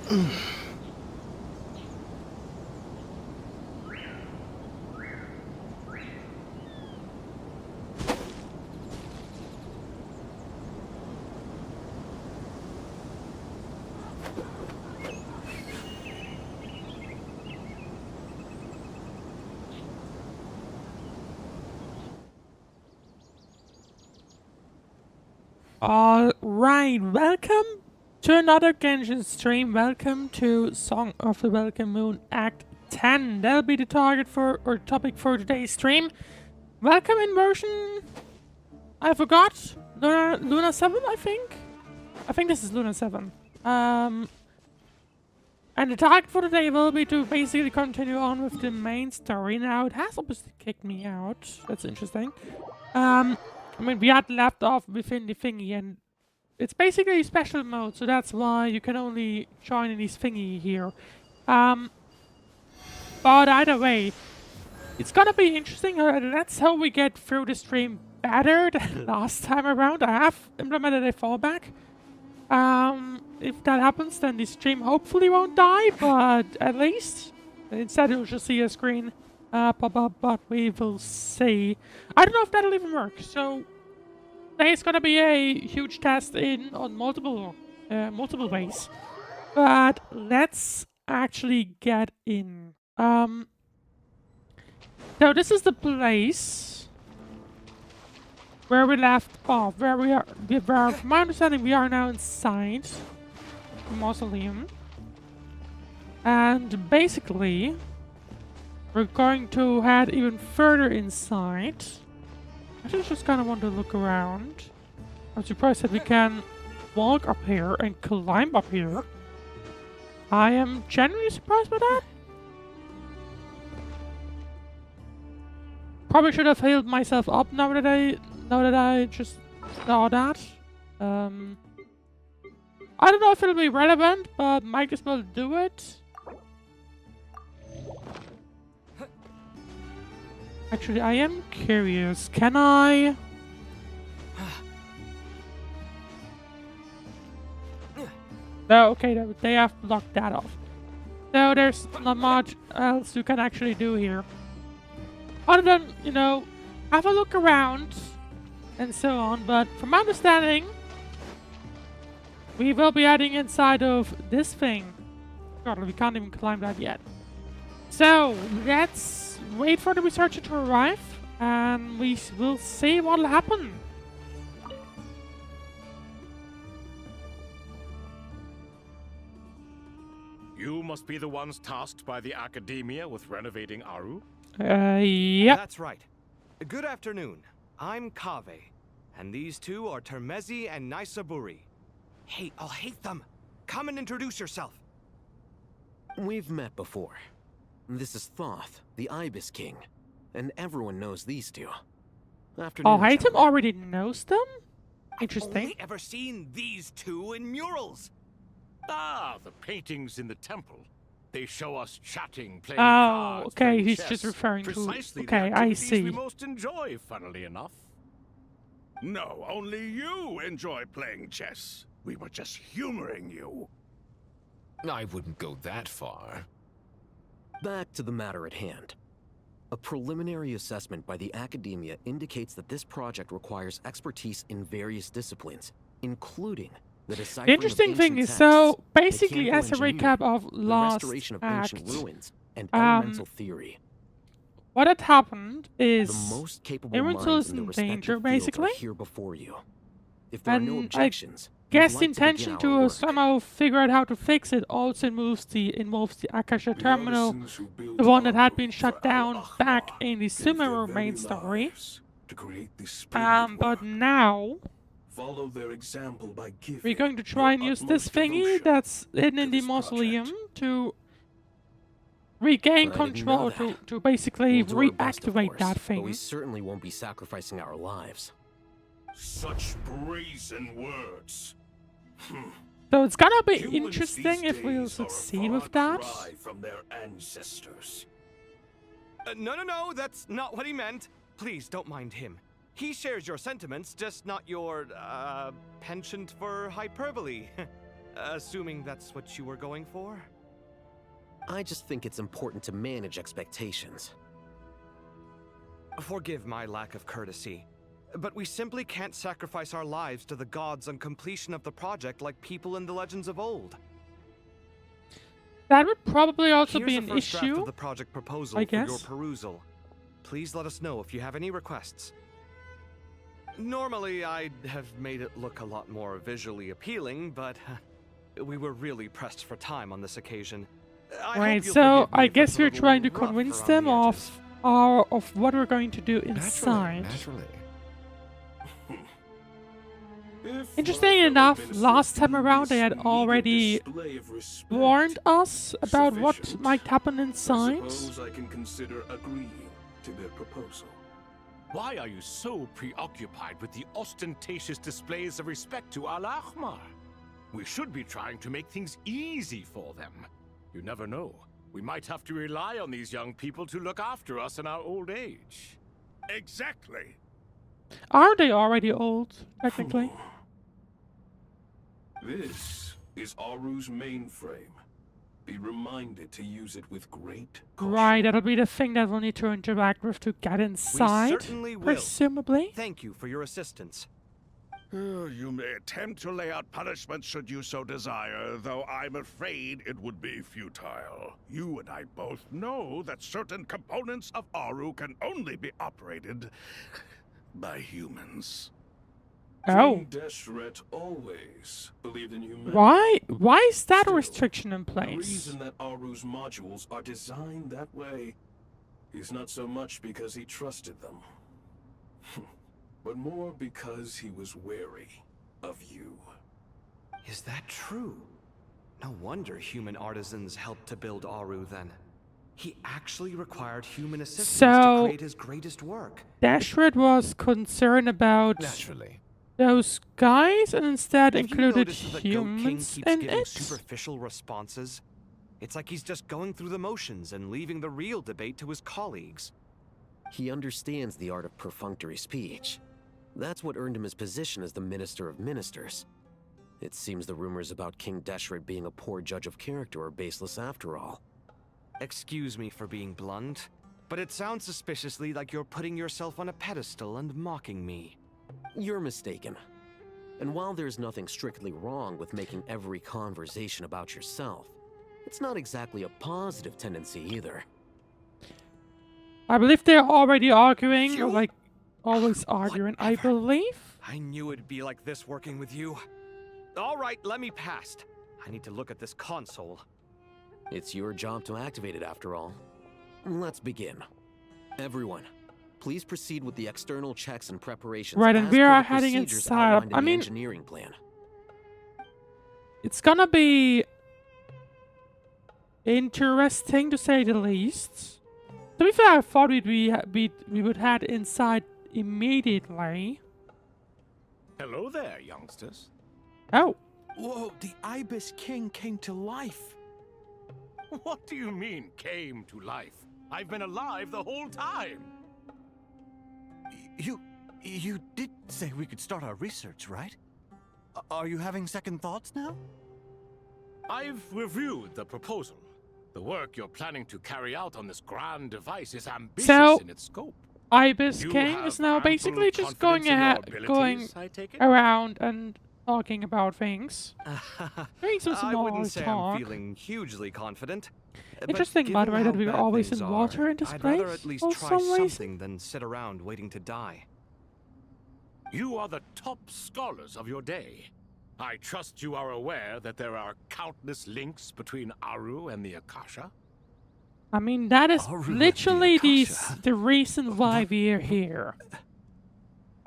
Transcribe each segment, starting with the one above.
Alright, welcome to another Genshin stream. Welcome to Song of the Welkin Moon Act 10. That'll be the target for, or topic for today's stream. Welcome in version... I forgot. Luna 7, I think? I think this is Luna 7. And the target for today will be to basically continue on with the main story. Now, it has obviously kicked me out. That's interesting. I mean, we had left off within the thingy, and it's basically a special mode, so that's why you can only join in this thingy here. But either way, it's gonna be interesting. Let's hope we get through the stream better than last time around. I have implemented a fallback. If that happens, then the stream hopefully won't die, but at least instead you'll just see a screen pop up, but we will see. I don't know if that'll even work, so there's gonna be a huge test on multiple ways. But let's actually get in. So this is the place where we left off, where we are, from my understanding, we are now inside the mausoleum. And basically, we're going to head even further inside. I just kind of want to look around. I'm surprised that we can walk up here and climb up here. I am genuinely surprised by that. Probably should have healed myself up now that I just saw that. I don't know if it'll be relevant, but might as well do it. Actually, I am curious. Can I... No, okay, they have blocked that off. So there's not much else you can actually do here. Other than, you know, have a look around and so on. But from my understanding, we will be heading inside of this thing. God, we can't even climb that yet. So, let's wait for the researcher to arrive, and we will see what'll happen. You must be the ones tasked by the Academia with renovating Aru? Yeah. That's right. Good afternoon. I'm Kaveh, and these two are Termezi and Naisaburi. Hey, I'll hate them. Come and introduce yourself. We've met before. This is Thoth, the Ibis King, and everyone knows these two. Oh, Hatem already knows them? Interesting. I've only ever seen these two in murals. Ah, the paintings in the temple. They show us chatting, playing cards. Oh, okay, playing he's chess. just referring Precisely to... Okay, the I activities see. we most enjoy, funnily enough. No, only you enjoy playing chess. We were just humoring you. I wouldn't go that far. Back to the matter at hand. A preliminary assessment by the Academia indicates that this project requires expertise in various disciplines, including the deciphering The interesting of thing ancient is, so texts, basically, as a mechanical recap of engineering, last the restoration of act, ancient ruins, and elemental theory. what had happened is The most capable Irminsul minds is in the in respective danger, fields basically. are here before you. If there are no And objections, I guess we'd the like to begin intention our to work. somehow figure out how to fix it also involves the Akasha terminal, the one that had been shut down back in the Sumeru main story. But now follow their example by giving we're going to try and use this thingy that's hidden in the mausoleum to regain I didn't control, know that. to basically We'll do our best, of reactivate course, that but thing. we certainly won't be sacrificing our lives. Such brazen words. So it's gonna be Humans interesting these if we'll days are a succeed with far that. cry from their ancestors. No, that's not what he meant. Please, don't mind him. He shares your sentiments, just not your, penchant for hyperbole. Assuming that's what you were going for? I just think it's important to manage expectations. Forgive my lack of courtesy, but we simply can't sacrifice our lives to the gods on completion of the project like people in the legends of old. That would probably also Here's be the an first draft issue. of the project proposal I for your guess. perusal. Please let us know if you have any requests. Normally, I'd have made it look a lot more visually appealing, but we were really pressed for time on this occasion. I hope Right, you'll so forgive me I if guess it's a we're little trying to rough convince around them the edges. of what we're going to do inside. Naturally. If Interesting my fellow enough, ministers last time deem around this they had meager already display of respect warned us about what sufficient, might happen I inside. suppose I can consider agreeing to their proposal. Why are you so preoccupied with the ostentatious displays of respect to Al-Ahmar? We should be trying to make things easy for them. You never know. We might have to rely on these young people to look after us in our old age. Exactly. Are they already old, technically? This is Aru's mainframe. Be reminded to use it with great caution. Right, that'll be the thing that we'll need to interact with to get inside, certainly will. presumably. Thank you for your assistance. You may attempt to lay out punishment should you so desire, though I'm afraid it would be futile. You and I both know that certain components of Aru can only be operated by humans. Oh, King Deshret always believed in humanity. why? Why is that a Still, restriction in The place? reason that Aru's modules are designed that way is not so much because he trusted them, but more because he was wary of you. Is that true? No wonder human artisans helped to build Aru then. He actually required human assistance So- to create his greatest work. Dashred was concerned about Naturally. those guys and instead Have you included noticed that the Goat King humans keeps in giving it. superficial responses? It's like he's just going through the motions and leaving the real debate to his colleagues. He understands the art of perfunctory speech. That's what earned him his position as the Minister of Ministers. It seems the rumors about King Deshret being a poor judge of character are baseless after all. Excuse me for being blunt, but it sounds suspiciously like you're putting yourself on a pedestal and mocking me. You're mistaken. And while there's nothing strictly wrong with making every conversation about yourself, it's not exactly a positive tendency either. I believe they're already arguing, or You- like always arguing. I Whatever. believe. I knew it'd be like this working with you. All right, let me past. I need to look at this console. It's your job to activate it after all. Let's begin. Everyone, please proceed with the external checks and preparations. Right, and as we per are the heading procedures inside. outlined in I the mean- engineering plan. It's gonna be interesting to say the least. To be fair, I thought we would head inside immediately. Hello there, youngsters. Oh, Whoa, the Ibis King came to life. What do you mean, came to life? I've been alive the whole time. You did say we could start our research, right? Are you having second thoughts now? I've reviewed the proposal. The work you're planning to carry out on this grand device is ambitious So- in its scope. Ibis You King have is now ample basically just going confidence in your ahead, going abilities, I take it? around and talking about things. Doing some I small wouldn't say talk. I'm feeling hugely confident. but Interesting, by the way, given that we how were bad always things in water in this I'd rather place, at least for try some reason. something than sit around waiting to die. You are the top scholars of your day. I trust you are aware that there are countless links between Aru and the Akasha. I mean, that is Aru and literally the Akasha. the reason why we're here.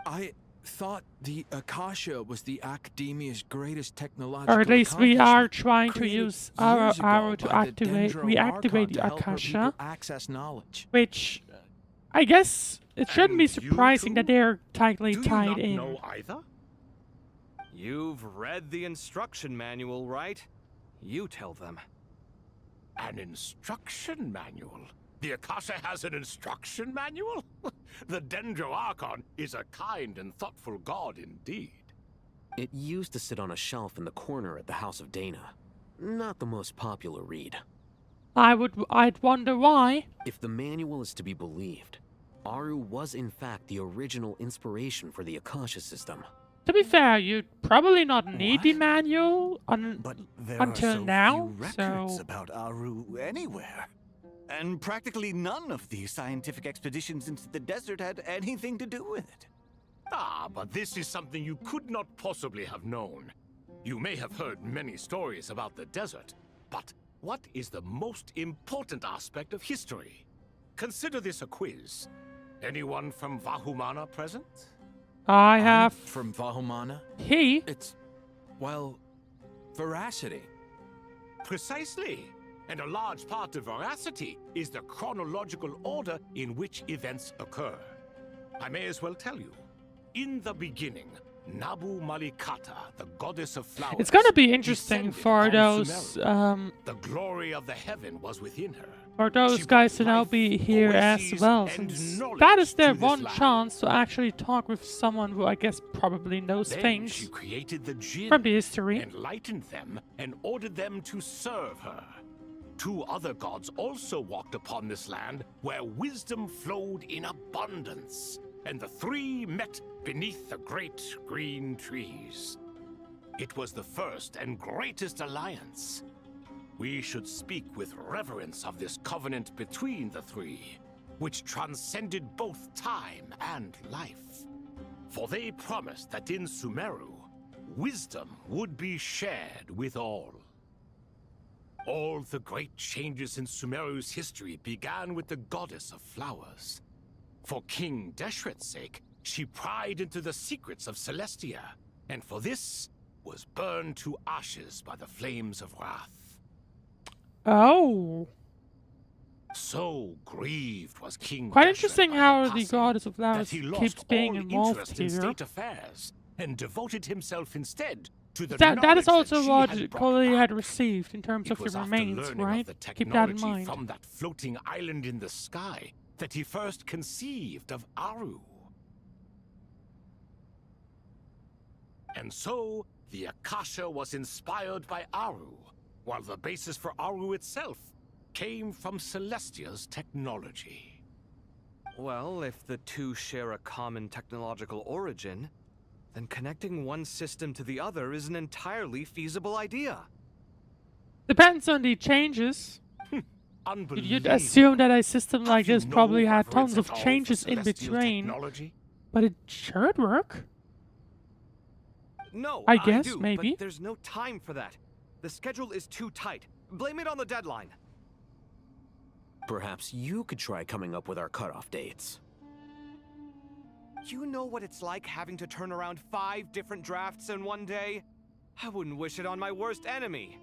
I thought the Akasha was the Academia's greatest technological Or at least we are accomplishment, trying to created use our years ago arrow to by the activate, Dendro reactivate Archon the to help her Akasha, people access knowledge. which I guess it shouldn't be And you surprising that two? they're tightly Do you tied not in. know either? You've read the instruction manual, right? You tell them. An instruction manual? The Akasha has an instruction manual? The Dendro Archon is a kind and thoughtful god indeed. It used to sit on a shelf in the corner at the House of Dana. Not the most popular read. I'd wonder why. If the manual is to be believed, Aru was in fact the original inspiration for the Akasha system. To be fair, you'd probably not need the manual But there until are so now, few records so... about Aru anywhere. And practically none of the scientific expeditions into the desert had anything to do with it. Ah, but this is something you could not possibly have known. You may have heard many stories about the desert, but what is the most important aspect of history? Consider this a quiz. Anyone from Vahumana present? I have... From Vahumana? He? It's, well, veracity. Precisely. And a large part of veracity is the chronological order in which events occur. I may as well tell you. In the beginning, Nabu Malikata, the goddess of flowers... It's gonna be interesting descended for on those, Sumeru. The glory of the heaven was within her. for those She guys to brought now life, be here as oases, well, and since knowledge that is their to this one land. chance to actually talk with someone who I guess probably knows Then things she created the jinn, from the history. enlightened them, and ordered them to serve her. 2 other gods also walked upon this land where wisdom flowed in abundance, and the 3 met beneath the great green trees. It was the first and greatest alliance. We should speak with reverence of this covenant between the 3, which transcended both time and life. For they promised that in Sumeru, wisdom would be shared with all. All the great changes in Sumeru's history began with the goddess of flowers. For King Deshret's sake, she pried into the secrets of Celestia, and for this was burned to ashes by the flames of wrath. Oh, So grieved was King quite Deshret interesting by how her the passing goddess of that flowers he keeps lost being all involved interest in here. state affairs and devoted himself instead to the That is knowledge also she what had brought Coley had back. received in terms It of the was after remains, learning of right? the Keep that in technology mind. from that floating island in the sky that he first conceived of Aru. And so, the Akasha was inspired by Aru, while the basis for Aru itself came from Celestia's technology. Well, if the 2 share a common technological origin, then connecting one system to the other is an entirely feasible idea. Depends on the changes. Unbelievable. You'd assume that a system like Have you this probably no had tons reverence of at all for changes in celestial between, technology? but it should work. No, I guess, do, maybe. but there's no time for that. The schedule is too tight. Blame it on the deadline. Perhaps you could try coming up with our cutoff dates. You know what it's like having to turn around 5 different drafts in one day? I wouldn't wish it on my worst enemy.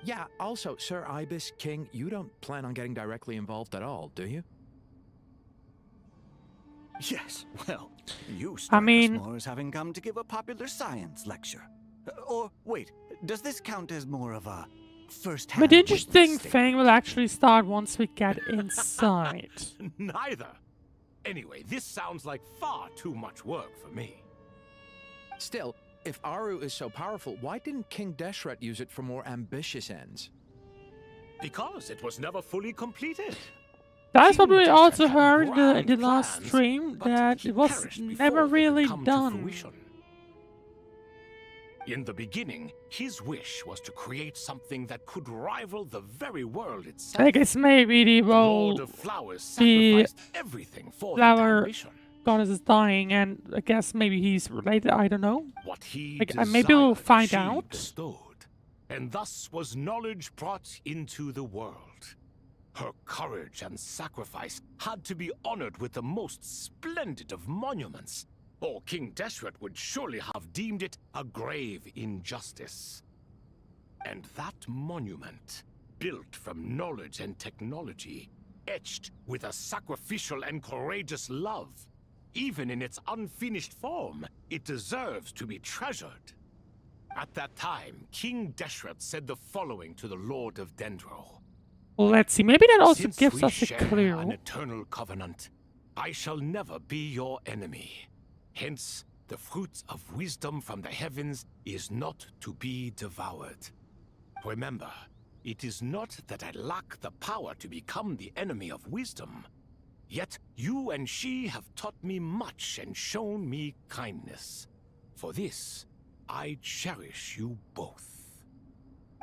Yeah, also, Sir Ibis, King, you don't plan on getting directly involved at all, do you? Yes, well, you I strike mean- us more as having come to give a popular science lecture. Or, wait, does this count as more of a first-hand But the interesting witness thing will actually start once we get inside. Neither. Anyway, this sounds like far too much work for me. Still, if Aru is so powerful, why didn't King Deshret use it for more ambitious ends? Because it was never fully completed. That's what King we Deshret also had heard in grand the last plans, stream, but that he it was perished never before they could really come to done. fruition. In the beginning, his wish was to create something that could rival the very world itself. I guess maybe the The Lord role of Flowers the sacrificed everything for that flower ambition. goddess is dying, and I guess maybe he's related, I don't know. What he Like, maybe we'll desired, find she out. bestowed, and thus was knowledge brought into the world. Her courage and sacrifice had to be honored with the most splendid of monuments, or King Deshret would surely have deemed it a grave injustice. And that monument, built from knowledge and technology, etched with a sacrificial and courageous love, even in its unfinished form, it deserves to be treasured. At that time, King Deshret said the following to the Lord of Dendro. Let's see, maybe that also Since gives we us a share clue. an eternal covenant, I shall never be your enemy. Hence, the fruit of wisdom from the heavens is not to be devoured. Remember, it is not that I lack the power to become the enemy of wisdom. Yet you and she have taught me much and shown me kindness. For this, I cherish you both.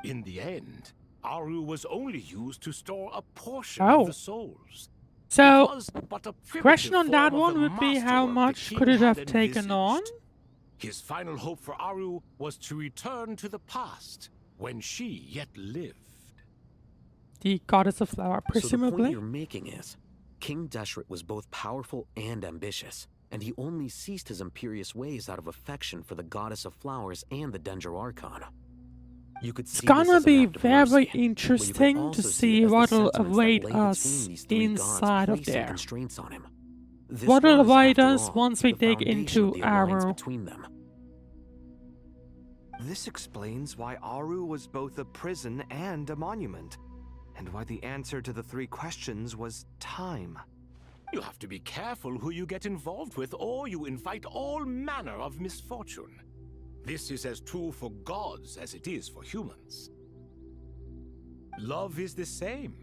In the end, Aru was only used to store a portion of the souls. So, It was but a primitive question on that form of one the would be how masterwork the much king could it had have taken on? envisaged. His final hope for Aru was to return to the past, when she yet lived. The goddess of flower, So the point presumably. you're making is, King Deshret was both powerful and ambitious, and he only ceased his imperious ways out of affection for the goddess of flowers and the Danger Archon. You could It's see gonna this as an be act of very mercy, but you could interesting to also see it as the what'll sentiments that await lay us between these three gods inside of placing there. constraints on him. This What'll was, await after us all, once we the dig foundation into of the alliance Aru. between them. This explains why Aru was both a prison and a monument, and why the answer to the 3 questions was time. You have to be careful who you get involved with, or you invite all manner of misfortune. This is as true for gods as it is for humans. Love is the same.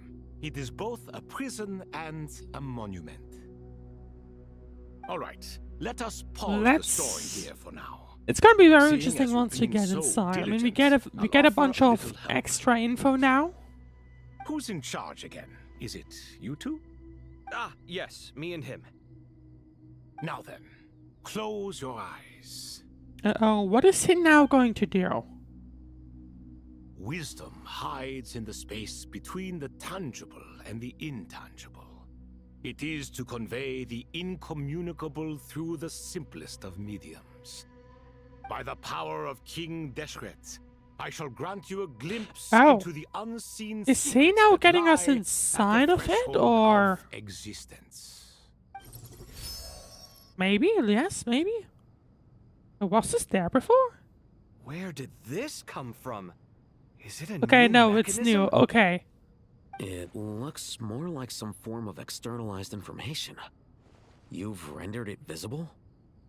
It is both a prison and a monument. All right, let us pause the story here for now. It's gonna be very Seeing interesting as once we you've been get so inside. I mean, diligent, we I'll get a offer bunch a of little help. extra info now. Who's in charge again? Is it you two? Ah, yes, me and him. Now then, close your eyes. Uh-oh, what is he now going to do? Wisdom hides in the space between the tangible and the intangible. It is to convey the incommunicable through the simplest of mediums. By the power of King Deshret, I shall grant you a glimpse into the unseen Is he secrets now that getting us lie at inside the of it, threshold or...? of existence. Maybe, yes, maybe. Was this there before? Where did this come from? Is it a Okay, new no, it's new. mechanism? Okay. It looks more like some form of externalized information. You've rendered it visible?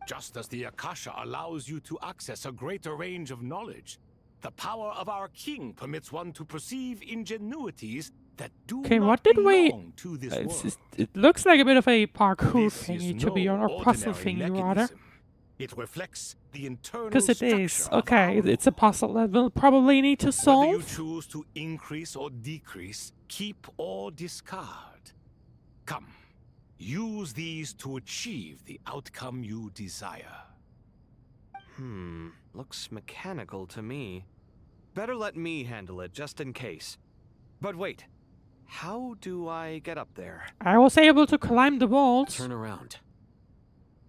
Just as the Akasha allows you to access a greater range of knowledge, the power of our king permits one to perceive ingenuities that do Okay, not what did we... belong to this world. It looks like a bit of a parkour This thingy, is to be no honest, or puzzle ordinary thingy, rather. mechanism. It reflects the internal Because it structure is. of Okay, our it's a puzzle that we'll probably need to Whether you solve. choose to increase or decrease, keep or discard. Come, use these to achieve the outcome you desire. Looks mechanical to me. Better let me handle it, just in case. But wait, how do I get up there? I was able to climb the walls. Turn around.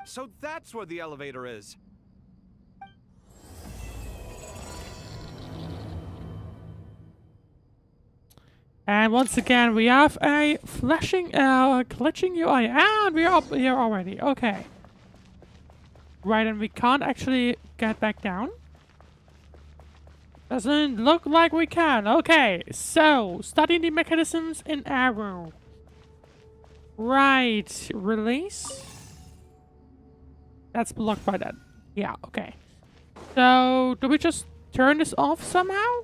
So that's where the elevator is. And once again, we have a flashing, glitching UI, and we're up here already. Okay. Right, and we can't actually get back down. Doesn't look like we can. Okay, so, studying the mechanisms in Aru. Right, release. That's blocked by that. Yeah, okay. So, do we just turn this off somehow?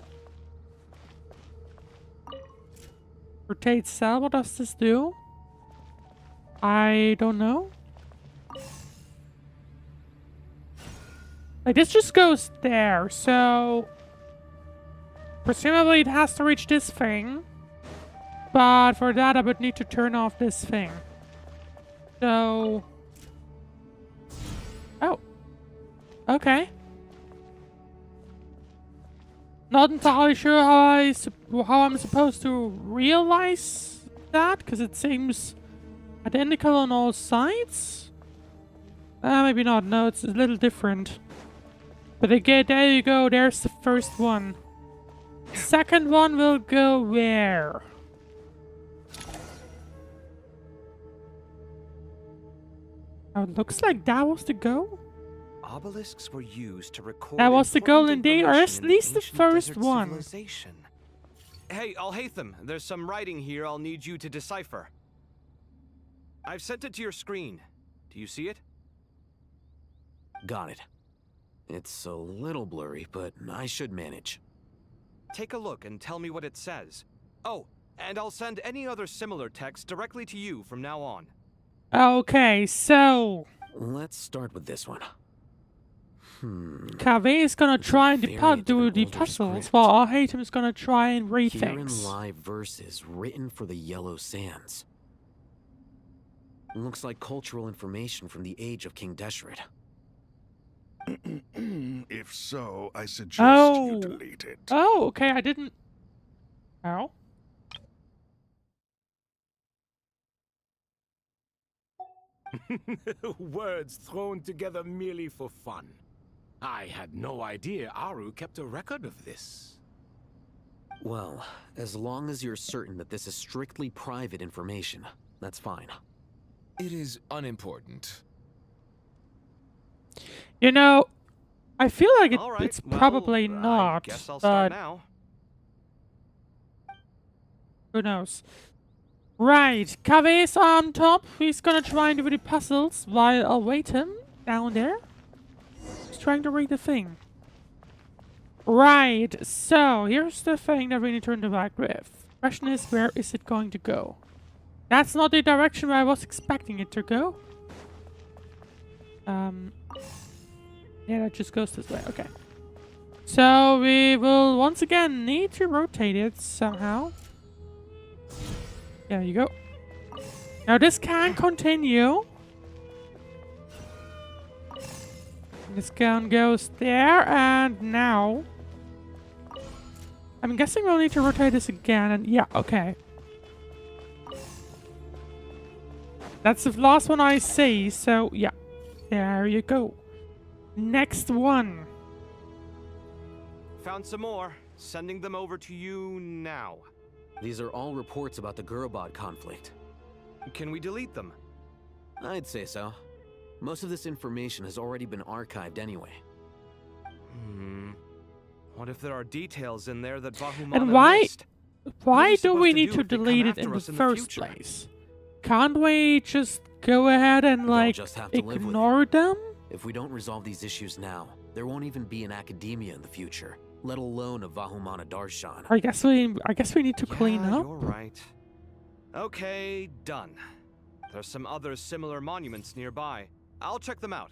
Rotate cell, what does this do? I don't know. Like, this just goes there, so... Presumably it has to reach this thing. But for that I would need to turn off this thing. So... Oh. Okay. Not entirely sure how I'm supposed to realize that, because it seems identical on all sides. Maybe not. No, it's a little different. But again, there you go. There's the first one. Second one will go where? Oh, it looks like that was the goal. Obelisks were used to record. That was the goal important indeed, or at information in least the ancient first desert one. civilization. Hey, Alhaitham, there's some writing here I'll need you to decipher. I've sent it to your screen. Do you see it? Got it. It's a little blurry, but I should manage. Take a look and tell me what it says. Oh, and I'll send any other similar text directly to you from now on. Okay, so Let's start with this one. Kaveh is gonna try and Very do the difficult puzzles, script. while Arhatem is gonna try and read Herein things. lie verses written for the Yellow Sands. Looks like cultural information from the age of King Deshret. If so, I suggest Oh. you delete it. Oh, okay, I didn't... Oh? Words thrown together merely for fun. I had no idea Aru kept a record of this. Well, as long as you're certain that this is strictly private information, that's fine. It is unimportant. You know, I feel like All right, it's well, probably I not, guess I'll start but now. who knows. Right, Kaveh is on top. He's gonna try and do the puzzles while I'll wait him down there. He's trying to read the thing. Right, so here's the thing that we need to interact with. Question is, where is it going to go? That's not the direction where I was expecting it to go. Yeah, that just goes this way. Okay. So we will once again need to rotate it somehow. There you go. Now this can continue. This gun goes there, and now I'm guessing we'll need to rotate this again, and yeah, okay. That's the last one I see, so yeah. There you go. Next one. Found some more. Sending them over to you now. These are all reports about the Gurubot conflict. Can we delete them? I'd say so. Most of this information has already been archived anyway. What if there are details in there that Bahumana And why missed? Why we do we supposed to need do to if they come delete it after in the us in the first future? place? Can't we just go ahead and They'll like just have to live with it. ignore them? If we don't resolve these issues now, there won't even be an academia in the future, let alone a Vahumana Darshan. I guess we need to clean Yeah, up. You're right. Okay, done. There's some other similar monuments nearby. I'll check them out.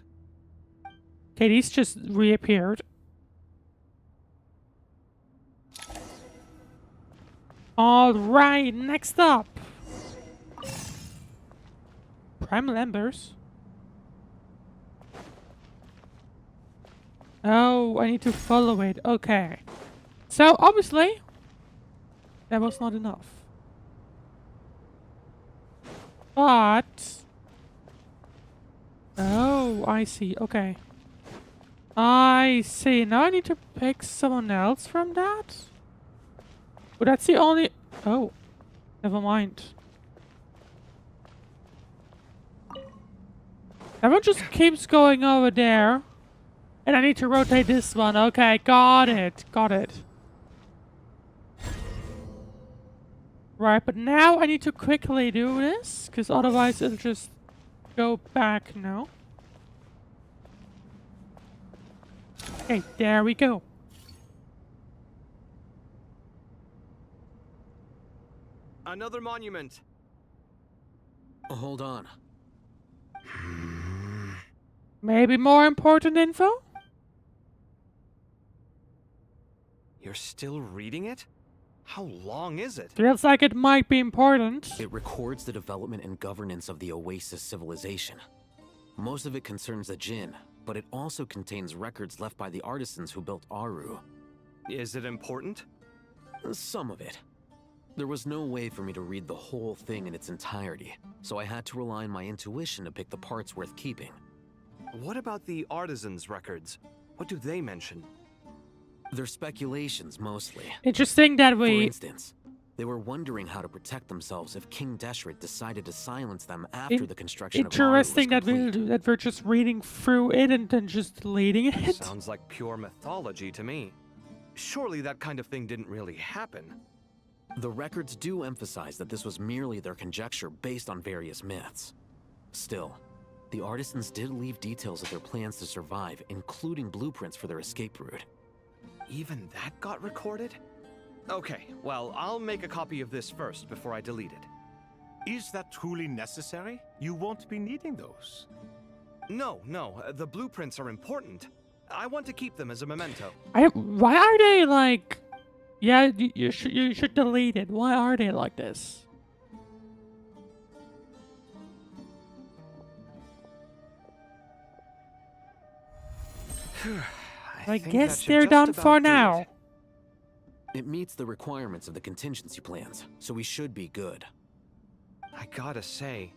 Okay, these just reappeared. Alright, next up. Primal Embers. Oh, I need to follow it. Okay. So, obviously, that was not enough. But... Oh, I see. Okay. I see. Now I need to pick someone else from that? But that's the only... Oh. Never mind. That one just keeps going over there. And I need to rotate this one. Okay, got it. Got it. Right, but now I need to quickly do this, because otherwise it'll just go back now. Okay, there we go. Another monument. Hold on. Maybe more important info? You're still reading it? How long is it? Feels like it might be important. It records the development and governance of the Oasis civilization. Most of it concerns the Jinn, but it also contains records left by the artisans who built Aru. Is it important? Some of it. There was no way for me to read the whole thing in its entirety, so I had to rely on my intuition to pick the parts worth keeping. What about the artisans' records? What do they mention? They're speculations, mostly. Interesting that For we... instance, they were wondering how to protect themselves if King Deshret decided to silence them after the construction of Aru was Interesting that complete. we're just reading through it and then just deleting it. Sounds like pure mythology to me. Surely that kind of thing didn't really happen. The records do emphasize that this was merely their conjecture based on various myths. Still, the artisans did leave details of their plans to survive, including blueprints for their escape route. Even that got recorded? Okay, well, I'll make a copy of this first before I delete it. Is that truly necessary? You won't be needing those. No, the blueprints are important. I want to keep them as a memento. Why are they like... Yeah, you should delete it. Why are they like this? I think guess that should they're just done about for do now. it. It meets the requirements of the contingency plans, so we should be good. I gotta say,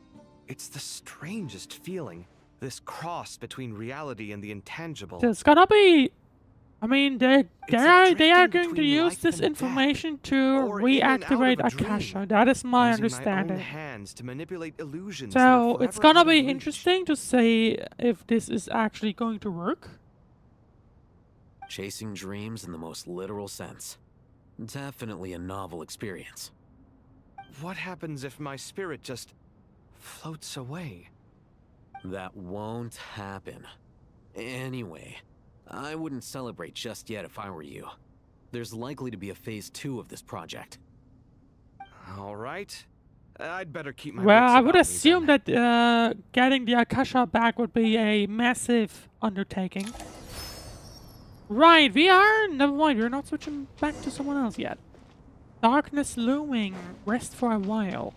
it's the strangest feeling. This cross between reality and the intangible. There's gonna be... I mean, they are drifting going to between use life this and death, information to or in and out of reactivate a dream, Akasha. That is my using understanding. My own hands to manipulate illusions that are So it's forever gonna out of be reach. interesting to see if this is actually going to work. Chasing dreams in the most literal sense. Definitely a novel experience. What happens if my spirit just floats away? That won't happen. Anyway, I wouldn't celebrate just yet if I were you. There's likely to be a phase 2 of this project. All right. I'd better keep my Well, wits I would about me assume then. that getting the Akasha back would be a massive undertaking. Right, we are... Never mind, we're not switching back to someone else yet. Darkness looming. Rest for a while.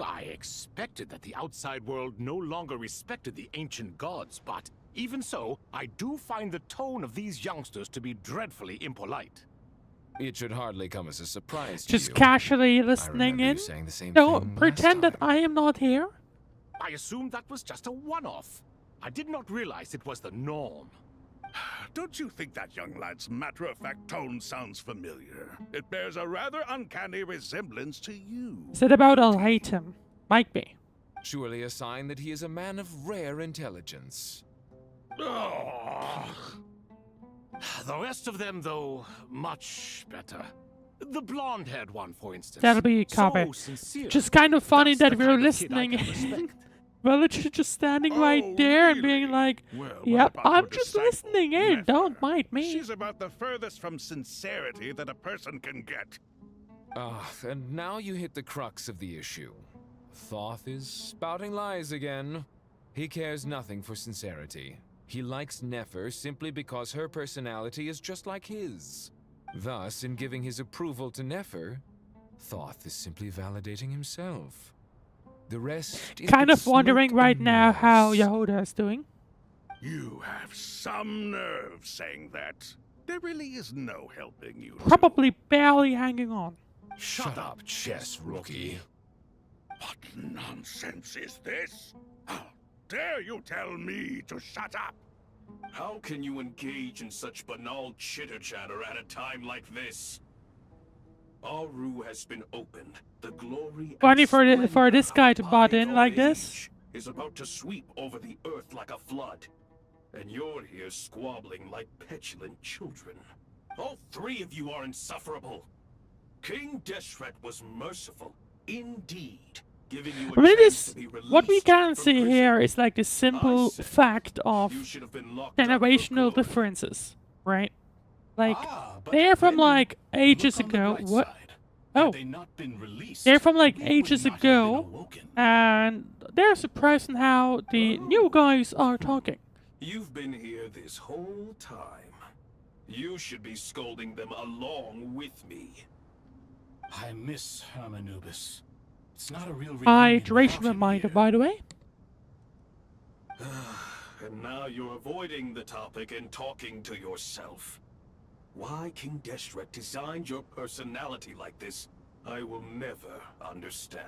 I expected that the outside world no longer respected the ancient gods, but even so, I do find the tone of these youngsters to be dreadfully impolite. It should hardly come as a surprise to Just you. casually I listening remember you in. saying the same No, thing pretend last that time. I am not here. I assumed that was just a one-off. I did not realize it was the norm. Don't you think that young lad's matter-of-fact tone sounds familiar? It bears a rather uncanny resemblance to you. Is it about I'll hate him? Might be. Surely a sign that he is a man of rare intelligence. Ugh. The rest of them, though, much better. The blonde-haired one, for instance. That'll be Kabe. So sincere. Just kind of funny That's that the we're kind of kid I listening can in. respect. Villager just standing right Oh, there and being really? like, Well, what yep, about I'm your just disciple, listening in, don't Nefer? mind me. She's about the furthest from sincerity that a person can get. Ah, and now you hit the crux of the issue. Thoth is spouting lies again. He cares nothing for sincerity. He likes Nefer simply because her personality is just like his. Thus, in giving his approval to Nefer, Thoth is simply validating himself. The rest is Kind but of wondering smoke right and now how mirrors. Yehuda is doing. You have some nerve saying that. There really is no helping you. Probably barely hanging on. Shut up, chess rookie. What nonsense is this? How dare you tell me to shut up? How can you engage in such banal chitter-chatter at a time like this? Aru has been opened. The glory Funny and for splendor this of guy a to butt in bygone like this. age is about to sweep over the earth like a flood. And you're here squabbling like petulant children. All three of you are insufferable. King Deshret was merciful, indeed, giving you a I mean, chance this, to be released what we can from see prison. here is like the simple said fact of You should have been locked up for generational glory. differences, right? Like, But they're from then, like ages look on the ago. bright What? side. Oh, Had they not been released, they're from like we would ages not have been ago, awoken. and they're surprised in how the new guys are talking. You've been here this whole time. You should be scolding them along with me. I miss Hermanubis. It's not a real Hydration reunion without him reminder, here. by the way. And now you're avoiding the topic and talking to yourself. Why King Deshret designed your personality like this, I will never understand.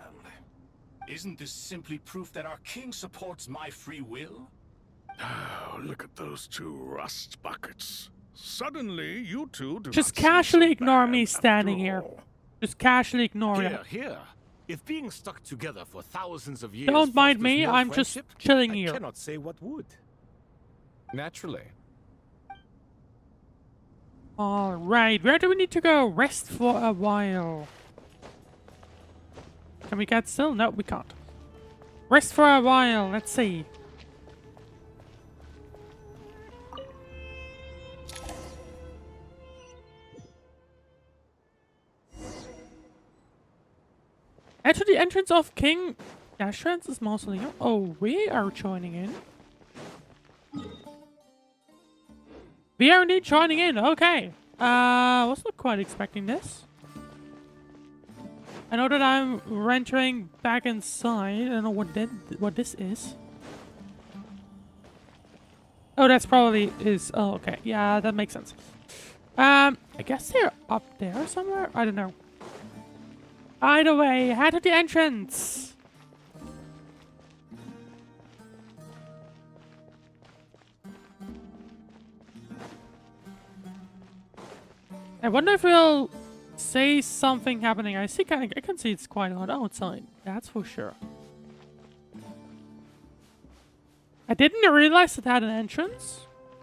Isn't this simply proof that our king supports my free will? Oh, look at those two rust buckets. Suddenly, you two do Just not seem casually so ignore bad me after standing here. all. Just casually ignore Here, them. here. If being stuck together for thousands of years Don't mind fosters me, no I'm just friendship, chilling I here. cannot say what would. Naturally. Alright, where do we need to go? Rest for a while. Can we get still? No, we can't. Rest for a while. Let's see. Head to the entrance of King Dashred's mausoleum. Oh, we are joining in. We are indeed joining in. Okay. Was not quite expecting this. I know that I'm entering back inside. I don't know what this is. Oh, that's probably is. Oh, okay. Yeah, that makes sense. I guess they're up there somewhere. I don't know. Either way, head to the entrance. I wonder if we'll say something happening. I can see it's quite hot outside. That's for sure. I didn't realize it had an entrance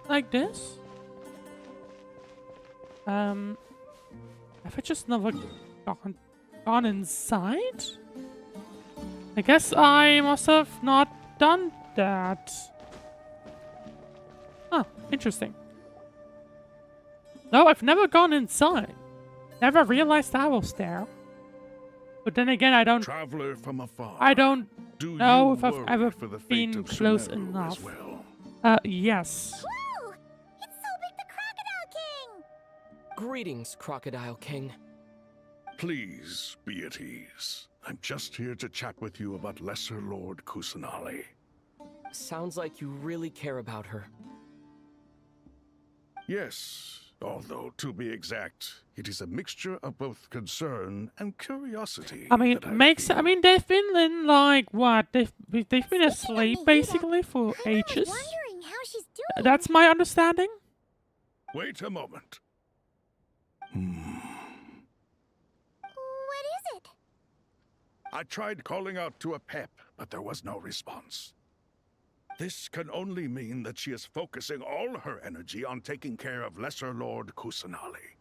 like this. Have I just never gone inside? I guess I must have not done that. Huh, interesting. No, I've never gone inside. Never realized I was there. But then again, I don't... Traveler from afar. I don't Do know you if I've worry ever for the fate been of close Sumeru enough. as well? Yes. Whoa! It's Sobek the Crocodile King! Greetings, Crocodile King. Please be at ease. I'm just here to chat with you about Lesser Lord Kusanali. Sounds like you really care about her. Yes, although to be exact, it is a mixture of both concern and curiosity. I mean, that I makes... feel. I mean, they've been in, like, what? They've been asleep, Nahida, basically, for I was ages. wondering how she's doing. That's my understanding. Wait a moment. What is it? I tried calling out to a pep, but there was no response. This can only mean that she is focusing all her energy on taking care of Lesser Lord Kusanali.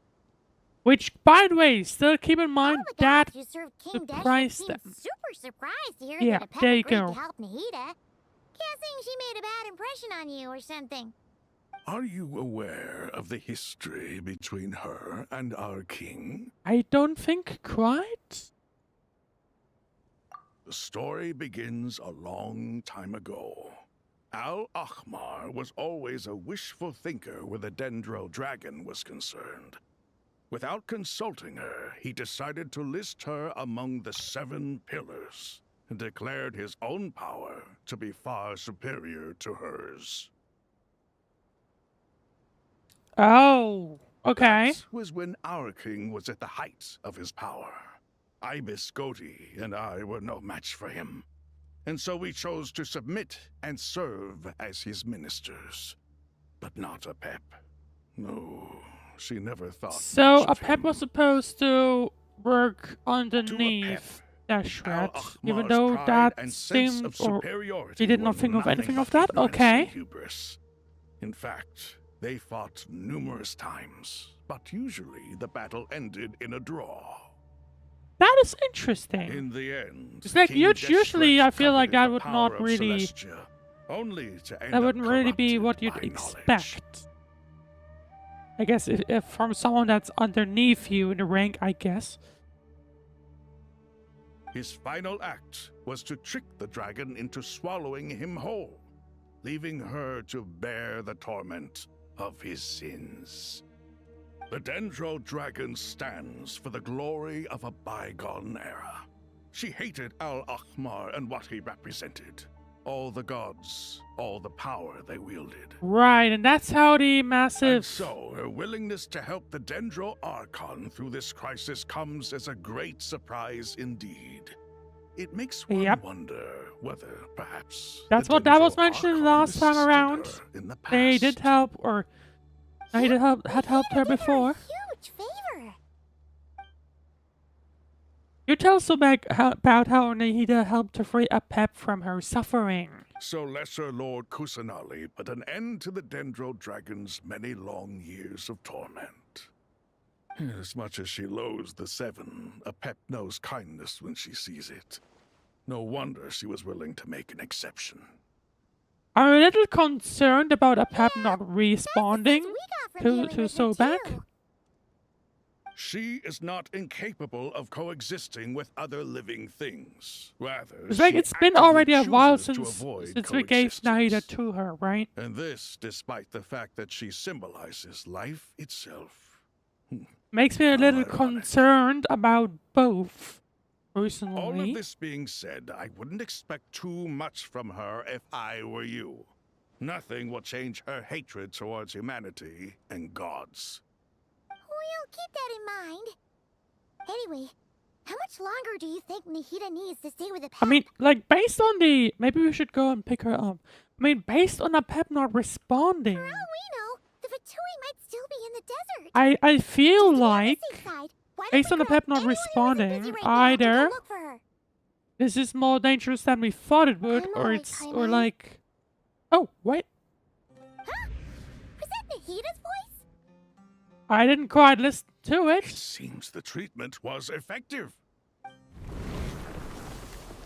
Which, by the way, still keep in mind All the that gods who served King surprised Deshret them. seemed super surprised to hear Yeah, that a pet there you agreed go. to help Nahida. Guessing she made a bad impression on you or something. Are you aware of the history between her and our king? I don't think quite. The story begins a long time ago. Al-Ahmar was always a wishful thinker where the Dendro dragon was concerned. Without consulting her, he decided to list her among the 7 pillars and declared his own power to be far superior to hers. Oh, okay. That was when our king was at the height of his power. Ibis Goti and I were no match for him. And so we chose to submit and serve as his ministers. But not a pep. No, she never thought So much a of pep him. was supposed to work To a underneath Dashred, even Al-Ahmar's though pride that and sense seemed, of or superiority he did not were think of nothing anything of but that. ignorance Okay. and hubris. In fact, they fought numerous times, but usually the battle ended in a draw. That is interesting. In the end, It's like King usually I Deshret feel like coveted that the would power not of really, Celestia, only to end that up wouldn't really be corrupted what you'd by expect. knowledge. I guess if from someone that's underneath you in the rank, I guess. His final act was to trick the dragon into swallowing him whole, leaving her to bear the torment of his sins. The Dendro Dragon stands for the glory of a bygone era. She hated Al-Ahmar and what he represented. All the gods, all the power they wielded. Right, and that's how the And massive... so, her willingness to help the Dendro Archon through this crisis comes as a great surprise indeed. It makes one Yep. wonder whether, perhaps, That's the what that Dendro was mentioned Archon last time assisted around. her in the They did past. help, or I had helped her before. Huge favor. You tell us about how Nahida helped to free a pep from her suffering. So Lesser Lord Kusanali put an end to the Dendro Dragon's many long years of torment. As much as she loathes the 7, a pep knows kindness when she sees it. No wonder she was willing to make an exception. I'm a little concerned about Apep not responding to Sobek. She is not incapable of coexisting with other living things. Rather, It's like she it's been actively already a while chooses to since avoid we gave Nahida coexistence. to her, right? And this despite the fact that she symbolizes life itself. Makes me a little ironic. concerned about both. Personally. All of this being said, I wouldn't expect too much from her if I were you. Nothing will change her hatred towards humanity and gods. We'll keep that in mind. Anyway, how much longer do you think Nahida needs to stay with the pet? I mean, like, based on the... Maybe we should go and pick her up. I mean, based on Apep not responding... For all we know, the Fatui might still be in the desert. I feel Just to be on the like... safe side, why don't Based we on the grab Apep not anyone who isn't responding, busy right now and go either... look for her? This is more dangerous than we thought it would, I'm or alright, it's... Kai Or Mai. like... Oh, wait. Huh? Was that Nahida's voice? I didn't quite listen to It it. seems the treatment was effective.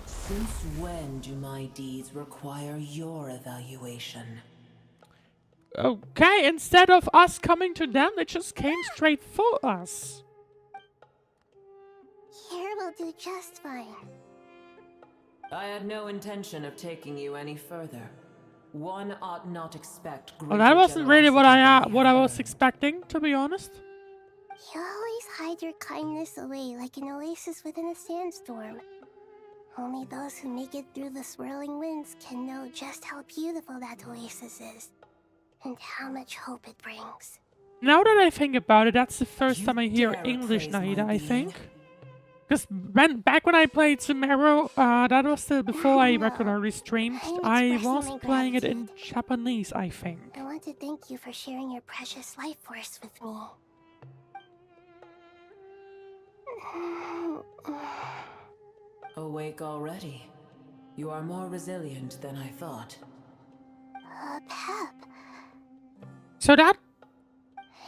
Since when do my deeds require your evaluation? Okay, instead of us coming to them, they just came straight for us. Here will do just fine. I had no intention of taking you any further. One ought not expect greater Well, that wasn't really what generosity I than was earned. expecting, to be honest. You always hide your kindness away like an oasis within a sandstorm. Only those who make it through the swirling winds can know just how beautiful that oasis is, and how much hope it brings. Now that I think about it, that's the first You time I hear dare English praise my Nahida, I being? think. Because back when I played Sumeru, that was still before I regularly streamed. I'm I expressing was my playing it in gratitude. Japanese, I think. I want to thank you for sharing your precious life force with me. Awake already. You are more resilient than I thought. Pep. So that,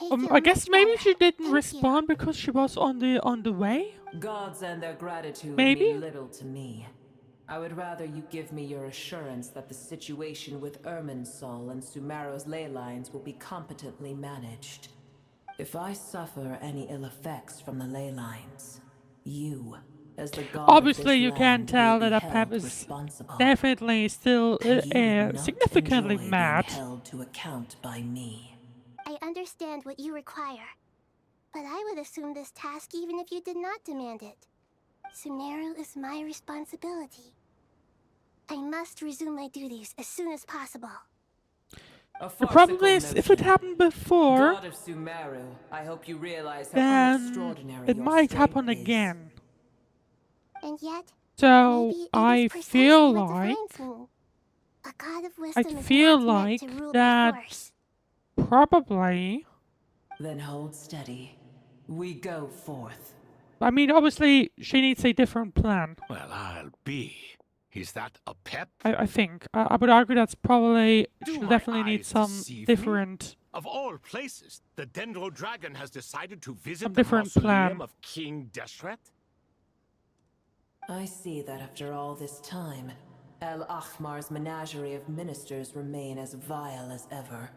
I feel I guess much maybe better. she didn't Thank you. respond because she was on the way? Gods and their gratitude Maybe? mean little to me. I would rather you give me your assurance that the situation with Irminsul and Sumeru's ley lines will be competently managed. If I suffer any ill effects from the ley lines, you, as the god Obviously, of you this can land, tell will be that held Apep is responsible. definitely still And you would not significantly enjoy mad. being held to account by me. I understand what you require, but I would assume this task even if you did not demand it. Sumeru is my responsibility. I must resume my duties as soon as possible. A The problem farcical is, if it notion. happened before, God of Sumeru, I hope you realize how then extraordinary it your might strength happen is. again. And yet, So maybe it I is precisely feel what like defines me. A god of wisdom is feel not meant to like rule by that force. probably. Then hold steady. We go forth. I mean, obviously, she needs a different plan. Well, I'll be. Is that a pep? I think. I would argue that's probably. Do She'll my definitely need eyes some deceive me? different. Of all places, the Dendro Dragon has decided to visit Some the different mausoleum plan. of King Deshret? I see that after all this time, El Ahmar's menagerie of ministers remain as vile as ever.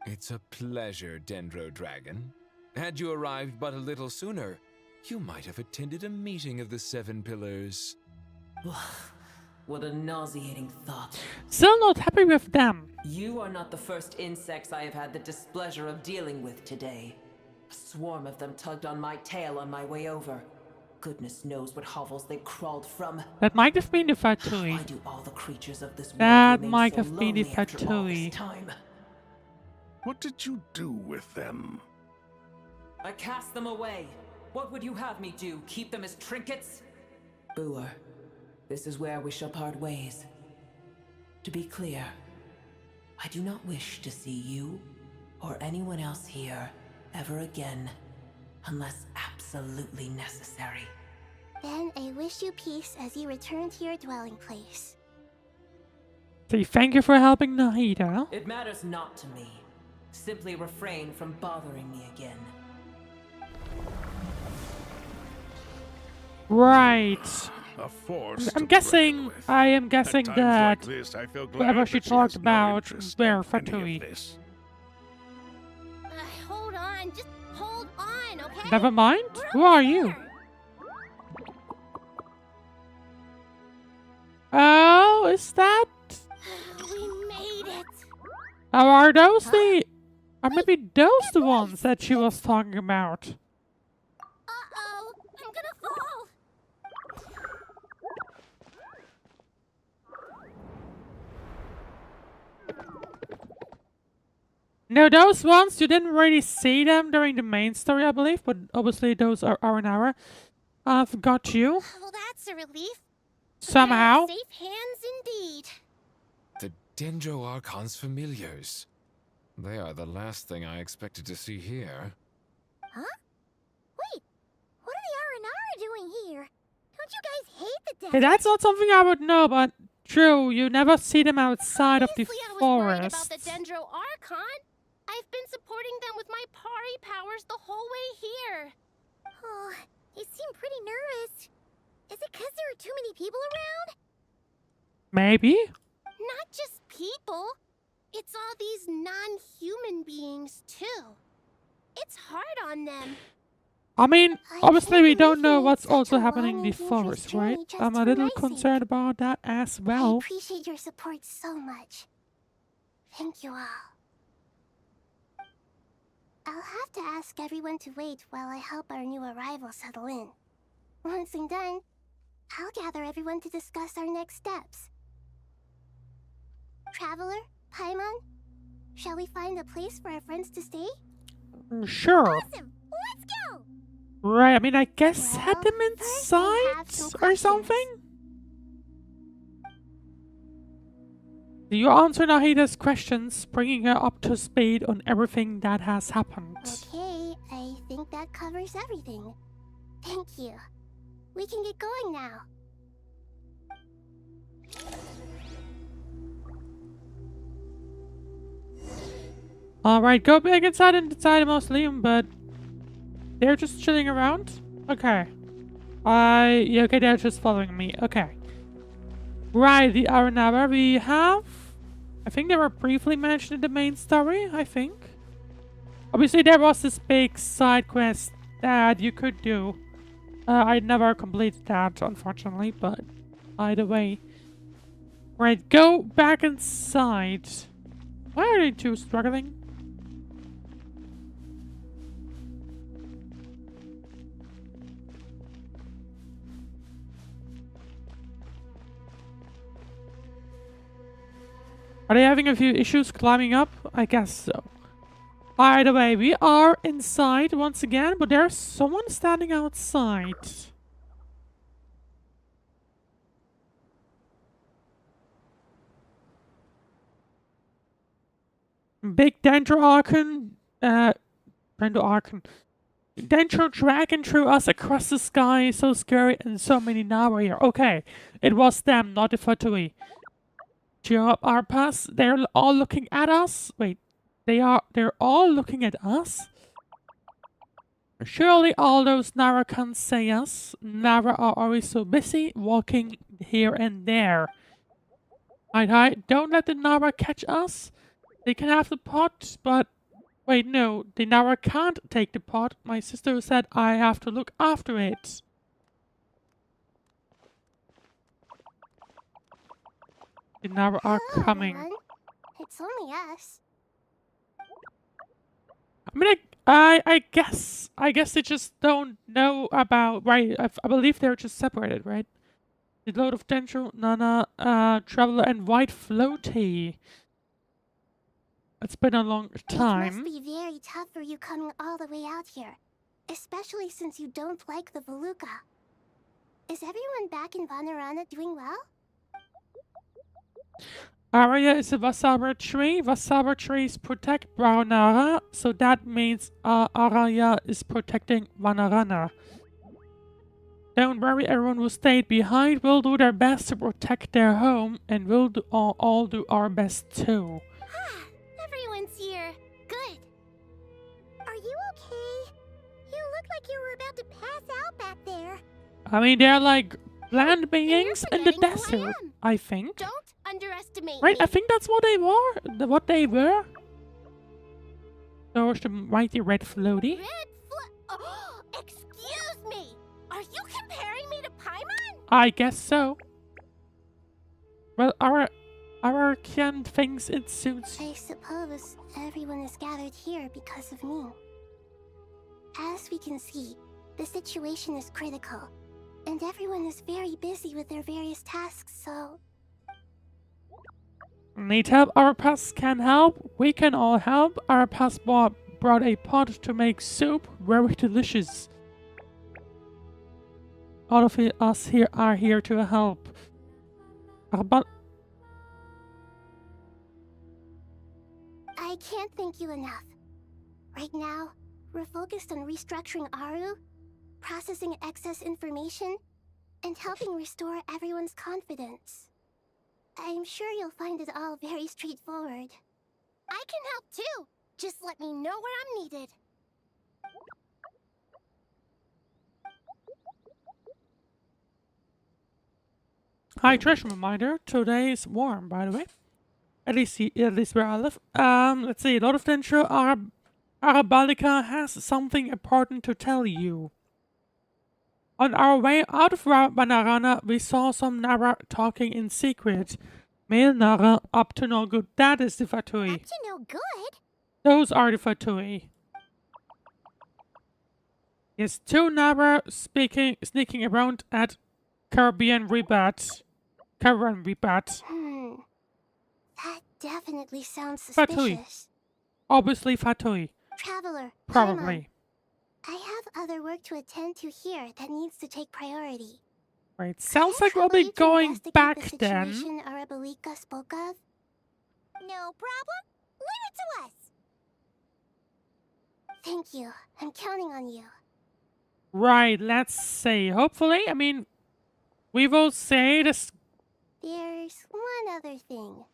It's a pleasure, Dendro Dragon. Had you arrived but a little sooner, you might have attended a meeting of the Seven Pillars. What a nauseating thought. Still not happy with them. You are not the first insects I have had the displeasure of dealing with today. A swarm of them tugged on my tail on my way over. Goodness knows what hovels they crawled from. That might have been the Fatui. Why do all the creatures of this world That remain might so have been the lonely after all this Fatui. time? What did you do with them? I cast them away. What would you have me do? Keep them as trinkets? Boer, this is where we shall part ways. To be clear, I do not wish to see you or anyone else here ever again, unless absolutely necessary. Then I wish you peace as you return to your dwelling place. Say thank you for helping Nahida. It matters not to me. Simply refrain from bothering me again. A force I'm to guessing, reckon with. I am guessing At times that like this, I feel glad whoever she that she talked has no about interest were in any of Fatui. this. Hold on, just hold on, okay? Never mind. Who are you? Oh, is that? We made it. Oh, are those the? Or maybe those the ones that she was talking about? Uh-oh, I'm gonna fall. No, those ones, you didn't really see them during the main story, I believe, but obviously those are our. I've got you. Well, that's a relief. Somehow. Safe hands indeed. The Dendro Archon's familiars. They are the last thing I expected to see here. Huh? Wait, what are the Aranara doing here? Don't you guys hate the desert? Hey, that's not something I would know, but true, you never see them outside of the Obviously, I was worried about forest. the Dendro Archon. I've been supporting them with my Pari powers the whole way here. Oh, they seem pretty nervous. Is it because there are too many people around? Maybe? Not just people. It's all these non-human beings, too. It's hard on them. I mean, I obviously can't we don't believe know you what's made such also a happening in long the and dangerous forest, journey right? just I'm a for little my sake. concerned about that as I well. appreciate your support so much. Thank you all. I'll have to ask everyone to wait while I help our new arrival settle in. Once I'm done, I'll gather everyone to discuss our next steps. Traveler, Paimon, shall we find a place for our friends to stay? Sure. Awesome! Let's go! Right, I mean, I guess Well, head them first I have inside some or questions. something? Do you answer Nahida's questions, bringing her up to speed on everything that has happened? Okay, I think that covers everything. Thank you. We can get going now. Alright, go back inside and decide mausoleum, but they're just chilling around? Okay. Yeah, okay, they're just following me. Okay. Right, the Aranara we have. I think they were briefly mentioned in the main story, I think. Obviously, there was this big side quest that you could do. I never completed that, unfortunately, but either way. Right, go back inside. Why are they two struggling? Are they having a few issues climbing up? I guess so. Either way, we are inside once again, but there's someone standing outside. Big Dendro Archon, Dendro Dragon threw us across the sky, so scary, and so many now are here. Okay, it was them, not the Fatui. Cheer up, Arpas. They're all looking at us. Wait, they're all looking at us? Surely all those Nara can't say us. Nara are always so busy walking here and there. Hi, don't let the Nara catch us. They can have the pot, but... Wait, no, the Nara can't take the pot. My sister said I have to look after it. The Nara are Hello, coming. everyone. It's only us. I mean, I guess they just don't know about, right? I believe they're just separated, right? The load of Dendro, Nana, Traveler, and White Floaty. It's been a long time. It must be very tough for you coming all the way out here, especially since you don't like the Veluca. Is everyone back in Vanarana doing well? Araya is a Wasaba tree. Wasaba trees protect Varanara, so that means Araya is protecting Vanarana. Don't worry, everyone who stayed behind will do their best to protect their home, and we'll all do our best too. Everyone's here. Good. Are you okay? You look like you were about to pass out back there. I mean, they're like land beings in the forgetting who I desert, am. I think. Don't underestimate Right, me. I think that's what they were. What they were. There's the mighty red floaty. Oh, excuse me. Are you comparing me to Paimon? I guess so. Well, our Ken thinks it suits. I suppose everyone is gathered here because of me. As we can see, the situation is critical, and everyone is very busy with their various tasks, so... Need help? Our past can help. We can all help. Our past brought a pot to make soup. Very delicious. All of us here are here to help. But I can't thank you enough. Right now, we're focused on restructuring Aru, processing excess information, and helping restore everyone's confidence. I'm sure you'll find it all very straightforward. I can help too! Just let me know where I'm needed. hi, Trish. Reminder: today is warm, by the way. At least where I live. Let's see. Lord of Densho, Arabalika has something important to tell you. On our way out of Banarana, we saw some Nara talking in secret. Male Nara up to no good. That is the Fatui. Up to no good? Those are the Fatui. Yes, two Nara sneaking around at Caribbean Rebat. That definitely sounds Fatui. suspicious. Obviously Fatui. Traveler, Probably. I have other work to attend to here that needs to take priority. Right, sounds Can I like we'll trouble be you to going investigate back the then. situation Arabalika spoke of? No problem. Leave it to us. Thank you. I'm counting on you. Right, let's see. Hopefully, I mean, we will say this. There's one other thing.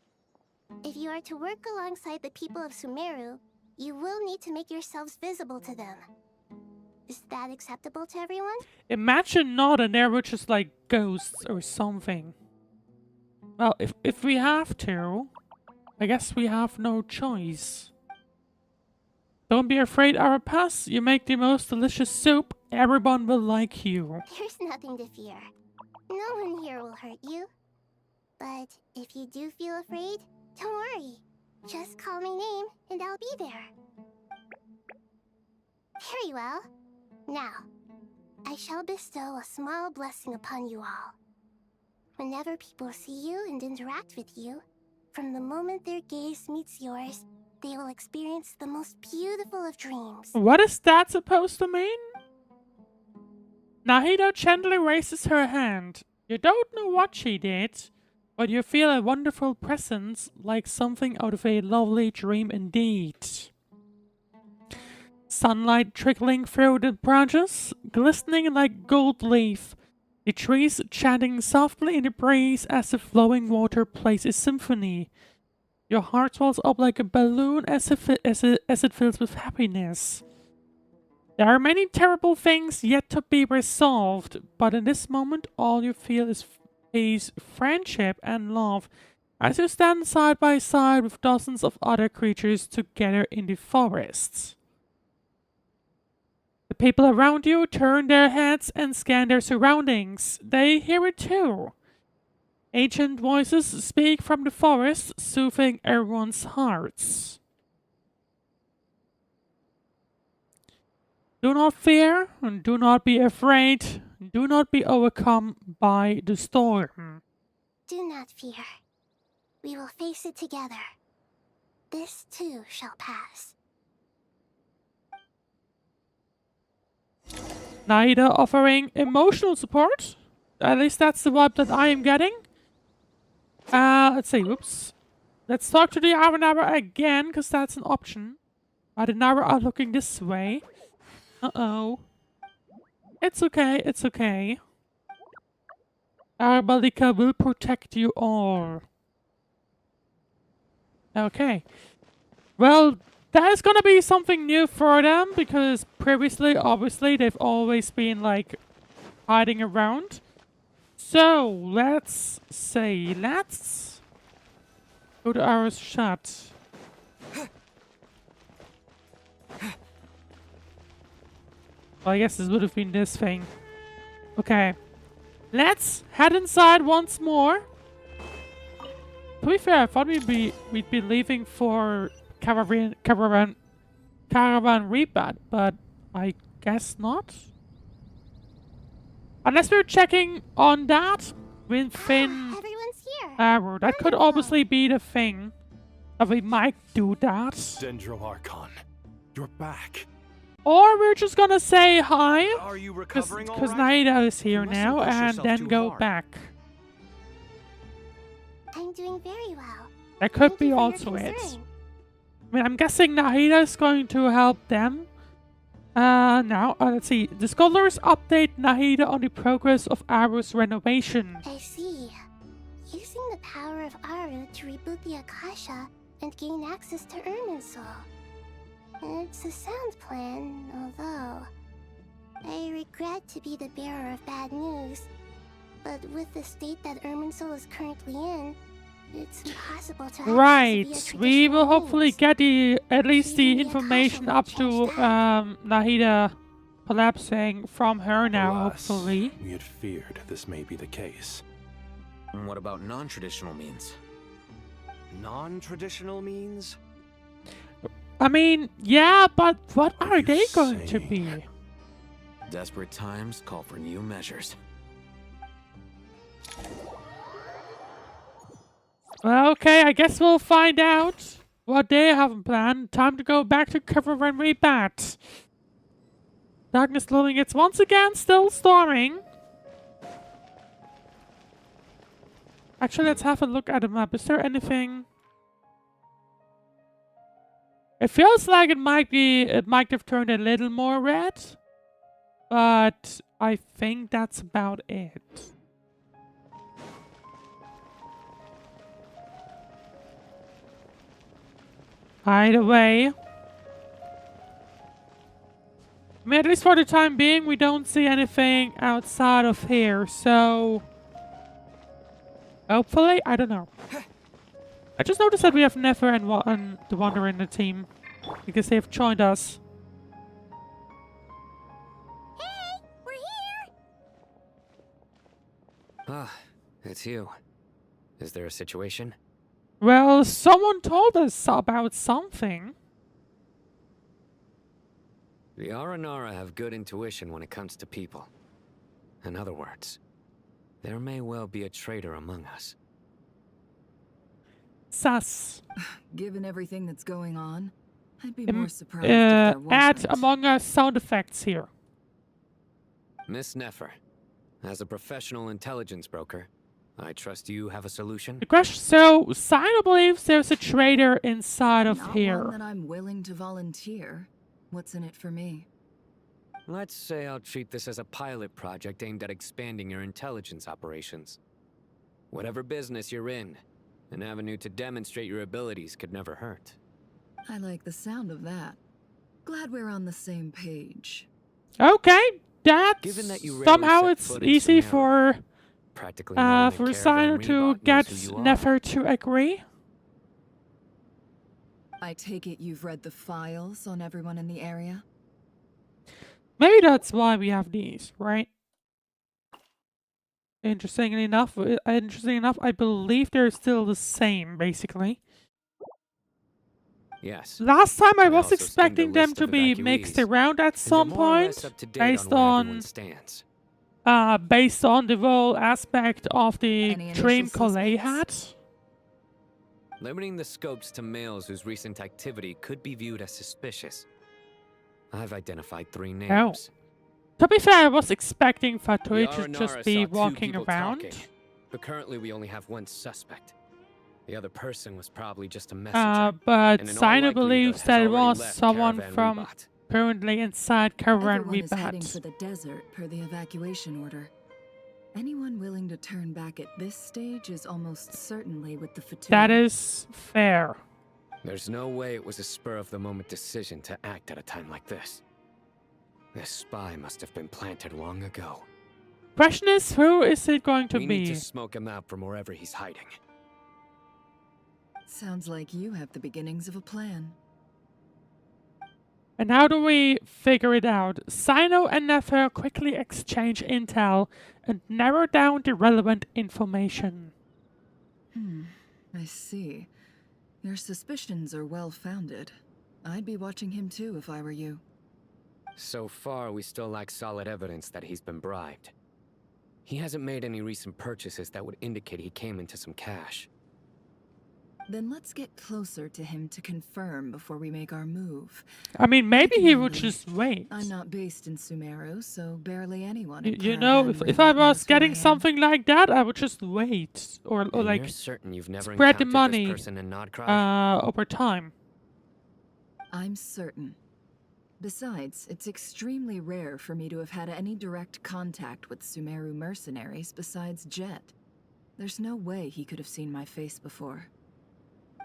If you are to work alongside the people of Sumeru, you will need to make yourselves visible to them. Is that acceptable to everyone? Imagine not and there were just like ghosts or something. Well, if we have to, I guess we have no choice. Don't be afraid, Arapas. You make the most delicious soup. Everyone will like you. There's nothing to fear. No one here will hurt you. But if you do feel afraid, don't worry. Just call my name and I'll be there. Very well. Now, I shall bestow a small blessing upon you all. Whenever people see you and interact with you, from the moment their gaze meets yours, they will experience the most beautiful of dreams. What is that supposed to mean? Nahida gently raises her hand. You don't know what she did, but you feel a wonderful presence, like something out of a lovely dream indeed. Sunlight trickling through the branches, glistening like gold leaf. The trees chatting softly in the breeze as the flowing water plays a symphony. Your heart swells up like a balloon as it fills with happiness. There are many terrible things yet to be resolved, but in this moment all you feel is peace, friendship, and love as you stand side by side with dozens of other creatures together in the forests. The people around you turn their heads and scan their surroundings. They hear it too. Ancient voices speak from the forest, soothing everyone's hearts. Do not fear, and do not be afraid. Do not be overcome by the storm. Do not fear. We will face it together. This too shall pass. Nahida offering emotional support. At least that's the vibe that I am getting. Let's see, whoops. Let's talk to the Aranara again, because that's an option. The Nara are looking this way. Uh-oh. It's okay, it's okay. Arabalika will protect you all. Okay. Well, that is gonna be something new for them, because previously, obviously, they've always been, like, hiding around. So, let's go to our shot. Well, I guess this would have been this thing. Okay. Let's head inside once more. To be fair, I thought we'd be leaving for caravan rebat, but I guess not. Unless we're checking on that with Finn Everyone's here. arrow. That could obviously be the thing. That we might do that. Dendro Archon, you're back. Or we're just gonna say hi. Are you recovering all Because right? Nahida is here You mustn't now, push and yourself then too go hard. back. I'm doing very well. That could Thank be you for your also it. concern. I mean, I'm guessing Nahida is going to help them. Now, let's see. The scholars update Nahida on the progress of Aru's renovation. I see. Using the power of Aru to reboot the Akasha and gain access to Irminsul. It's a sound plan, although I regret to be the bearer of bad news. But with the state that Irminsul is currently in, it's impossible to access Right. via We will traditional hopefully means. get at least the Even the information Akasha up will to change that. Nahida collapsing from her now, Alas, hopefully. we had feared this may be the case. And what about non-traditional means? Non-traditional means? I mean, yeah, but what What are you they going to saying? be? Desperate times call for new measures. Well, okay, I guess we'll find out what they have planned. Time to go back to cover and rebat. Darkness looming. It's once again still storming. Actually, let's have a look at the map. Is there anything? It feels like it might have turned a little more red. But I think that's about it. Either way. I mean, at least for the time being, we don't see anything outside of here, so... Hopefully? I don't know. I just noticed that we have Nefer and the Wanderer in the team. Because they have joined us. Hey, we're here! Ah, it's you. Is there a situation? Well, someone told us about something. The Aranara have good intuition when it comes to people. In other words, there may well be a traitor among us. Sus. Given everything that's going on, I'd be more surprised if there Add wasn't. Among Us sound effects here. Miss Nefer, as a professional intelligence broker, I trust you have a solution? The question, so, Sino believes there's a traitor inside of Not here. one that I'm willing to volunteer. What's in it for me? Let's say I'll treat this as a pilot project aimed at expanding your intelligence operations. Whatever business you're in, an avenue to demonstrate your abilities could never hurt. I like the sound of that. Glad we're on the same page. Okay, that's Given that you rarely somehow set it's foot in easy Sumeru, for practically no one in for Caravan Sino to Rebot get knows who you are. Nefer to agree. I take it you've read the files on everyone in the area? Maybe that's why we have these, right? Interestingly enough, I believe they're still the same, basically. Yes. Last time I I was also skimmed a expecting them list to of be evacuees, mixed around at and some they're more or less point, up to date based on where on everyone stands. based on the whole aspect of the Any dream initial Collet suspects? had. Limiting the scopes to males whose recent activity could be viewed as suspicious. I've identified 3 names. To be fair, I was expecting The Fatui to Aranara just be saw 2 walking people around. talking, but currently we only have 1 suspect. The other person was probably just a messenger. But and in all Sino likelihood believes has that it already was left someone Caravan from Rebot. currently inside Caravan Everyone is heading for Rebat. the desert per the evacuation order. Anyone willing to turn back at this stage is almost certainly with the Fatui. That is fair. There's no way it was a spur-of-the-moment decision to act at a time like this. This spy must have been planted long ago. Question is, who is it going to We be? need to smoke him out from wherever he's hiding. Sounds like you have the beginnings of a plan. And how do we figure it out? Sino and Nefer quickly exchange intel and narrow down the relevant information. I see. Your suspicions are well founded. I'd be watching him too if I were you. So far, we still lack solid evidence that he's been bribed. He hasn't made any recent purchases that would indicate he came into some cash. Then let's get closer to him to confirm before we make our move. I mean, maybe he would just wait. I'm not based in Sumeru, so barely anyone. You know, if I was getting something like that, I would just wait or And like you're certain you've never spread the encountered money this person in Nodcry? over time. I'm certain. Besides, it's extremely rare for me to have had any direct contact with Sumeru mercenaries besides Jet. There's no way he could have seen my face before.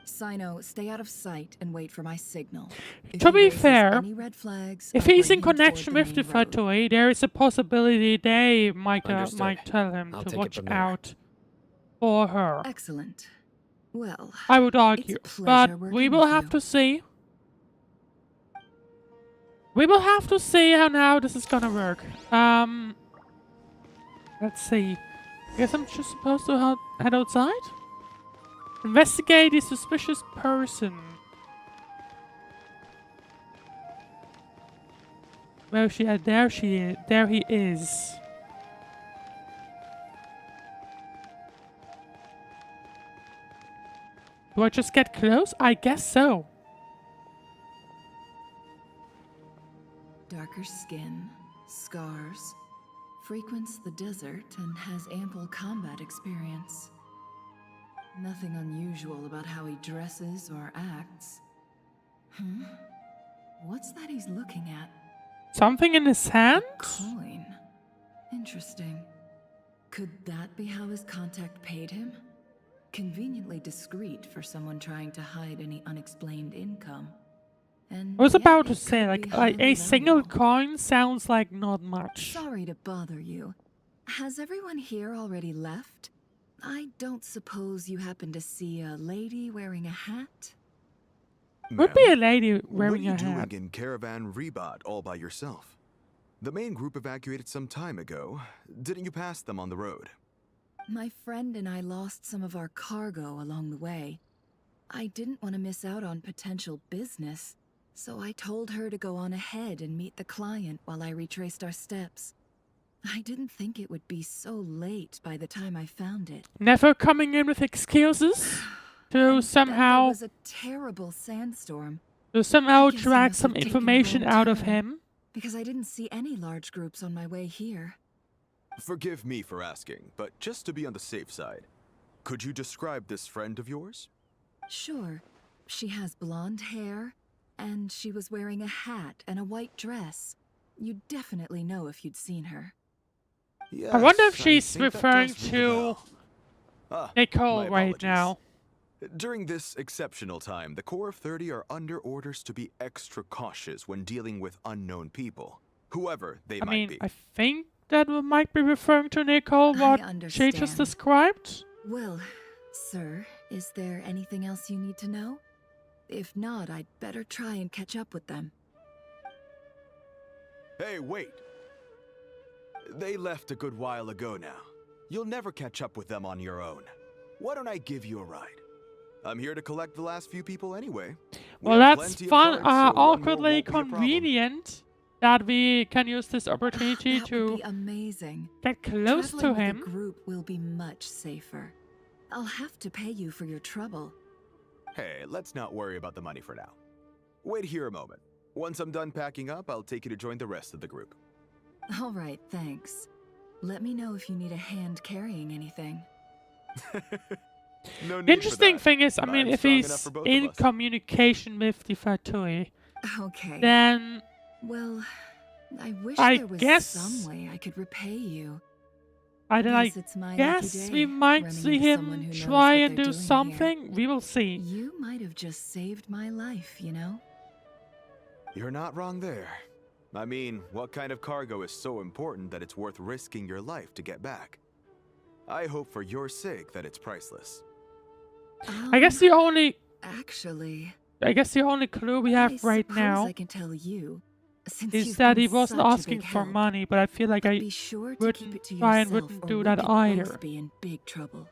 Sino, stay out of sight and wait for my signal. To be fair, any red flags, if I'll he's bring in him toward connection the with the main road. factory, there is a possibility they might Understood. tell him I'll to take it watch from there. out for her. Excellent. Well, I would argue, it's a but pleasure we working will with have you. to see. We will have to see how now this is gonna work. Let's see. I guess I'm just supposed to head outside? Investigate the suspicious person. Where is she at? There she is. There he is. Do I just get close? I guess so. Darker skin, scars, frequents the desert and has ample combat experience. Nothing unusual about how he dresses or acts. What's that he's looking at? Something in his hand? Coin. Interesting. Could that be how his contact paid him? Conveniently discreet for someone trying to hide any unexplained income. And I was yet about to it say, could like, be a highly single valuable. coin sounds like not much. Sorry to bother you. Has everyone here already left? I don't suppose you happen to see a lady wearing a hat? Would be a lady wearing what a are you hat. doing in Caravan Rebot all by yourself? The main group evacuated some time ago. Didn't you pass them on the road? My friend and I lost some of our cargo along the way. I didn't want to miss out on potential business, so I told her to go on ahead and meet the client while I retraced our steps. I didn't think it would be so late by the time I found it. Never coming in with excuses to There somehow was a terrible sandstorm. to somehow I guess I drag must some have taken a information wrong out of turn, him. Because I didn't see any large groups on my way here. Forgive me for asking, but just to be on the safe side, could you describe this friend of yours? Sure. She has blonde hair, and she was wearing a hat and a white dress. You'd definitely know if you'd seen her. Yes, I wonder if I she's think that referring does ring a to bell. Ah, Nicole my right apologies. now. During this exceptional time, the Core of 30 are under orders to be extra cautious when dealing with unknown people, whoever they I might mean, be. I think that might be referring to Nicole, what she just understand. described. Well, sir, is there anything else you need to know? If not, I'd better try and catch up with them. Hey, wait! They left a good while ago now. You'll never catch up with them on your own. Why don't I give you a ride? I'm here to collect the last few people anyway. We Well, have that's plenty of fun. guards, so one more Awkwardly won't be a problem. convenient that we can use this opportunity That would to be amazing. get close Traveling to with a him. group will be much safer. I'll have to pay you for your trouble. Hey, let's not worry about the money for now. Wait here a moment. Once I'm done packing up, I'll take you to join the rest of the group. All right, thanks. Let me know if you need a hand carrying anything. No need The interesting for that. thing is, I mean, I'm if strong enough he's for both in of us. communication with the Fatui, Okay. then Well, I wish I there was guess- some way I could repay you. I Guess it's my lucky guess day, we might running see into someone him who knows try what and they're do doing here. something. We will see. You might have just saved my life, you know? You're not wrong there. I mean, what kind of cargo is so important that it's worth risking your life to get back? I hope for your sake that it's priceless. I guess the only Actually, clue we have right now I can tell you, since is you've that been he wasn't such a asking big for help, money, but I feel like I be sure to keep it to wouldn't try and yourself, wouldn't or do we that could either. both be in big trouble.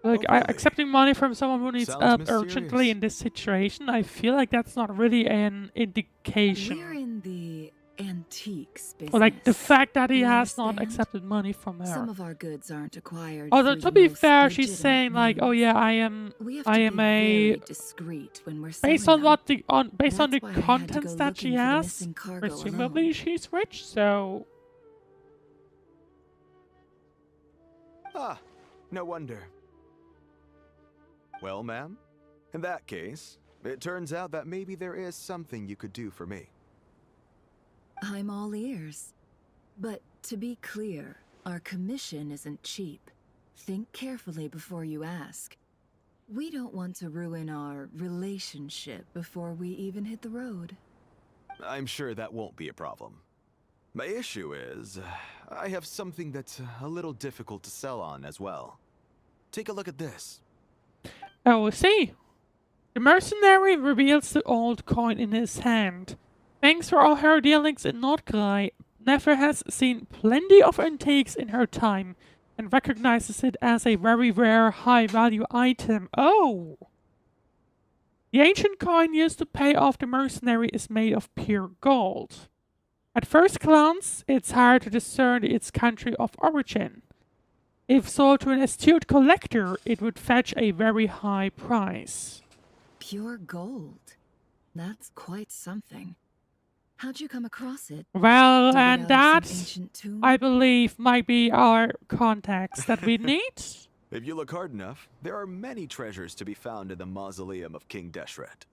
Like, Oh, really? accepting money from someone who needs Sounds help mysterious. urgently in this situation, I feel like that's not really an indication. We're in the antiques business. Or like the fact that he You has not understand? accepted money from her. Some of our goods aren't acquired. Although through to the be most fair, she's legitimate saying like, "Oh means. yeah, I am We have a to be very discreet when we're based selling on what them. based on the That's why I had to contents go that she looking for the has, missing cargo presumably alone. she's rich, so Ah, no wonder. Well, ma'am, in that case, it turns out that maybe there is something you could do for me. I'm all ears. But to be clear, our commission isn't cheap. Think carefully before you ask. We don't want to ruin our relationship before we even hit the road. I'm sure that won't be a problem. My issue is, I have something that's a little difficult to sell on as well. Take a look at this. oh, see, the mercenary reveals the old coin in his hand. Thanks for all her dealings in Nordgrei, Nefer has seen plenty of antiques in her time and recognizes it as a very rare, high-value item. Oh! The ancient coin used to pay off the mercenary is made of pure gold. At first glance, it's hard to discern its country of origin. If sold to an astute collector, it would fetch a very high price. Pure gold. That's quite something. How'd you come across it? Well, Dig it and out of that, some ancient tomb? I believe, might be our contacts that we need. If you look hard enough, there are many treasures to be found in the mausoleum of King Deshret.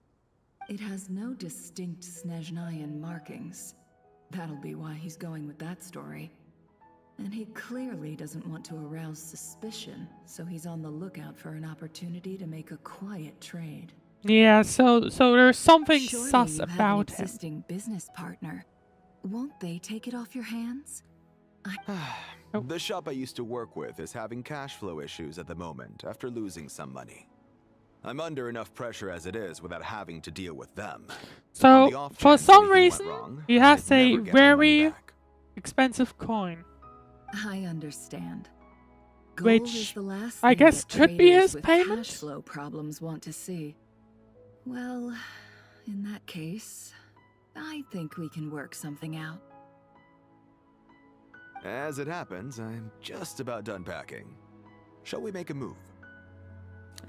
It has no distinct Snezhnayan markings. That'll be why he's going with that story. And he clearly doesn't want to arouse suspicion, so he's on the lookout for an opportunity to make a quiet trade. Yeah, so there's something Surely sus you have an about him. existing business partner. Won't they take it off your hands? The shop I used to work with is having cash flow issues at the moment after losing some money. I'm under enough pressure as it is without having to deal with them. On So, the off for chance some anything went reason, wrong, he has I'd a never get my money very back. expensive coin. I understand. Gold Which is the last I thing guess that could be traders his with payment? cash flow problems want to see. Well, in that case, I think we can work something out. As it happens, I'm just about done packing. Shall we make a move?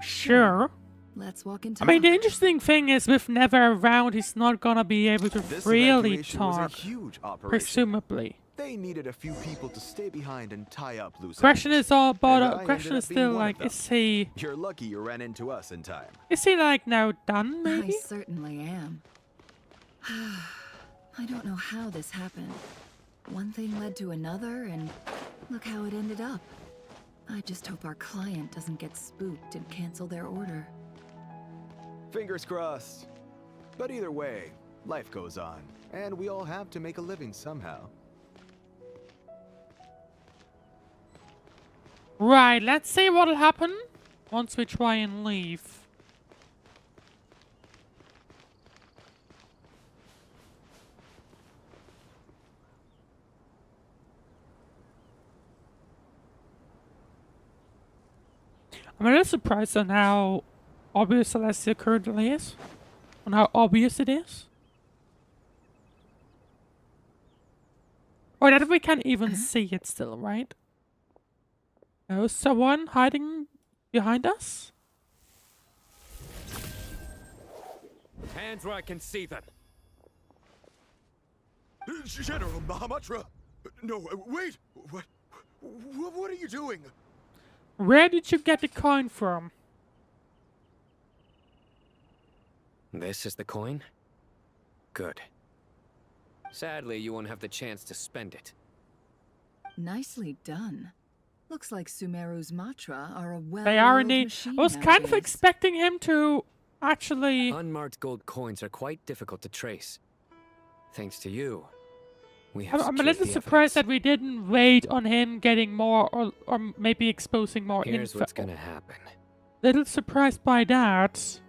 Sure. Let's walk into. I mean, the interesting thing is with Never around, he's not gonna be able to This freely evacuation was a talk, huge operation. presumably. They needed a few people to stay behind and tie up loose Question ends. is all, but And I question ended is up being still one of like, them. is he You're lucky you ran into us in time. like now done? Maybe. I certainly am. I don't know how this happened. One thing led to another, and look how it ended up. I just hope our client doesn't get spooked and cancel their order. Fingers crossed. But either way, life goes on, and we all have to make a living somehow. Right, let's see what'll happen once we try and leave. I'm a little surprised on how obvious Celestia currently is. On how obvious it is. Or that we can't even see it still, right? Oh, someone hiding behind us? Hands where I can see them. General Mahamatra! No, wait! What are you doing? Where did you get the coin from? This is the coin? Good. Sadly, you won't have the chance to spend it. Nicely done. Looks like Sumeru's mantra are a well. They are indeed. I was kind of expecting him to actually. Unmarked gold coins are quite difficult to trace. Thanks to you, we have I'm a secured little the surprised evidence. that we didn't wait on him getting more or maybe exposing more Here's info. what's gonna happen. Little surprised by that.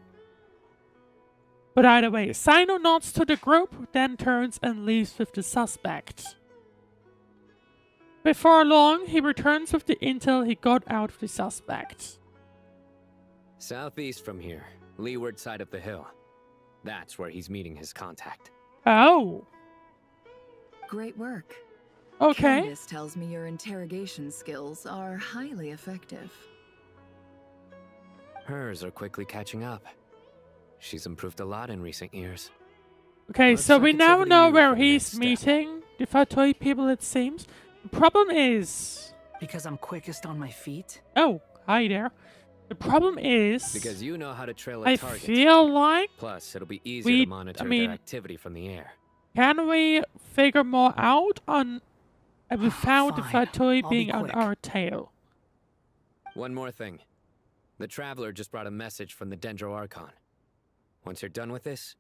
But either way, Sino nods to the group, then turns and leaves with the suspect. Before long, he returns with the intel he got out of the suspect. Southeast from here, leeward side of the hill. That's where he's meeting his contact. Oh. Great work. Okay. Candace tells me your interrogation skills are highly effective. Hers are quickly catching up. She's improved a lot in recent years. Okay, Looks so like we it's now over to know you where for the he's next step. meeting the Fatoi people, it seems. The problem is... Because I'm quickest on my feet? Oh, hi there. The problem is... Because you know how to trail a I target. feel like... Plus, it'll be easier to monitor I mean, their activity from the air. can we figure more out on... without the Fine, Fatoi I'll be being on quick. our tail? One more thing. The Traveler just brought a message from the Dendro Archon. Once you're done with this,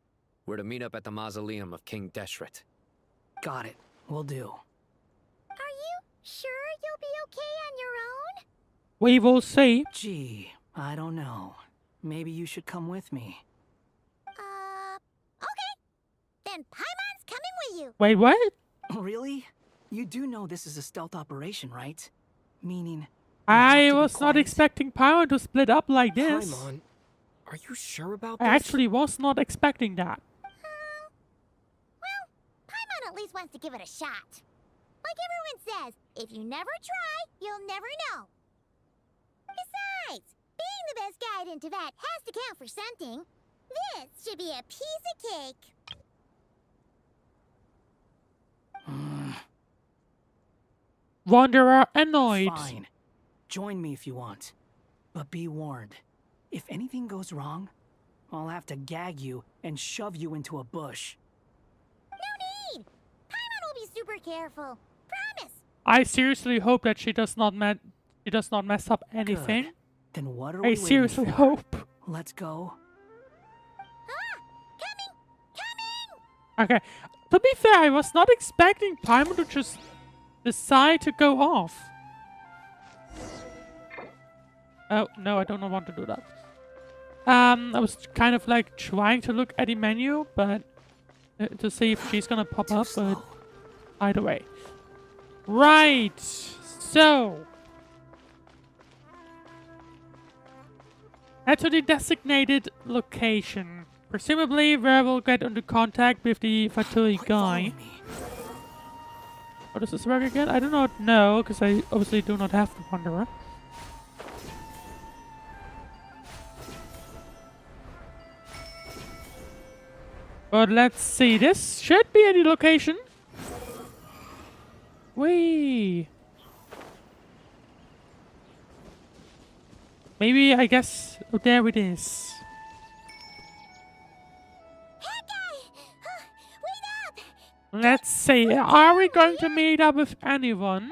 we're to meet up at the mausoleum of King Deshret. Got it. Will do. Are you sure you'll be okay on your own? We will see. Gee, I don't know. Maybe you should come with me. Okay. Then Paimon's coming with you. Wait, what? Really? You do know this is a stealth operation, right? Meaning... I was not expecting Paimon to split up like this. Paimon, are you sure about I this? actually was not expecting that. Well, Paimon at least wants to give it a shot. Like everyone says, if you never try, you'll never know. Besides, being the best guide into that has to count for something. This should be a piece of cake. Wanderer annoyed. Fine. Join me if you want. But be warned. If anything goes wrong, I'll have to gag you and shove you into a bush. No need! Paimon will be super careful. Promise! I seriously hope that she does not mess up anything. Good. Then what are I we waiting seriously for? hope. Let's go. Okay, to be fair, I was not expecting Paimon to just decide to go off. Oh, no, I don't want to do that. I was kind of like trying to look at the menu, but to see if she's gonna pop up, but either way. Right, so head to the designated location. Presumably where we'll get into contact with the Fatui guy. How does this work again? I do not know, because I obviously do not have the Wanderer. But let's see, this should be any location. Whee! Maybe, I guess, oh, there it is. Let's see, are we going to meet up with anyone?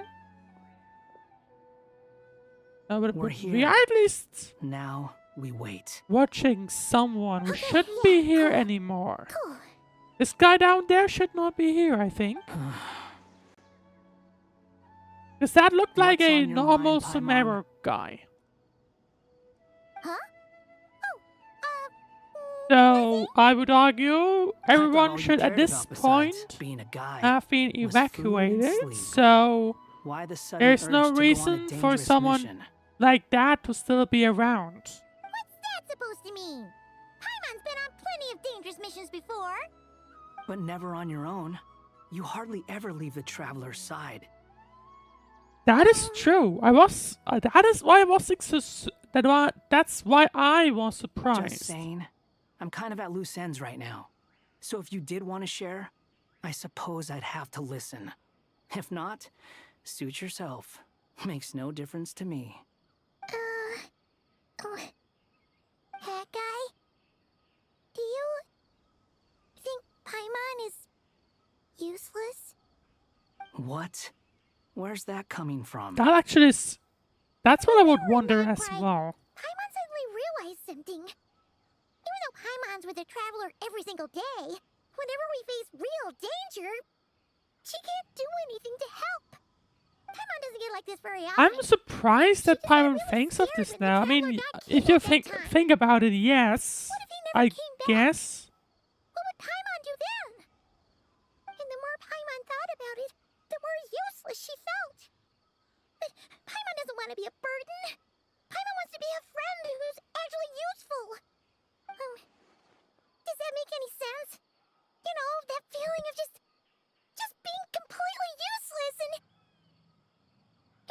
But We're we here. are at least Now we wait. watching someone. We shouldn't be here anymore. This guy down there should not be here, I think. Because that looked like What's a on your normal mind, Paimon? Sumeru guy. So, I would argue everyone all you should at cared this about besides point being a guy have been was food and evacuated. sleep. So, Why the sudden there's urge no to go on a reason for dangerous someone mission? like that to still be around. What's that supposed to mean? Paimon's been on plenty of dangerous missions before. But never on your own. You hardly ever leave the Traveler's side. That is true. I was. That is why I was. That's why I was surprised. Just saying. I'm kind of at loose ends right now. So if you did want to share, I suppose I'd have to listen. If not, suit yourself. Makes no difference to me. That guy? Do you think Paimon is useless? What? Where's that coming from? That actually is. That's what I would wonder as well. Paimon suddenly realized something. Even though Paimon's with the Traveler every single day, Whenever we face real danger, she can't do anything to help. Paimon doesn't get like this very often. I'm surprised that Paimon thinks of this now. I mean, if you think about it, yes, I guess. What would Paimon do then? And the more Paimon thought about it, the more useless she felt. But Paimon doesn't want to be a burden. Paimon wants to be a friend who's actually useful. Does that make any sense? You know, that feeling of just being completely useless and...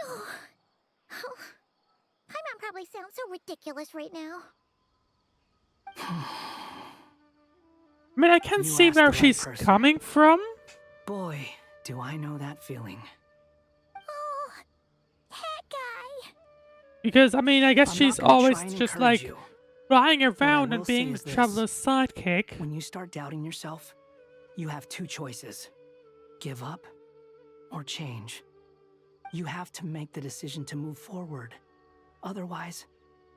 Oh, Paimon probably sounds so ridiculous right now. I mean, I can see where she's coming from. Boy, do I know that feeling. Oh, that guy. Because, I mean, I guess she's always just like you. flying around will and being say the is traveler's sidekick. When you start doubting yourself, you have two choices. Give up or change. You have to make the decision to move forward. Otherwise,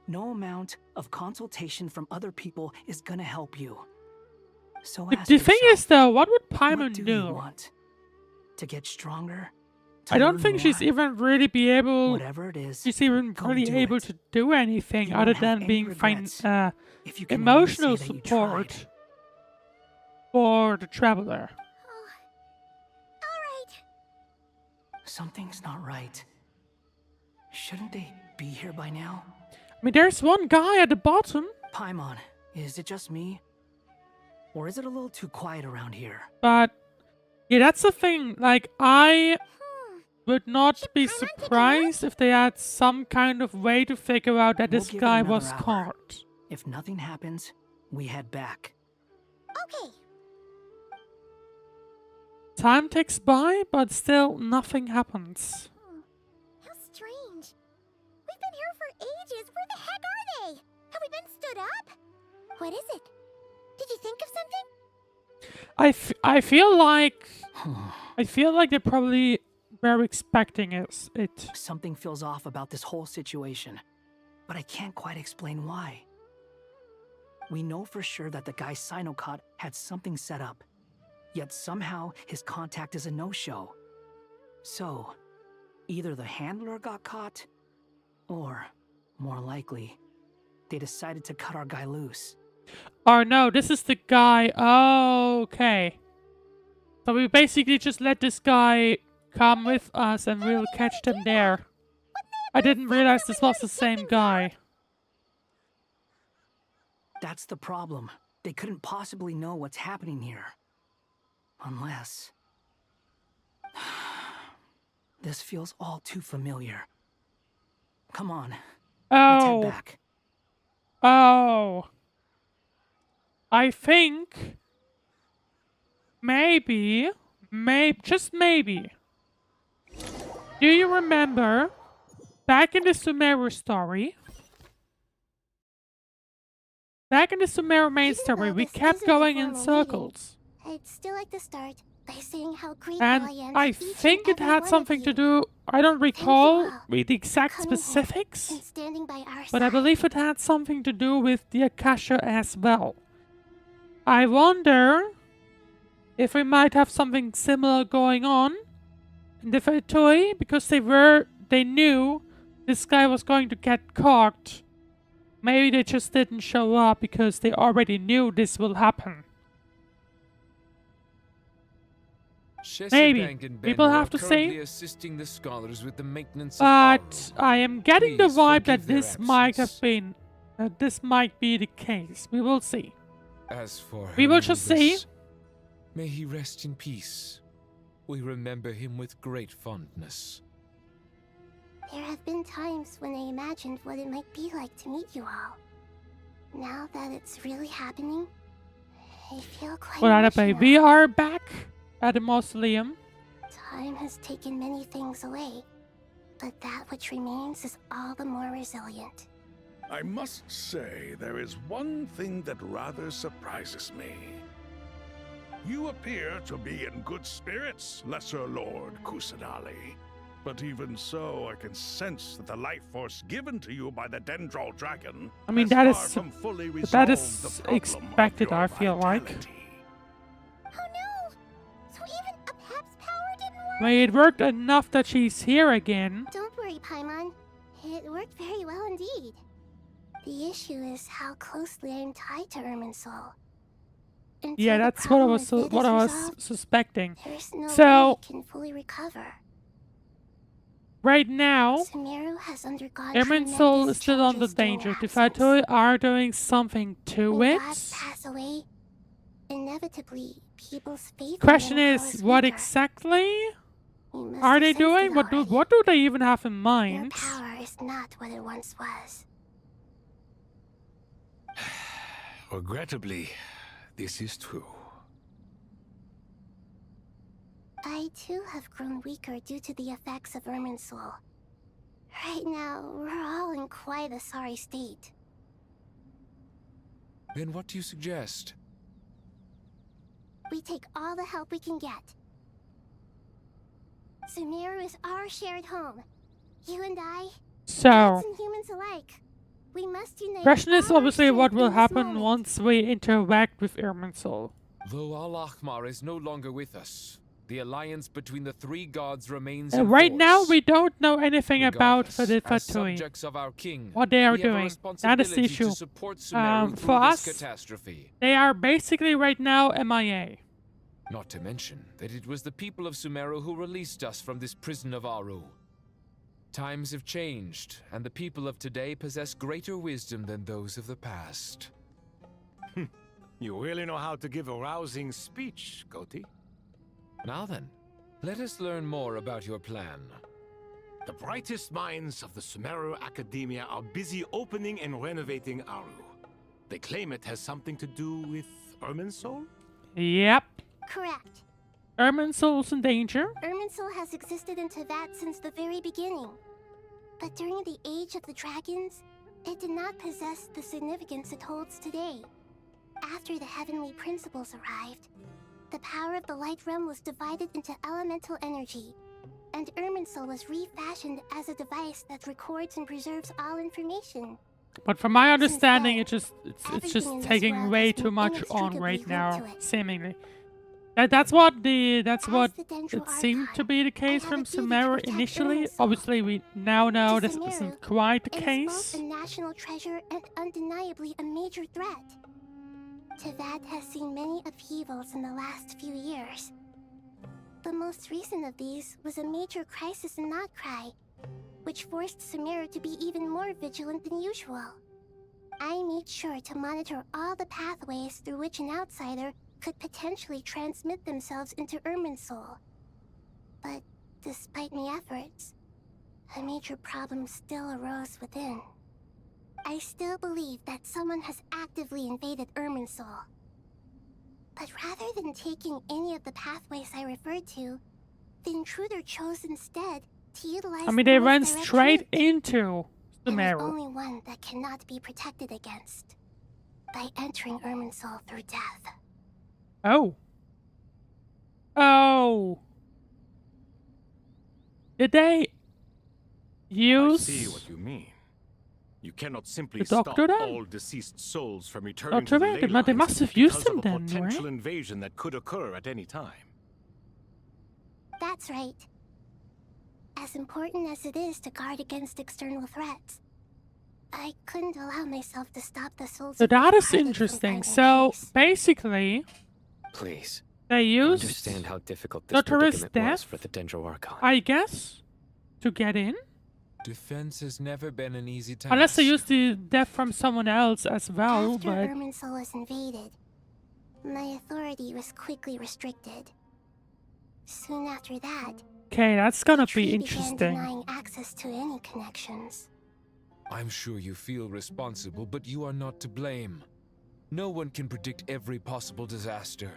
no amount of consultation from other people is gonna help you. So ask The thing yourself, is, though, what would what Paimon do do? you want? To get stronger? To I don't learn think she's more? even really be able. Whatever it is, She's even go really do able it. to do anything You other won't have than any being regrets if you can only emotional say that you support tried. for the traveler. Something's not right. Shouldn't they be here by now? I mean, there's one guy at the bottom. Paimon, is it just me? Or is it a little too quiet around here? But yeah, that's the thing. Like, I would not be surprised if they had some kind of way to figure out that this We'll give it guy another was hour. caught. If nothing happens, we head back. Okay. Time ticks by, but still nothing happens. How strange. We've been here for ages. Where the heck are they? Have we been stood up? What is it? Did you think of something? I feel like they probably were expecting it. Something feels off about this whole situation, but I can't quite explain why. We know for sure that the guy Sinocot had something set up, yet somehow his contact is a no-show. So, either the handler got caught, or, more likely, they decided to cut our guy loose. Oh no, this is the guy. Oh, okay. So we basically just let this guy come with us and we'll catch them there. I didn't realize this was the same guy. That's the problem. They couldn't possibly know what's happening here. Unless... This feels all too familiar. Come on. Let's head back. Oh. I think maybe, just maybe. Do you remember back in the Sumeru story? Back in the Sumeru main story, we kept going in circles. I'd still like to start by saying how grateful And I am I to each think and it every had one something of to you. do, I don't recall all with the exact coming here specifics, and standing by our but I side. believe it had something to do with the Akasha as well. I wonder if we might have something similar going on in the Fatui, because they knew this guy was going to get caught. Maybe they just didn't show up because they already knew this will happen. Maybe. Bank and People Benno have are to currently say. assisting the scholars with the maintenance of But I am getting the Please vibe that forgive their this might have absence. been, this might be the case. We will see. As for We will just see. Hermidus, may he rest in peace. We remember him with great fondness. There have been times when I imagined what it might be like to meet you all. Now that it's really happening, I feel quite emotional. We are back at the mausoleum. Time has taken many things away, but that which remains is all the more resilient. I must say, there is one thing that rather surprises me. You appear to be in good spirits, Lesser Lord Kusanali. But even so, I can sense that the life force given to you by the Dendral Dragon I mean, has that far is from fully that resolved is the problem of expected. your I feel like. vitality. I mean, it worked enough that she's here again. Don't worry, Paimon. It worked very well indeed. The issue is how closely I'm tied to Irminsul. Yeah, that's what I was suspecting. There's no way So I can fully recover. right now, Sumeru has undergone Irminsul is still under danger. The Fatui are doing something to when it. gods pass away, inevitably people's faith in Question them is, grows what weaker. exactly You must are have they sensed doing? it What do they even have in Your mind? power is not what it once was. Regrettably, this is true. I too have grown weaker due to the effects of Irminsul. Right now, we're all in quite a sorry state. Then what do you suggest? We take all the help we can get. Sumeru is our shared home. You and I, So, gods and humans alike. We must unite. question is all our obviously strength what in will this happen moment. once we interact with Irminsul. Though Al-Ahmar is no longer with us, the alliance between the three gods remains in Right now, force. we don't know anything about Regardless, the as Fatui. subjects of our king, What they are we have a doing. That is the responsibility issue. to support Sumeru For through us, this catastrophe. they are basically right now MIA. Not to mention that it was the people of Sumeru who released us from this prison of Aru. Times have changed, and the people of today possess greater wisdom than those of the past. You really know how to give a rousing speech, Goti. Now then, let us learn more about your plan. The brightest minds of the Sumeru Academia are busy opening and renovating Aru. They claim it has something to do with Irminsul? Yep. Correct. Irminsul's in danger. Irminsul has existed in Teyvat since the very beginning. But during the Age of the Dragons, it did not possess the significance it holds today. After the heavenly principles arrived, the power of the Light Realm was divided into elemental energy, and Irminsul was refashioned as a device that records and preserves all information. But from my understanding, then, it's just everything in this taking world way has too been much on inextricably right linked now, to it. seemingly. That's what the it seemed to be the case from Sumeru initially. Obviously, we now know To this Sumeru, isn't quite the it is case. both a national treasure and undeniably a major threat. Teyvat has seen many upheavals in the last few years. The most recent of these was a major crisis in Notcry, which forced Sumeru to be even more vigilant than usual. I made sure to monitor all the pathways through which an outsider could potentially transmit themselves into Irminsul. But despite my efforts, a major problem still arose within. I still believe that someone has actively invaded Irminsul. But rather than taking any of the pathways I referred to, the intruder chose instead to utilize I mean, the they most ran direct straight route. into And there's Sumeru. only one that cannot be protected against. By entering Irminsul through death. Oh. Oh. Did they I use see what you mean. You cannot simply the stop doctor then? all deceased souls from returning Doctor to the then? ley They lines must have used because them of a then, potential right? invasion that could occur at any time. That's right. As important as it is to guard against external threats, I couldn't allow myself to stop the souls So of the that is departed from interesting. finding So peace. basically, Please, they used understand how difficult this Doctor's predicament was death, for the Dendro Archon. I guess, to get in. Defense has never been an easy task. Unless they used the death from someone else as well, After but Irminsul was invaded, my authority was quickly restricted. Soon after that, okay, that's gonna Tree be began interesting. denying access to any connections. I'm sure you feel responsible, but you are not to blame. No one can predict every possible disaster.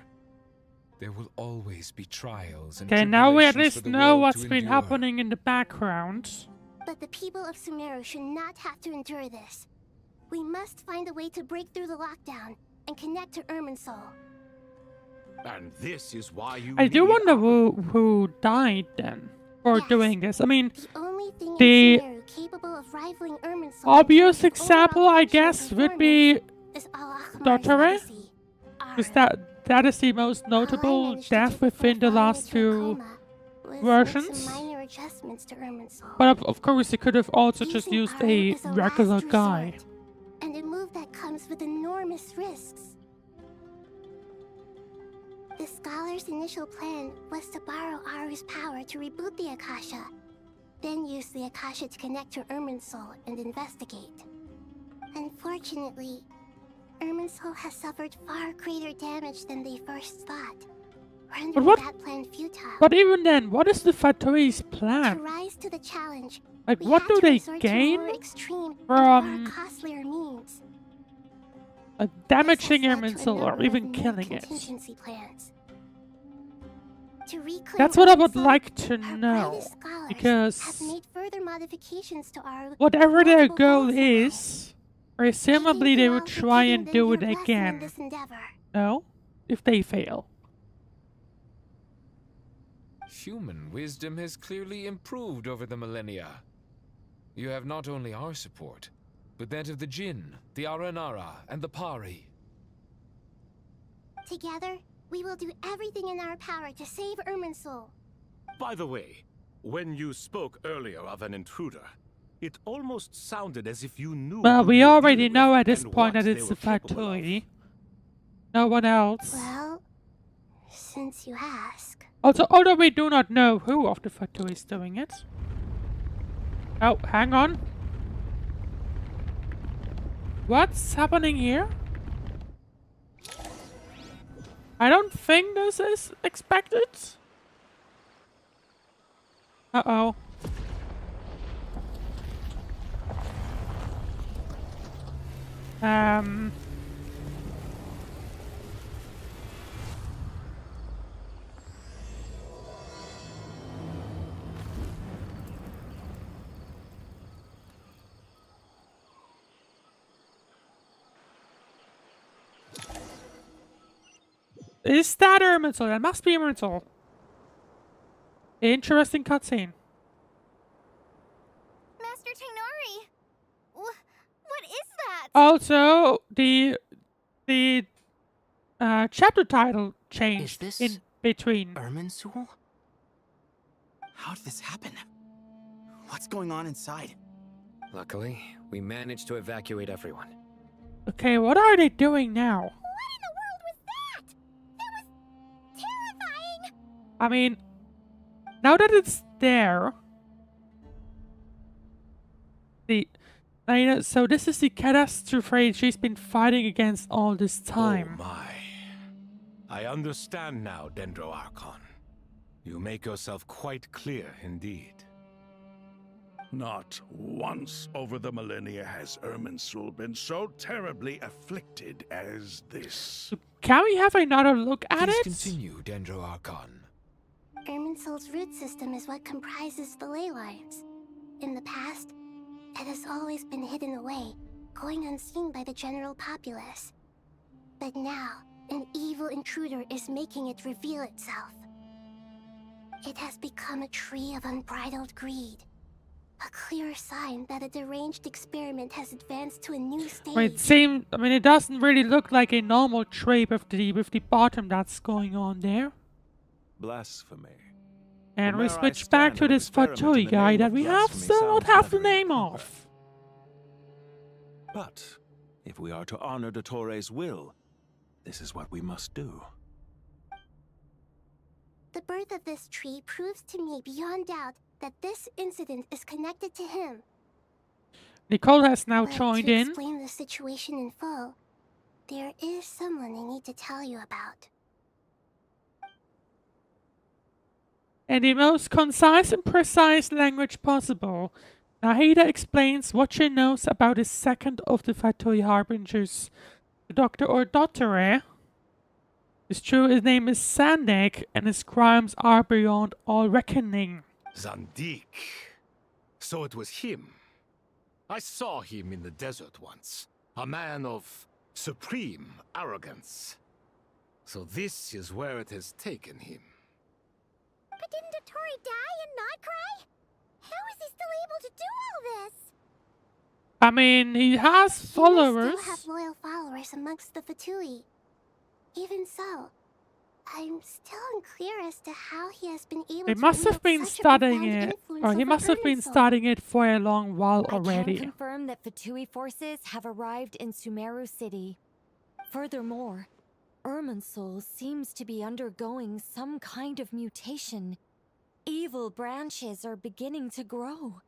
There will always be trials and Okay, now we at tribulations least for the know world what's to been endure. happening in the background. But the people of Sumeru should not have to endure this. We must find a way to break through the lockdown and connect to Irminsul. And this is why you I do need wonder who died then for Yes. doing this. I mean, The only thing the in Sumeru capable of rivaling Irminsul obvious in terms of example, overall I functional guess, would be performance is Al-Ahmar's Doctor Ray. legacy, Because ours. that is the most notable managed to death take the within the fallen last into a few coma, was versions. make some minor adjustments to Irminsul. But of course, he could have also just Using used R a is regular last guy. resort, and a move that comes with enormous risks. The scholar's initial plan was to borrow Aru's power to reboot the Akasha, then use the Akasha to connect to Irminsul and investigate. Unfortunately, Irminsul has suffered far greater damage than they first thought, rendering what- that plan futile. But even then, what is the Fatoi's To plan? rise to the challenge, Like, we what had do to they resort to gain more extreme from and far costlier means. damaging This has led to a Irminsul or number even of killing it? contingency plans. To reclaim That's what I would Irminsul, like to our know, brightest scholars have because made further modifications to our whatever their multiple goal goals in mind. is, presumably they would try and do it again. This endeavor. No? If they fail. Human wisdom has clearly improved over the millennia. You have not only our support, but that of the Jinn, the Aranara, and the Pari. Together, we will do everything in our power to save Irminsul. By the way, when you spoke earlier of an intruder, it almost sounded as if you knew. Well, who we you were already dealing know with at this and point what that they it's were the capable of. Fatui. No one else. Well, since you ask. Also, although we do not know who of the Fatui is doing it. Oh, hang on. What's happening here? I don't think this is expected. Uh-oh. Is that Irminsul? That must be Irminsul. Interesting cutscene. Master Tainari! What is that? Also, the chapter title changed Is this in between. Irminsul? How did this happen? What's going on inside? Luckily, we managed to evacuate everyone. Okay, what are they doing now? What in the world was that? That was terrifying! I mean, now that it's there, so this is the catastrophe she's been fighting against all this time. Oh my. I understand now, Dendro Archon. You make yourself quite clear indeed. Not once over the millennia has Irminsul been so terribly afflicted as this. Can we have another look at Please it? continue, Dendro Archon. Irminsul's root system is what comprises the ley lines. In the past, it has always been hidden away, going unseen by the general populace. But now, an evil intruder is making it reveal itself. It has become a tree of unbridled greed. A clear sign that a deranged experiment has advanced to a new stage. It doesn't really look like a normal tree with the bottom that's going on there. Blasphemy. And we Where I switch back stand to and this experiment in Fatui the guy name that of we have blasphemy still not sounds have the very name clever. of. But if we are to honor Dottores' will, this is what we must do. The birth of this tree proves to me beyond doubt that this incident is connected to him. Nicole has now But joined to in. explain the situation in full, there is someone I need to tell you about. In the most concise and precise language possible, Nahida explains what she knows about the second of the Fatui Harbingers, the Doctor or Dottere. It's true his name is Sandik, and his crimes are beyond all reckoning. Zandik. So it was him. I saw him in the desert once. A man of supreme arrogance. So this is where it has taken him. But didn't Dottore die and not cry? How is he still able to do all this? I mean, he has He followers. must still have loyal followers amongst the Fatui. Even so, I'm still unclear as to how he has been able They to must have wield been such a studying profound it, influence or he over must have been Irminsul. studying it for a long while I already. can confirm that Fatui forces have arrived in Sumeru City. Furthermore, Irminsul seems to be undergoing some kind of mutation. Evil branches are beginning to grow.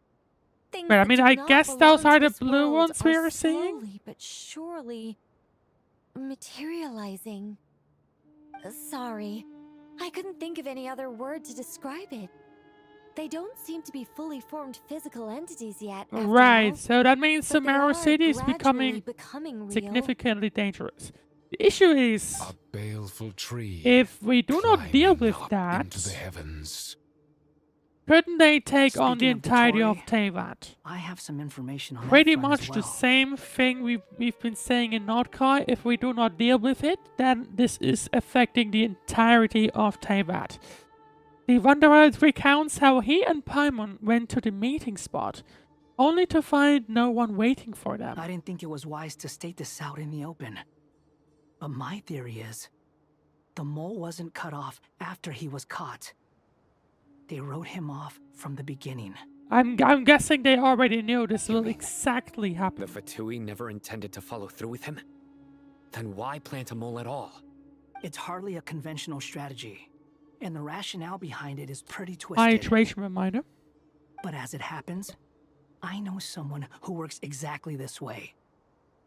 Things But I that mean, do I not guess belong those to are the this blue world ones we are are seeing? slowly but surely materializing. Sorry, I couldn't think of any other word to describe it. They don't seem to be fully formed physical entities yet, after Right, all, so that means but they Sumeru are City is gradually becoming real. significantly dangerous. The issue is, A baleful tree. if we do not deal with Into that, the heavens. couldn't they take on the Speaking of the entirety Torii, of Teyvat? I have some information on Pretty that front much as the well. same thing we've been saying in Nordkai. If we do not deal with it, then this is affecting the entirety of Teyvat. The Wanderer recounts how he and Paimon went to the meeting spot, only to find no one waiting for them. I didn't think it was wise to state this out in the open. But my theory is, the mole wasn't cut off after he was caught. They wrote him off from the beginning. I'm guessing they already knew this will exactly happen. The Fatui never intended to follow through with him? Then why plant a mole at all? It's hardly a conventional strategy, and the rationale behind it is pretty twisted. Hydration reminder. But as it happens, I know someone who works exactly this way.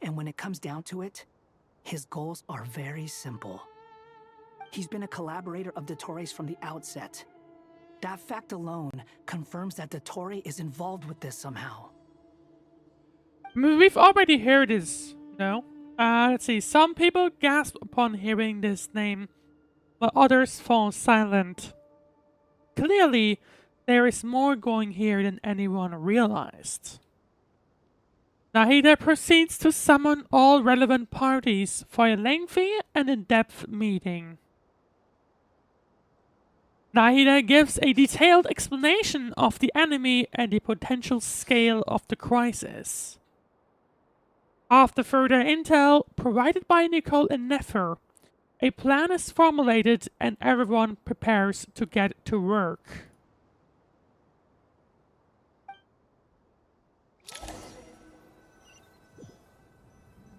And when it comes down to it, his goals are very simple. He's been a collaborator of Dottoro's from the outset. That fact alone confirms that Dottori is involved with this somehow. I mean, we've already heard this, no? Let's see. Some people gasp upon hearing this name, while others fall silent. Clearly, there is more going here than anyone realized. Nahida proceeds to summon all relevant parties for a lengthy and in-depth meeting. Nahida gives a detailed explanation of the enemy and the potential scale of the crisis. After further intel provided by Nicole and Nefer, a plan is formulated and everyone prepares to get to work.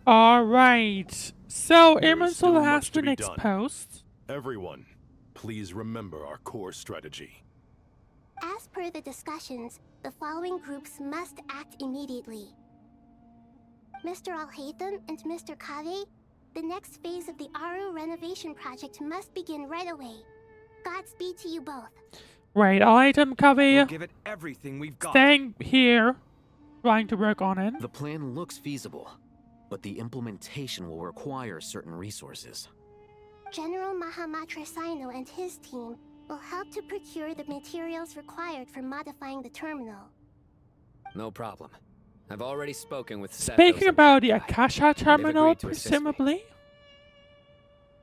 Alright, so Irminsul has been exposed. Everyone, please remember our core strategy. As per the discussions, the following groups must act immediately. Mr. Alhaitham and Mr. Kave, the next phase of the Aru renovation project must begin right away. Godspeed to you both. Right, Alhaitham, We'll Kave, give it everything we've got. staying here, trying to work on it. The plan looks feasible, but the implementation will require certain resources. General Mahamatra Sino and his team will help to procure the materials required for modifying the terminal. No problem. I've already spoken with Speaking Sethos about the and Hakai, Akasha and they've terminal, agreed to assist me. presumably?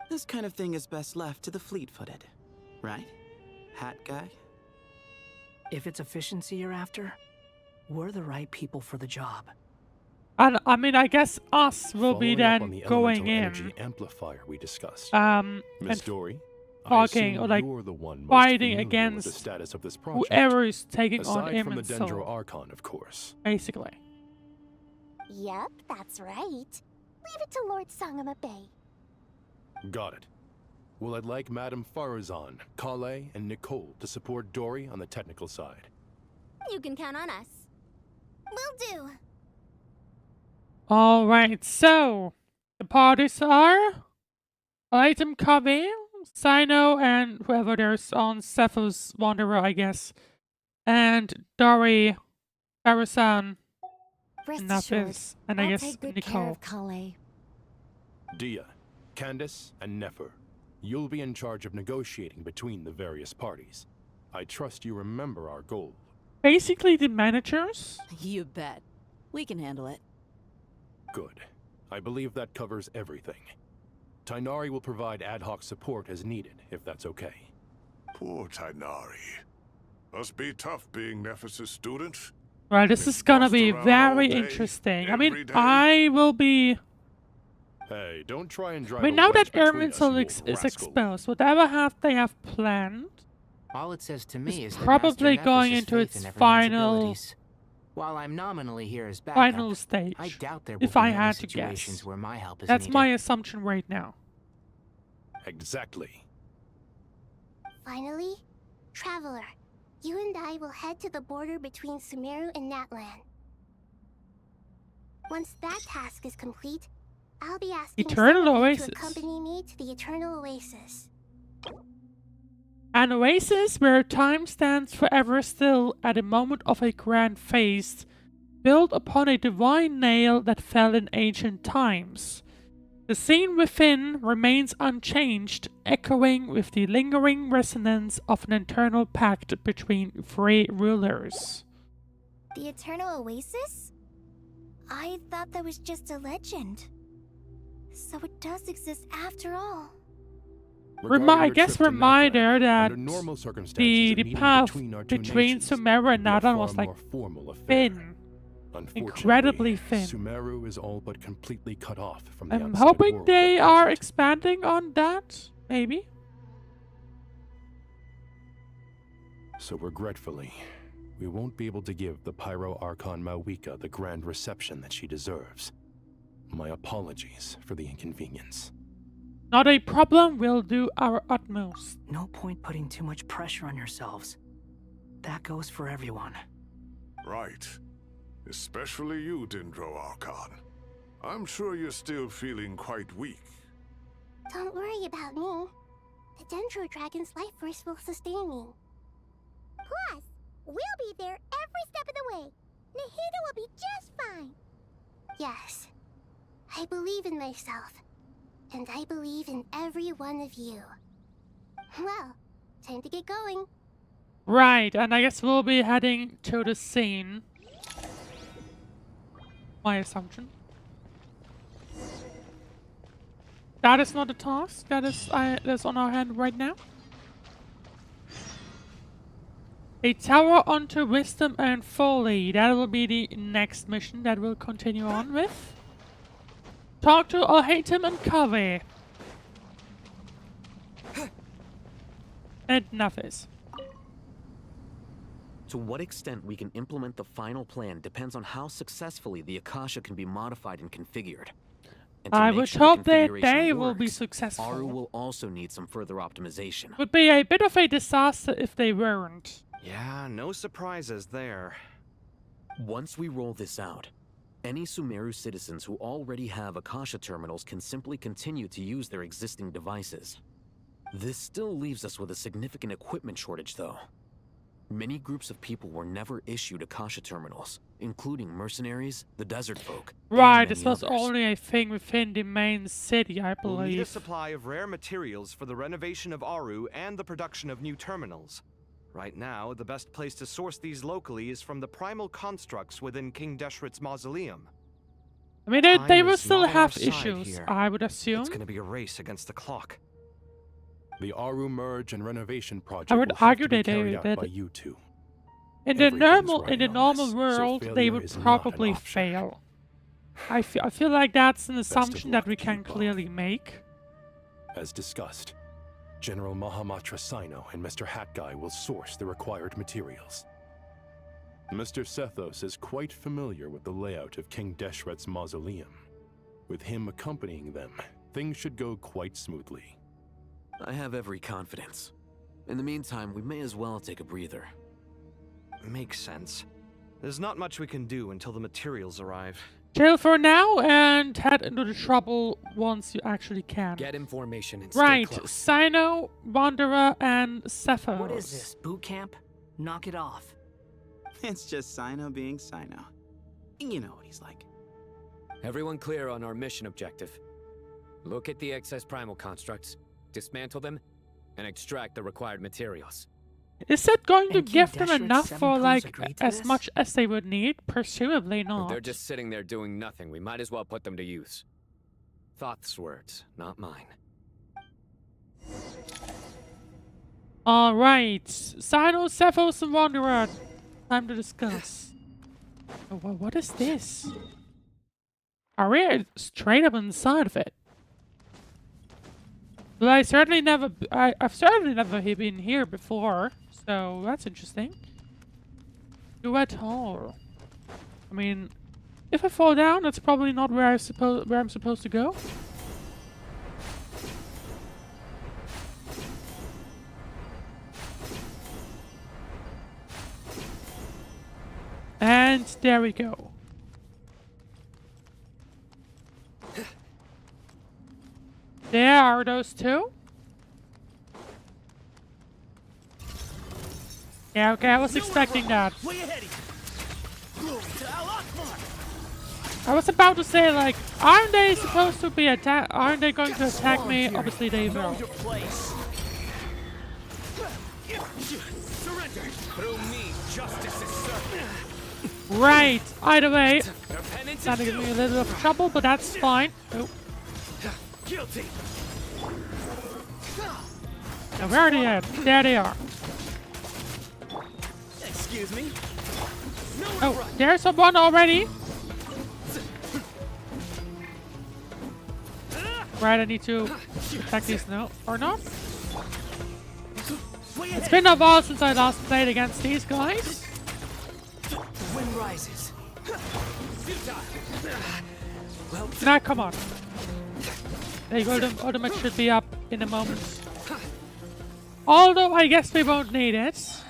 This kind of thing is best left to the fleet-footed, right? Hat guy? If it's efficiency you're after, we're the right people for the job. And I mean, I guess us will be Following up on then the going elemental in, energy amplifier we discussed. and Miss Dory, I talking assume or like you're the one most fighting familiar with the against status of this project. whoever is taking on Aside from the Irminsul, Dendro Archon, of course. basically. Yep, that's right. Leave it to Lord Sangama Bay. Got it. Well, I'd like Madame Farazan, Kale, and Nicole to support Dory on the technical side. You can count on us. Will do. Alright, so the parties are Item Kave, Sino, and whoever there's on Cephos Wanderer, I guess. And Dory, Farazan, Rest and assured, Nafis, and I I'll guess take good care Nicole. of Kale. Dia, Candace, and Nefer, you'll be in charge of negotiating between the various parties. I trust you remember our goal. Basically the managers? You bet. We can handle it. Good. I believe that covers everything. Tainari will provide ad hoc support as needed, if that's okay. Poor Tainari. Must be tough being Nephis' student. Right, this is gonna be around all very day, interesting. I every mean, day. I will be Hey, don't try and drive I mean, a now that wedge between us, Irminsul you is old rascal. exposed, whatever they have planned All it says to me is that probably Master going Nephis' into faith its in everyone's final abilities. While I'm nominally here as backup, stage. I doubt there will If be I many had to situations guess, where my help is that's needed. my assumption right now. Exactly. Finally, Traveler, you and I will head to the border between Sumeru and Natlan. Once that task is complete, I'll be asking Eternal some of you Oasis. to accompany me to the Eternal Oasis. An oasis where time stands forever still at a moment of a grand feast, built upon a divine nail that fell in ancient times. The scene within remains unchanged, echoing with the lingering resonance of an eternal pact between three rulers. The Eternal Oasis? I thought that was just a legend. So it does exist after all. I guess reminder that under normal the circumstances, path between our two between nations Sumeru and would be a Natlan far was like more formal affair. thin. Unfortunately, Incredibly thin. Sumeru is all but completely cut off from the I'm outside hoping world they at are present. expanding on that, maybe. So regretfully, we won't be able to give the Pyro Archon Mawika the grand reception that she deserves. My apologies for the inconvenience. Not a problem, we'll do our utmost. No point putting too much pressure on yourselves. That goes for everyone. Right. Especially you, Dendro Archon. I'm sure you're still feeling quite weak. Don't worry about me. The Dendro Dragon's life force will sustain me. Plus, we'll be there every step of the way. Nahida will be just fine. Yes, I believe in myself. And I believe in every one of you. Well, time to get going. Right, and I guess we'll be heading to the scene. My assumption. That is not a task. That's on our hand right now. A tower onto wisdom and folly. That will be the next mission that we'll continue on with. Talk to Alhaitham and Kaveh. And Nafis. To what extent we can implement the final plan depends on how successfully the Akasha can be modified and configured. And to I make would sure the hope that configuration they will be works, successful. Aru will also need some further optimization. Would be a bit of a disaster if they weren't. Yeah, no surprises there. Once we roll this out, any Sumeru citizens who already have Akasha terminals can simply continue to use their existing devices. This still leaves us with a significant equipment shortage, though. Many groups of people were never issued Akasha terminals, including mercenaries, the desert folk, Right, and this many was others. only a thing within the main city, I We'll need a believe. supply of rare materials for the renovation of Aru and the production of new terminals. Right now, the best place to source these locally is from the primal constructs within King Deshret's mausoleum. I mean, they Time will is still not on our have side issues, here. I would assume. It's gonna be a race against the clock. The Aru merge and renovation project I would will have argue to be that carried out that by you two. in the Everything's normal riding on this, so world, they failure would is not an probably option. fail. I feel like that's an of assumption that luck we to can you both. clearly make. As discussed, General Mahamatra Sino and Mr. Hat Guy will source the required materials. Mr. Sethos is quite familiar with the layout of King Deshret's mausoleum. With him accompanying them, things should go quite smoothly. I have every confidence. In the meantime, we may as well take a breather. Makes sense. There's not much we can do until the materials arrive. Chill for now and head into the trouble once you actually can. Get information and Right, stay close. Sino, Wanderer, and Cephos. What is this, boot camp? Knock it off. It's just Sino being Sino. You know what he's like. Everyone clear on our mission objective. Look at the excess primal constructs, dismantle them, and extract the required materials. Is that going to And King give them Deshret's enough seven for, pros like, agreed to as this? much as they would need? Presumably If not. they're just sitting there doing nothing, we might as well put them to use. Thoth's words, not mine. Alright, Sino, Cephos, and Wanderer. Time to discuss. Oh, what is this? Are we straight up inside of it? Well, I've certainly never been here before, so that's interesting. Duet hall. I mean, if I fall down, that's probably not where I'm supposed to go. And there we go. There are those two. Yeah, okay, I was expecting that. I was about to say, like, aren't they supposed to be aren't they going to attack me? Obviously they will. Right, either way. That'll give me a little bit of trouble, but that's fine. Oh. Guilty. Now where are they at? There they are. Excuse me. Oh, there's someone already. Right, I need to attack these now, or not? It's been a while since I last played against these guys. The wind rises. Well, now come on. There you go, the ultimate should be up in a moment. Although I guess we won't need it.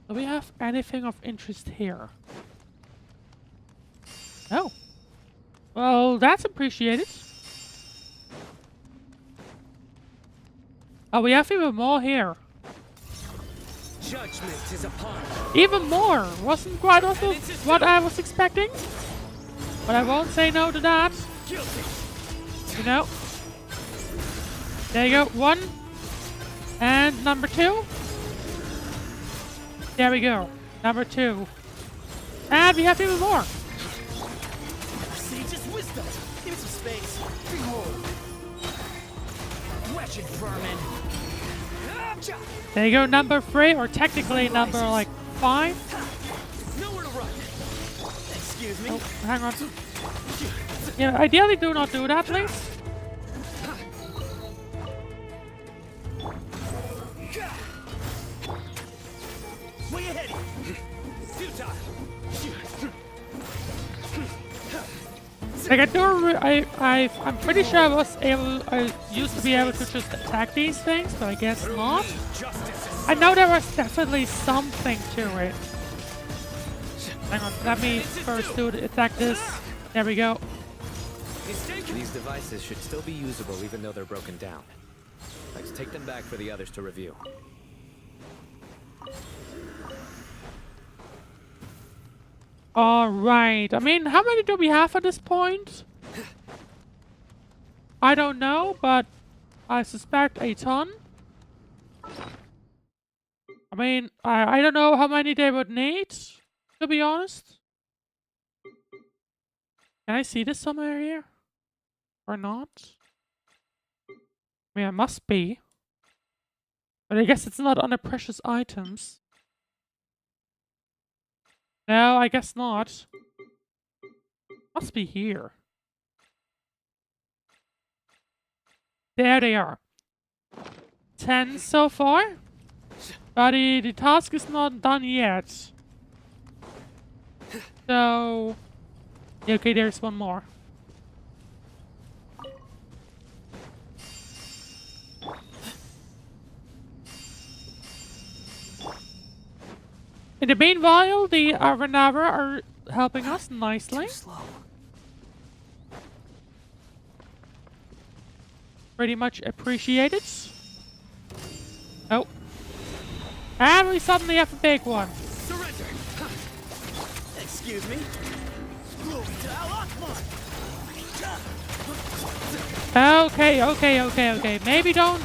Do we have anything of interest here? No. Well, that's appreciated. Oh, we have even more here. Judgment is upon. Even more! Wasn't quite also what I was expecting. But I won't say no to that. You know. There you go. One. And number two. There we go. Number two. And we have even more. Sage's wisdom. Give me some space. Behold. Wretched vermin. There you go, number 3, or technically number like 5. Nowhere to run. Excuse me. Oh, hang on. Yeah, ideally do not do that, please. Way ahead. Like I'm pretty sure I used to be able to just attack these things, but I guess not. I know there was definitely something to it. Hang on, let me first attack this. There we go. These devices should still be usable even though they're broken down. Let's take them back for the others to review. Alright, I mean, how many do we have at this point? I don't know, but I suspect a ton. I mean, I don't know how many they would need, to be honest. Can I see this somewhere here? Or not? I mean, it must be. But I guess it's not under precious items. No, I guess not. Must be here. There they are. 10 so far. But the task is not done yet. So... okay, there's one more. In the meanwhile, the Renara are helping us nicely. Pretty much appreciated. Oh. And we suddenly have a big one. Surrender. Excuse me. Okay. Maybe don't.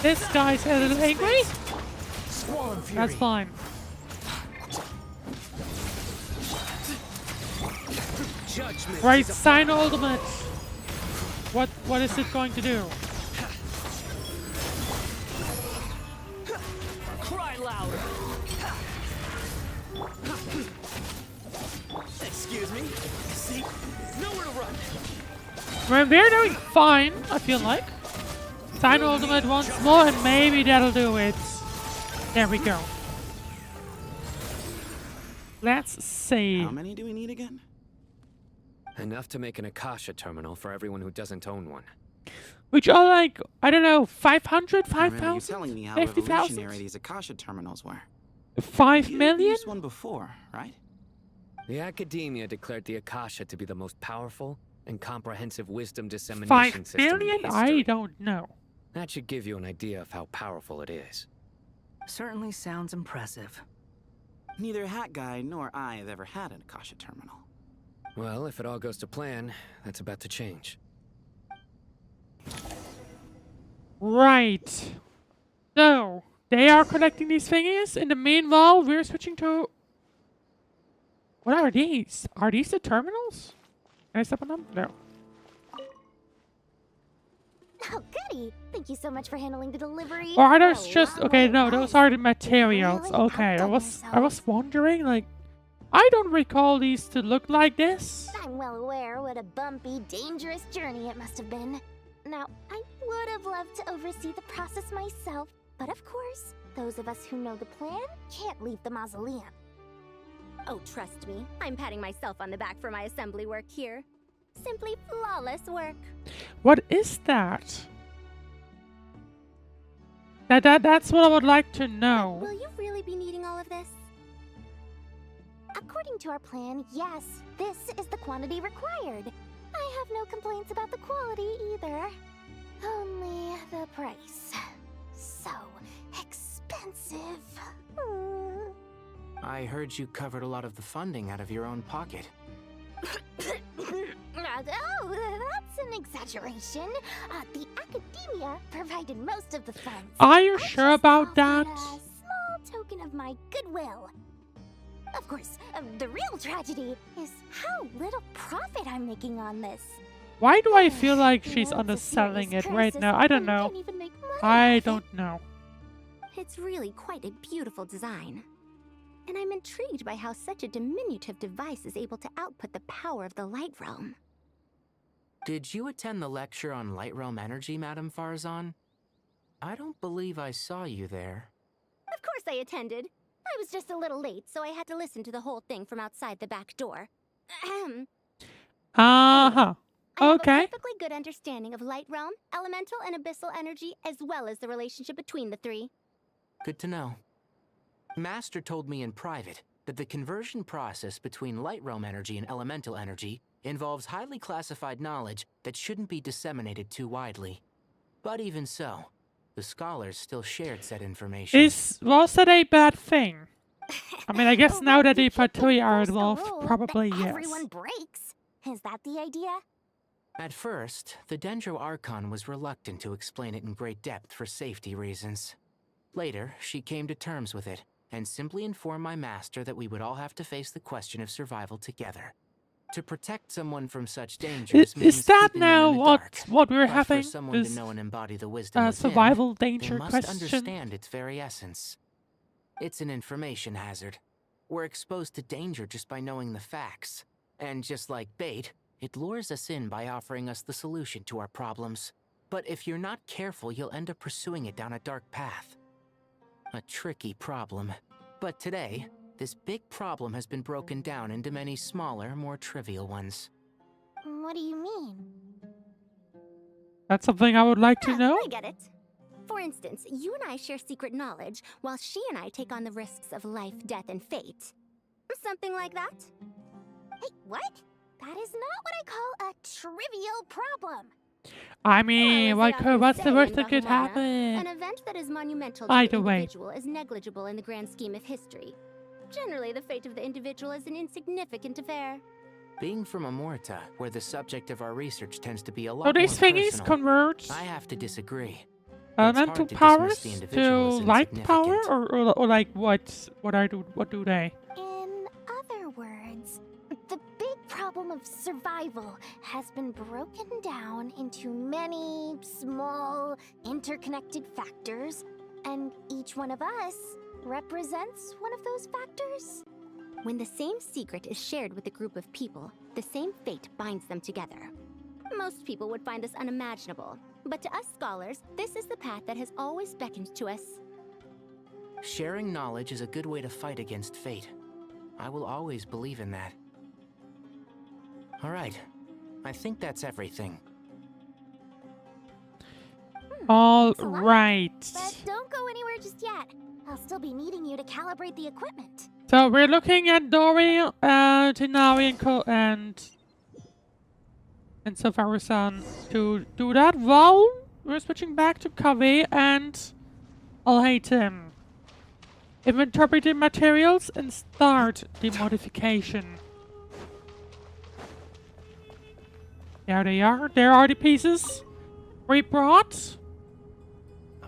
This guy's a little angry. That's fine. Right, sign ultimate. What is it going to do? Cry louder. Excuse me. We're doing fine, I feel like. Sign ultimate once more and maybe that'll do it. There we go. Let's see. How many do we need again? Enough to make an Akasha terminal for everyone who doesn't own one. Which are like, I don't know, 500, I remember you 5,000, telling me how 50,000? revolutionary these Akasha terminals were. 5 You million? used one before, right? The Academia declared the Akasha to be the most powerful and comprehensive wisdom dissemination 5 system in billion? history. I don't know. That should give you an idea of how powerful it is. Certainly sounds impressive. Neither Hat Guy nor I have ever had an Akasha terminal. Well, if it all goes to plan, that's about to change. Right. So, they are collecting these thingies. In the meanwhile, we're switching to... What are these? Are these the terminals? Can I step on them? No. Oh, goody! Thank you so much for handling the delivery. Or are those Oh, just... wow, Okay, no, wow. those are the materials. Really Okay, outdone I was wondering, like... I don't recall these to look like this. I'm well aware what a bumpy, dangerous journey it must have been. Now, I would have loved to oversee the process myself, but of course, those of us who know the plan can't leave the mausoleum. Oh, trust me, I'm patting myself on the back for my assembly work here. Simply flawless work. What is that? That's what I would like to know. Will you really be needing all of this? According to our plan, yes, this is the quantity required. I have no complaints about the quality either. Only the price. So expensive. I heard you covered a lot of the funding out of your own pocket. Oh, that's an exaggeration. The Academia provided most of the funds. Are you sure about that? A small token of my goodwill. Of course, the real tragedy is how little profit I'm making on this. Why do I feel like she's underselling it right now? I don't know. I don't know. It's really quite a beautiful design. And I'm intrigued by how such a diminutive device is able to output the power of the Light Realm. Did you attend the lecture on Light Realm energy, Madame Farzan? I don't believe I saw you there. Of course I attended. I was just a little late, so I had to listen to the whole thing from outside the back door. Uh-huh. I have a Okay. perfectly good understanding of Light Realm, elemental and abyssal energy, as well as the relationship between the three. Good to know. Master told me in private that the conversion process between Light Realm energy and elemental energy involves highly classified knowledge that shouldn't be disseminated too widely. But even so, the scholars still shared said information. Was that a bad thing? I mean, I guess now that the Fatui are involved, probably yes. Everyone breaks. Is that the idea? At first, the Dendro Archon was reluctant to explain it in great depth for safety reasons. Later, she came to terms with it, and simply informed my master that we would all have to face the question of survival together. To protect someone from such dangers means Is that keeping them now in the dark. what we're But having? For someone This to know and embody the wisdom within, survival they danger must question? understand its very essence. It's an information hazard. We're exposed to danger just by knowing the facts. And just like bait, it lures us in by offering us the solution to our problems. But if you're not careful, you'll end up pursuing it down a dark path. A tricky problem. But today, this big problem has been broken down into many smaller, more trivial ones. What do you mean? That's something I would like to know. I get it. For instance, you and I share secret knowledge, while she and I take on the risks of life, death, and fate. Something like that? Hey, what? That is not what I call a trivial problem. I mean, Well, as they often what's the say worst in that could Bahumana, happen? An event that is monumental to Either the way. individual is negligible in the grand scheme of history. Generally, the fate of the individual is an insignificant affair. Being from Amorta, where the subject of our research tends to be a lot So these more thingies personal, convert I have to disagree. elemental hard to powers dismiss the to individual as light power, insignificant. or like what? What do they? In other words, the big problem of survival has been broken down into many small, interconnected factors, and each one of us represents one of those factors. When the same secret is shared with a group of people, the same fate binds them together. Most people would find this unimaginable, but to us scholars, this is the path that has always beckoned to us. Sharing knowledge is a good way to fight against fate. I will always believe in that. All right. I think that's everything. All right. But don't go anywhere just yet. I'll still be needing you to calibrate the equipment. So we're looking at Dory, Tinawi, and Safaru-san to do that while we're switching back to Kaveh and I'll hate him. Inventory the materials and start the modification. There they are. There are the pieces we brought.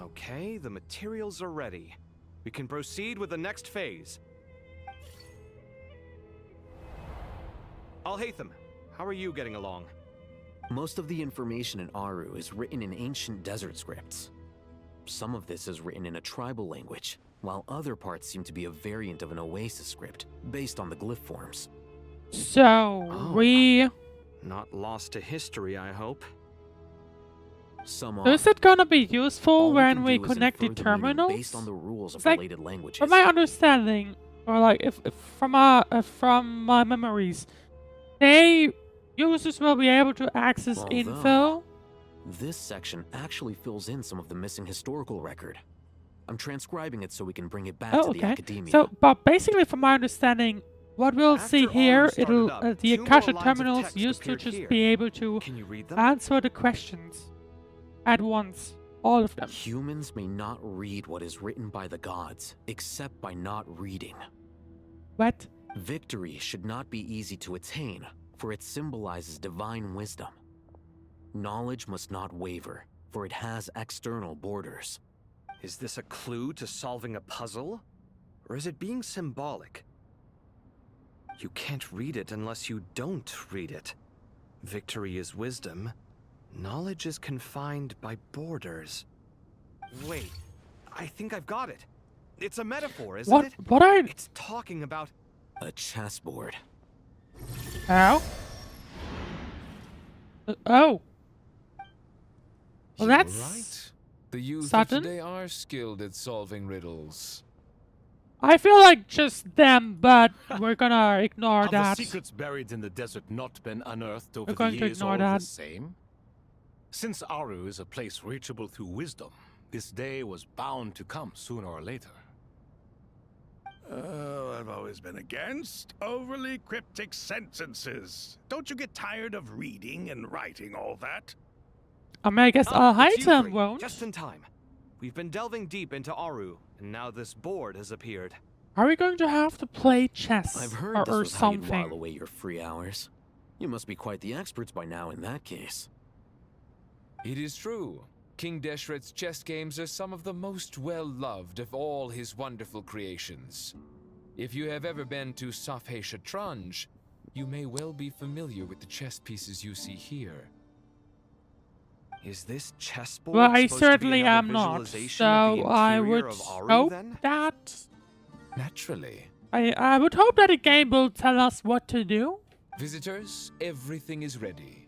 Okay, the materials are ready. We can proceed with the next phase. Al-Haytham, how are you getting along? Most of the information in Aru is written in ancient desert scripts. Some of this is written in a tribal language, while other parts seem to be a variant of an Oasis script, based on the glyph forms. So, we... Not lost to history, I hope. Some So is it gonna be useful when we do is connect the infer the meaning terminals? based on the rules of It's like, related languages. from my understanding, or like if from my memories, users will be able to access info. This section actually fills in some of the missing historical record. I'm transcribing it so we can bring it back to the academia. So, but basically, from my understanding, what we'll see here, it'll the Akasha terminals used to just be able to answer the questions at once, all of them. Humans may not read what is written by the gods, except by not reading. What? Victory should not be easy to attain, for it symbolizes divine wisdom. Knowledge must not waver, for it has external borders. Is this a clue to solving a puzzle? Or is it being symbolic? You can't read it unless you don't read it. Victory is wisdom. Knowledge is confined by borders. Wait, I think I've got it. It's a metaphor, isn't it? It's talking about a chessboard. How? Oh. Well, that's right. The youth sudden. of today are skilled at solving riddles. I feel like just them, but we're gonna ignore Have that. the secrets buried in the desert not been unearthed over We're the going to years ignore all that. the same? Since Aru is a place reachable through wisdom, this day was bound to come sooner or later. Oh, I've always been against overly cryptic sentences. Don't you get tired of reading and writing all that? I mean, I guess I'll hide it's you them, three, won't? Just in time. We've been delving deep into Aru, and now this board has appeared. Are we going to have to play chess I've heard or, this or was how you'd something? while away your free hours. You must be quite the experts by now in that case. It is true. King Deshret's chess games are some of the most well-loved of all his wonderful creations. If you have ever been to Safhe Shatranj, you may well be familiar with the chess pieces you see here. Is this chessboard Well, I supposed to be certainly another am not, visualization of so the I would interior of Aru, hope then? that... Naturally. I would hope that the game will tell us what to do. Visitors, everything is ready.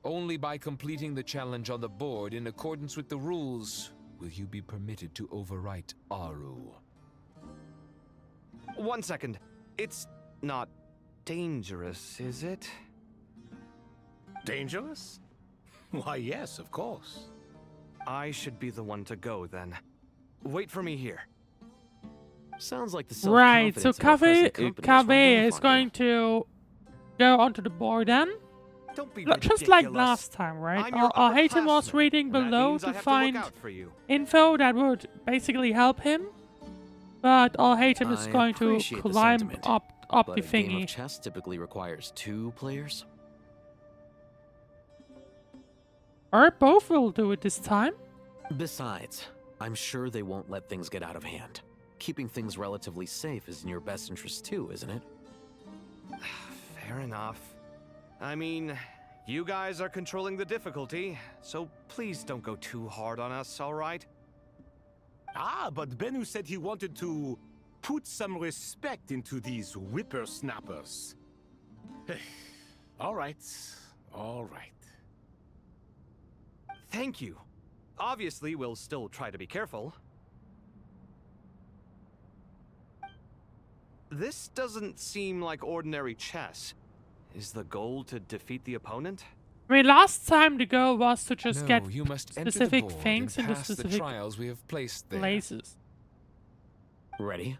Only by completing the challenge on the board in accordance with the rules will you be permitted to overwrite Aru. 1 second. It's not dangerous, is it? Dangerous? Why, yes, of course. I should be the one to go, then. Wait for me here. Sounds like the Right, so self-confidence of our present company is Kaveh is wonderful. going to go onto the board then. Don't be Just like ridiculous. last time, right? I'm your I'll hate him was upperclassman, reading and that below means I to have find look out for you. info that would basically help him. But I'll hate him is I going to appreciate the climb sentiment, up but the a game thingy. of chess typically requires 2 players. Or both will do it this time. Besides, I'm sure they won't let things get out of hand. Keeping things relatively safe is in your best interest too, isn't it? Fair enough. I mean, you guys are controlling the difficulty, so please don't go too hard on us, all right? Ah, but Bennu said he wanted to put some respect into these whippersnappers. All right, all right. Thank you. Obviously, we'll still try to be careful. This doesn't seem like ordinary chess. Is the goal to defeat the opponent? I mean, last time the goal was to just No, get you must enter the specific board things and into pass the specific trials we have placed there. places. Ready?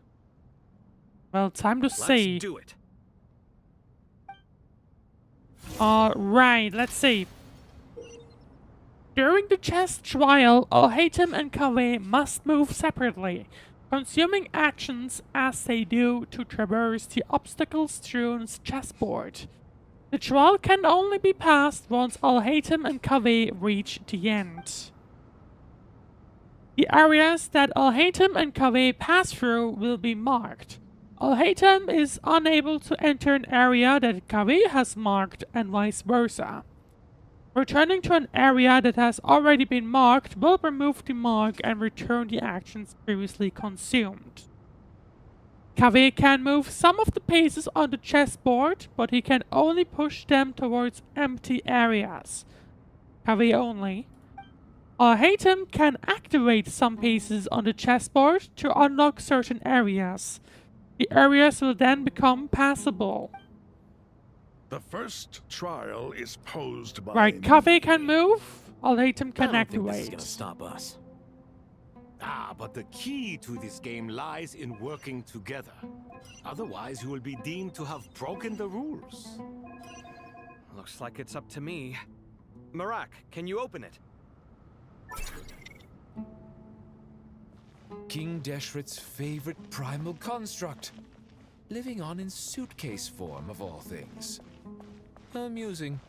Well, time to see. Let's do it. Alright, let's see. During the chess trial, Al-Haytham and Kaveh must move separately, consuming actions as they do to traverse the obstacle-strewn chessboard. The trial can only be passed once Al-Haytham and Kaveh reach the end. The areas that Al-Haytham and Kaveh pass through will be marked. Al-Haytham is unable to enter an area that Kaveh has marked and vice versa. Returning to an area that has already been marked will remove the mark and return the actions previously consumed. Kaveh can move some of the pieces on the chessboard, but he can only push them towards empty areas. Kaveh only. Al-Haytham can activate some pieces on the chessboard to unlock certain areas. The areas will then become passable. The first trial is posed by Right, Kaveh can move, Al-Haytham can I don't think this is activate. gonna stop us. Ah, but the key to this game lies in working together. Otherwise, you will be deemed to have broken the rules. Looks like it's up to me. Marak, can you open it? King Deshret's favorite primal construct. Living on in suitcase form, of all things. Amusing.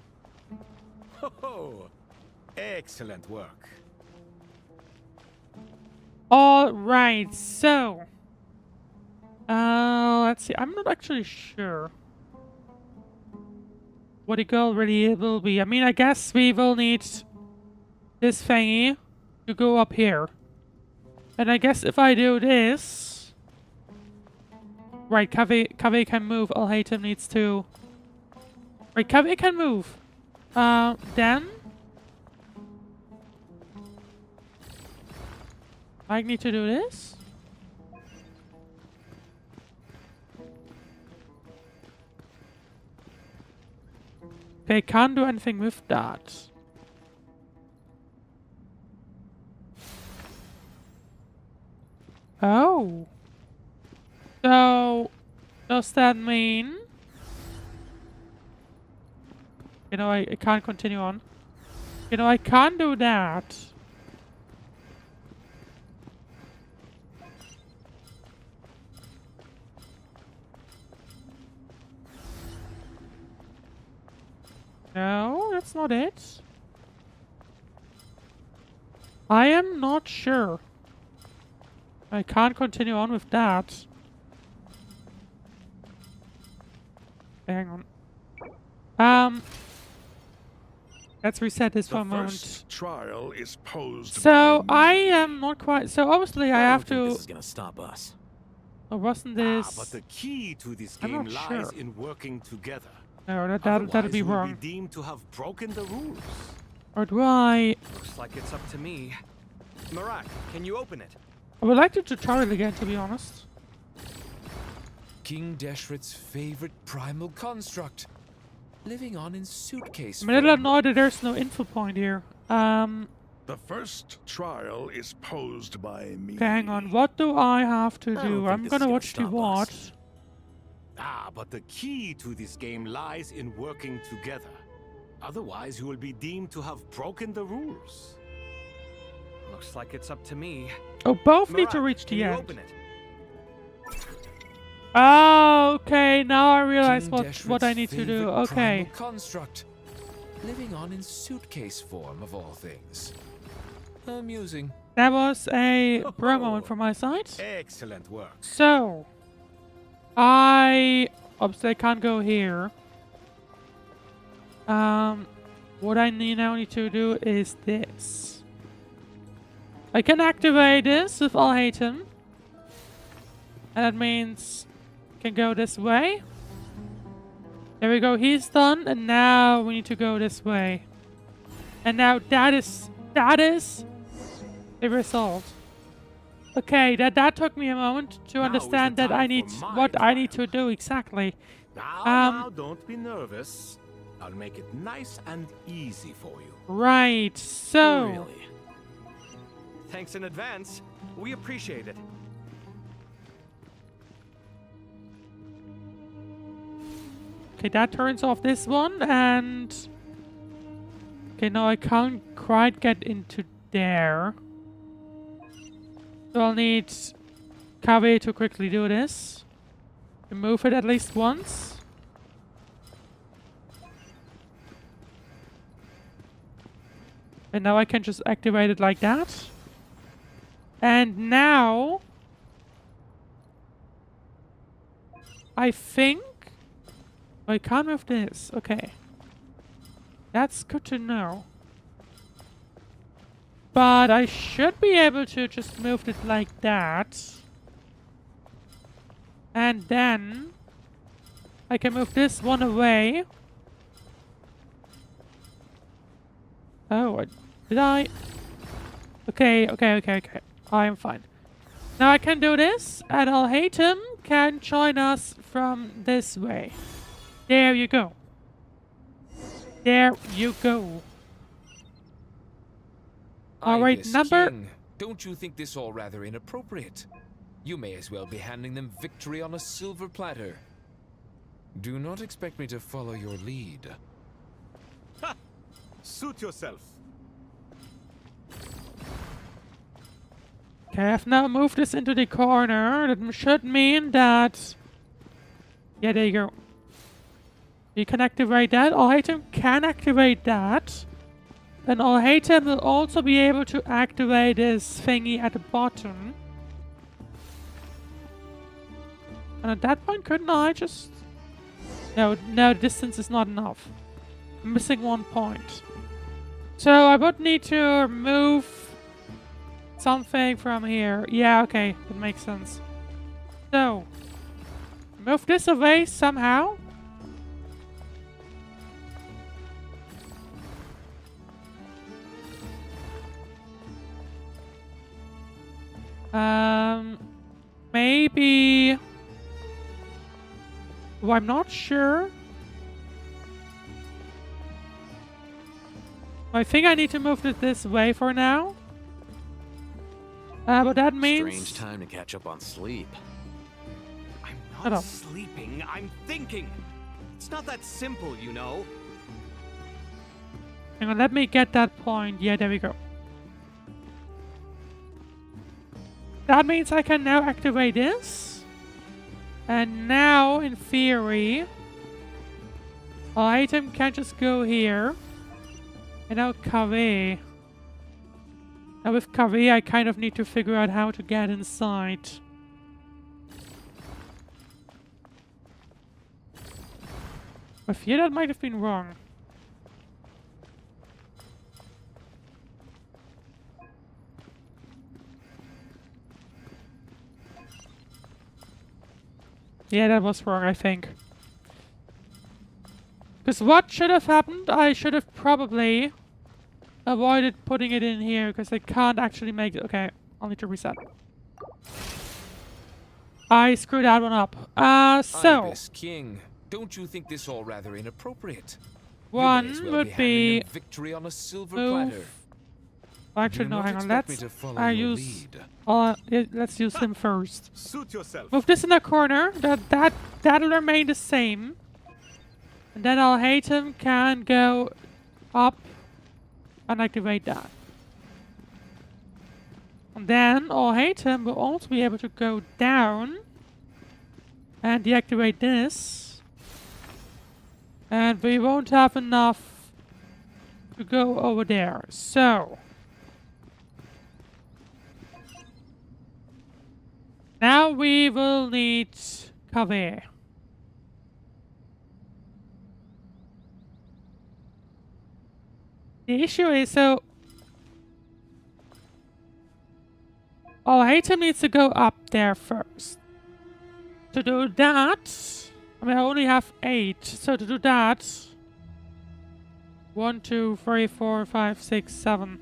Ho-ho! Excellent work. Alright, so... let's see, I'm not actually sure what the goal really will be. I mean, I guess we will need this thingy to go up here. And I guess if I do this... Right, Kaveh can move, Al-Haytham needs to... Right, Kaveh can move. Then... I need to do this? Okay, can't do anything with that. Oh. So, does that mean... You know, I can't continue on. You know, I can't do that. No, that's not it. I am not sure. I can't continue on with that. Hang on. Let's reset this for a moment. The first trial is posed So by I am not quite. So obviously I have don't think to. this is gonna stop us. Or wasn't this? But the key to this I'm game not lies sure. in working together. No, that'd be Otherwise, you will wrong. be deemed to have broken the rules. Or do I? Looks like it's up to me. Marak, can you open it? I would like the tutorial again, to be honest. King Deshret's favorite primal construct. Living on in suitcase I'm a little form. annoyed that there's no info point here. The first trial is posed by me. Okay, hang on. What do I have to I don't do? think I'm this is gonna gonna watch the stop watch. us. Ah, but the key to this game lies in working together. Otherwise, you will be deemed to have broken the rules. Looks like it's up to me. Oh, both need to Marak, reach can the you end. open it? Oh, okay. Now I realize King what Deshret's I need to do. favorite Okay. primal construct. Living on in suitcase form, of all things. Amusing. That was a bro moment from my side. Excellent work. So, obviously I can't go here. What I now need to do is this. I can activate this with Al-Haytham. And that means I can go this way. There we go, he's done, and now we need to go this way. And now that is That is the result. Okay, that took me a moment to understand that I need what I need to do exactly. Now, don't be nervous. I'll make it nice and easy for you. Right, so... Really? Thanks in advance. We appreciate it. Okay, that turns off this one, and... Okay, now I can't quite get into there. So I'll need Kaveh to quickly do this. Move it at least once. And now I can just activate it like that. And now... I think... I can't move this. Okay. That's good to know. But I should be able to just move it like that. And then... I can move this one away. Oh, did I? Okay. I am fine. Now I can do this, and I'll hate him can join us from this way. There you go. There you go. Alright, number... King, don't you think this all rather inappropriate? You may as well be handing them victory on a silver platter. Do not expect me to follow your lead. Ha! Suit yourself. Okay, I've now moved this into the corner. That should mean that... Yeah, there you go. You can activate that. All-Item can activate that. And All-Item will also be able to activate this thingy at the bottom. And at that point, couldn't I just... No, distance is not enough. I'm missing 1 point. So I would need to remove something from here. Yeah, okay, that makes sense. So, move this away somehow. Maybe... Oh, I'm not sure. I think I need to move it this way for now. But that means... Strange time to catch up on sleep. I'm not sleeping, I'm thinking. It's not that simple, you know. Hang on, let me get that point. Yeah, there we go. That means I can now activate this. And now, in theory, All-Item can just go here. And now Kaveh. Now with Kaveh, I kind of need to figure out how to get inside. I fear that might have been wrong. Yeah, that was wrong, I think. Because what should have happened? I should have probably avoided putting it in here, because I can't actually make it. Okay, I'll need to reset. I screwed that one up. So... Ibis King, don't you think this all rather inappropriate? One well would be... victory on a silver move... platter. Actually, no, hang on. Let's let's use him first. Suit yourself. Move this in the corner. That'll remain the same. And then All-Item can go up and activate that. And then All-Item will also be able to go down and deactivate this. And we won't have enough to go over there. So... now we will need Kaveh. The issue is, so... All-Item needs to go up there first. To do that... I mean, I only have 8. So to do that... 1, 2, 3, 4, 5, 6, 7.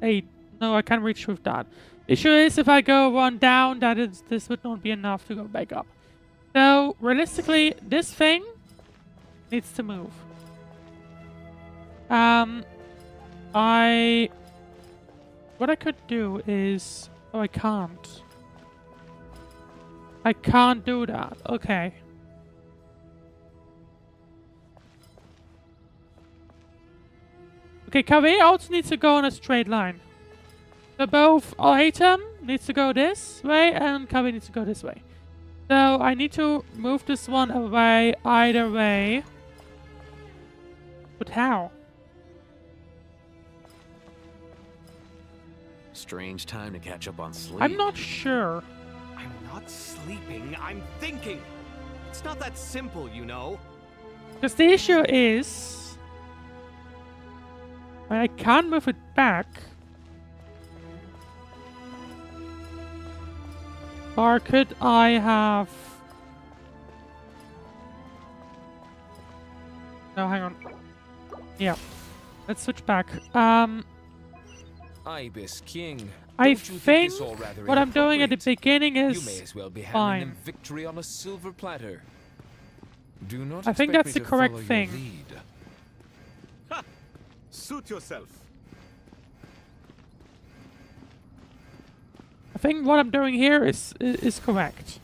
8. No, I can't reach with that. Issue is if I go one down, this would not be enough to go back up. So realistically, this thing needs to move. What I could do is... Oh, I can't. I can't do that. Okay. Okay, Kaveh also needs to go on a straight line. So both Alhaitham needs to go this way and Kaveh needs to go this way. So I need to move this one away either way. But how? Strange time to catch up on sleep. I'm not sure. I'm not sleeping, I'm thinking. It's not that simple, you know. Because the issue is... I can't move it back. Or could I have... No, hang on. Yeah. Let's switch back. Ibis King. I Don't you think this all rather what I'm doing at the beginning is You may as well be handing fine. them victory on a silver platter. Do not I think expect that's me the to correct follow your thing. lead. Ha! Suit yourself. I think what I'm doing here is correct.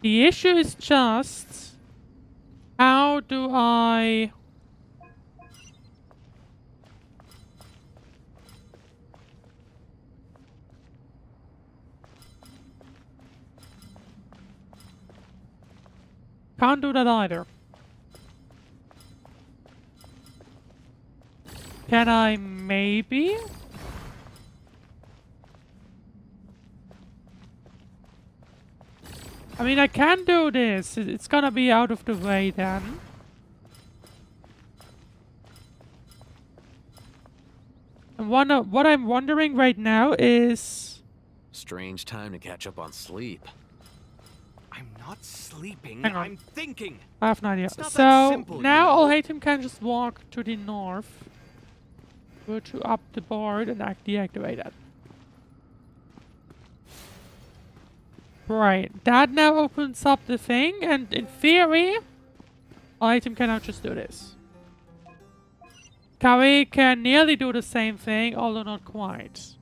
The issue is just... How do I... Can't do that either. Can I maybe? I mean, I can do this. It's gonna be out of the way then. And what I'm wondering right now is... Strange time to catch up on sleep. I'm not sleeping, Hang on. I'm thinking. I have no idea. It's not that So simple, now you know. Alhaitham can just walk to the north. Go to up the board and deactivate that. Right, that now opens up the thing, and in theory, Alhaitham can now just do this. Kaveh can nearly do the same thing, although not quite.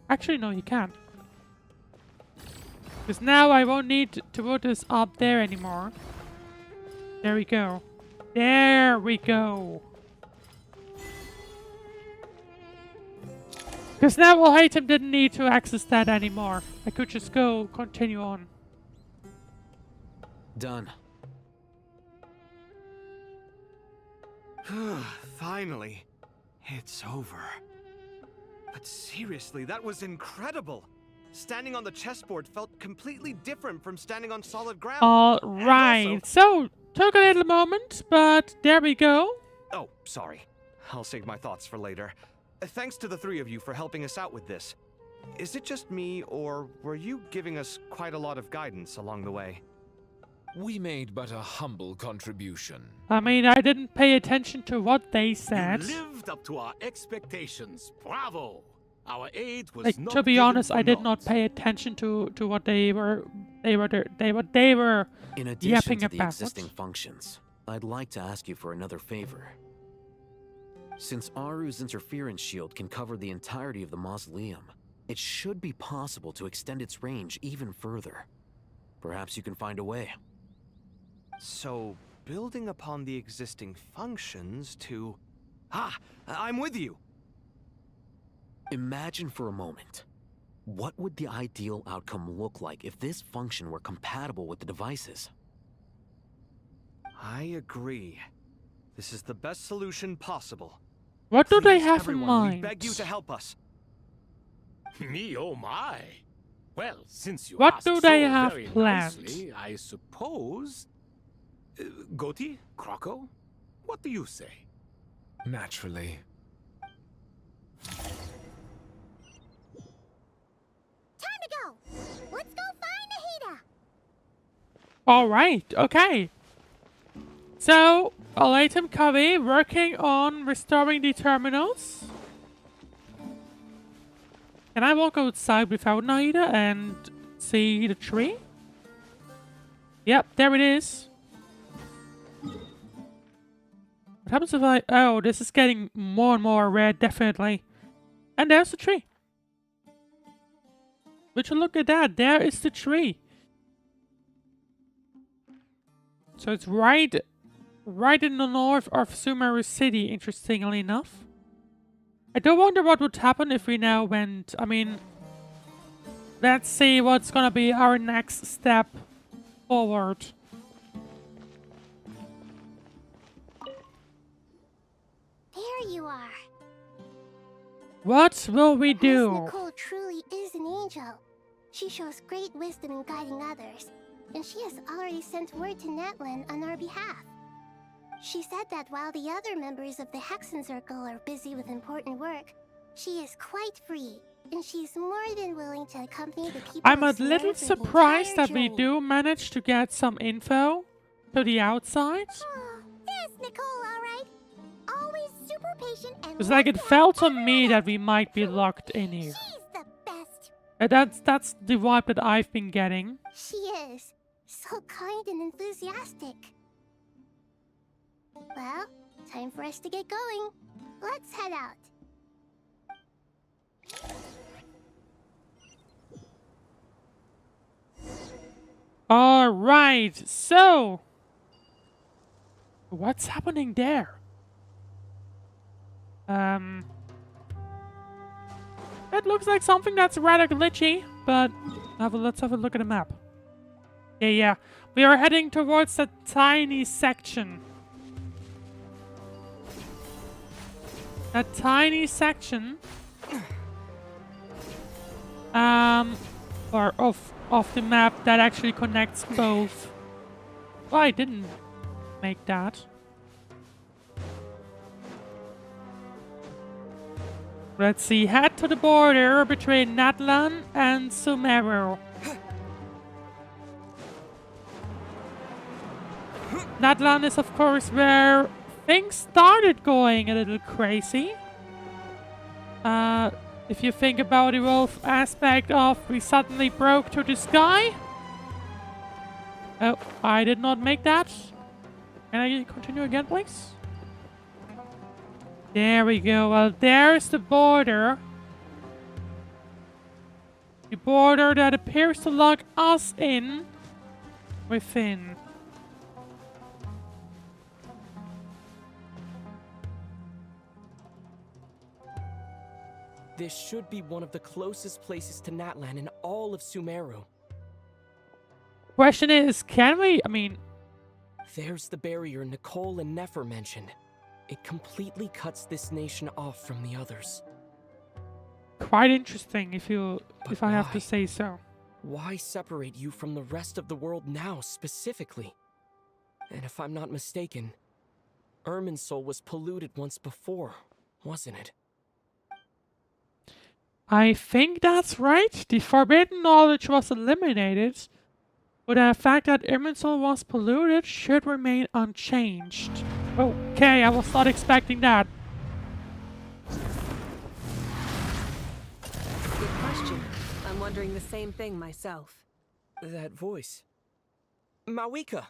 Actually, no, he can't. Because now I won't need to put this up there anymore. There we go. There we go. Because now Alhaitham didn't need to access that anymore. I could just go continue on. Done. Finally, it's over. But seriously, that was incredible. Standing on the chessboard felt completely different from standing on solid ground. Alright, so took a little moment, but there we go. Oh, sorry. I'll save my thoughts for later. Thanks to the three of you for helping us out with this. Is it just me, or were you giving us quite a lot of guidance along the way? We made but a humble contribution. I mean, I didn't pay attention to what they said. You lived up to our expectations. Bravo! Our aid was Like, not to be given honest, for I did naught. not pay attention to what they were In addition yapping to the about. existing functions, I'd like to ask you for another favor. Since Aru's interference shield can cover the entirety of the mausoleum, it should be possible to extend its range even further. Perhaps you can find a way. So, building upon the existing functions to... Ah! I'm with you! Imagine for a moment. What would the ideal outcome look like if this function were compatible with the devices? I agree. This is the best solution possible. What do they Please, have everyone, in mind? We beg you to help us. Me, oh my. Well, since you What asked do they so have very planned? nicely, I suppose... Goti? Croco? What do you say? Naturally. Time to go! Let's go find Nahida! Alright, okay. So, Alatum Kavi working on restoring the terminals. Can I walk outside without Nahida and see the tree? Yep, there it is. What happens if I... Oh, this is getting more and more rare, definitely. And there's the tree. Would you look at that? There is the tree. So it's right in the north of Sumeru City, interestingly enough. I do wonder what would happen if we now went... I mean... Let's see what's gonna be our next step forward. There you are. What will we Miss do? Nicole truly is an angel. She shows great wisdom in guiding others, and she has already sent word to Natlan on our behalf. She said that while the other members of the Hexen Circle are busy with important work, she is quite free, and she's more than willing to accompany the people I'm a of Sumeru little through the surprised entire that we journey. do manage to get some info to the outside. There's Nicole, all right. Always super patient and It's like it felt to me that we might be locked in here. she's the best. That's the vibe that I've been getting. She is. So kind and enthusiastic. Well, time for us to get going. Let's head out. Alright, so... What's happening there? It looks like something that's rather glitchy, but let's have a look at the map. Yeah. We are heading towards a tiny section. A tiny section. Or of the map that actually connects both. Well, I didn't make that. Let's see, head to the border between Natlan and Sumeru. Natlan is of course where things started going a little crazy. If you think about the wolf aspect of we suddenly broke to the sky. Oh, I did not make that. Can I continue again, please? There we go. Well, there's the border. The border that appears to lock us in within. This should be one of the closest places to Natlan in all of Sumeru. Question is, can we? I mean... There's the barrier Nicole and Nefer mentioned. It completely cuts this nation off from the others. Quite interesting, if I have to why? say so. Why separate you from the rest of the world now, specifically? And if I'm not mistaken, Irminsul was polluted once before, wasn't it? I think that's right. The forbidden knowledge was eliminated, but the fact that Irminsul was polluted should remain unchanged. Okay, I was not expecting that. Good question. I'm wondering the same thing myself. That voice. Mawika!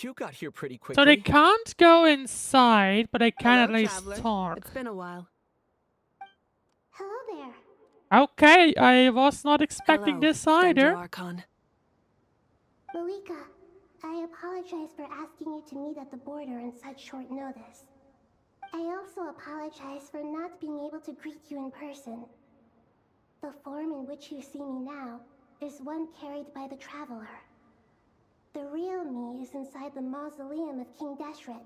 You got here pretty quickly. So they can't go inside, but they can at Hello, least traveler. talk. It's been a while. Hello there. Okay, I was not expecting Hello, this either. Archon. Malika, I apologize for asking you to meet at the border on such short notice. I also apologize for not being able to greet you in person. The form in which you see me now is one carried by the Traveler. The real me is inside the mausoleum of King Deshret.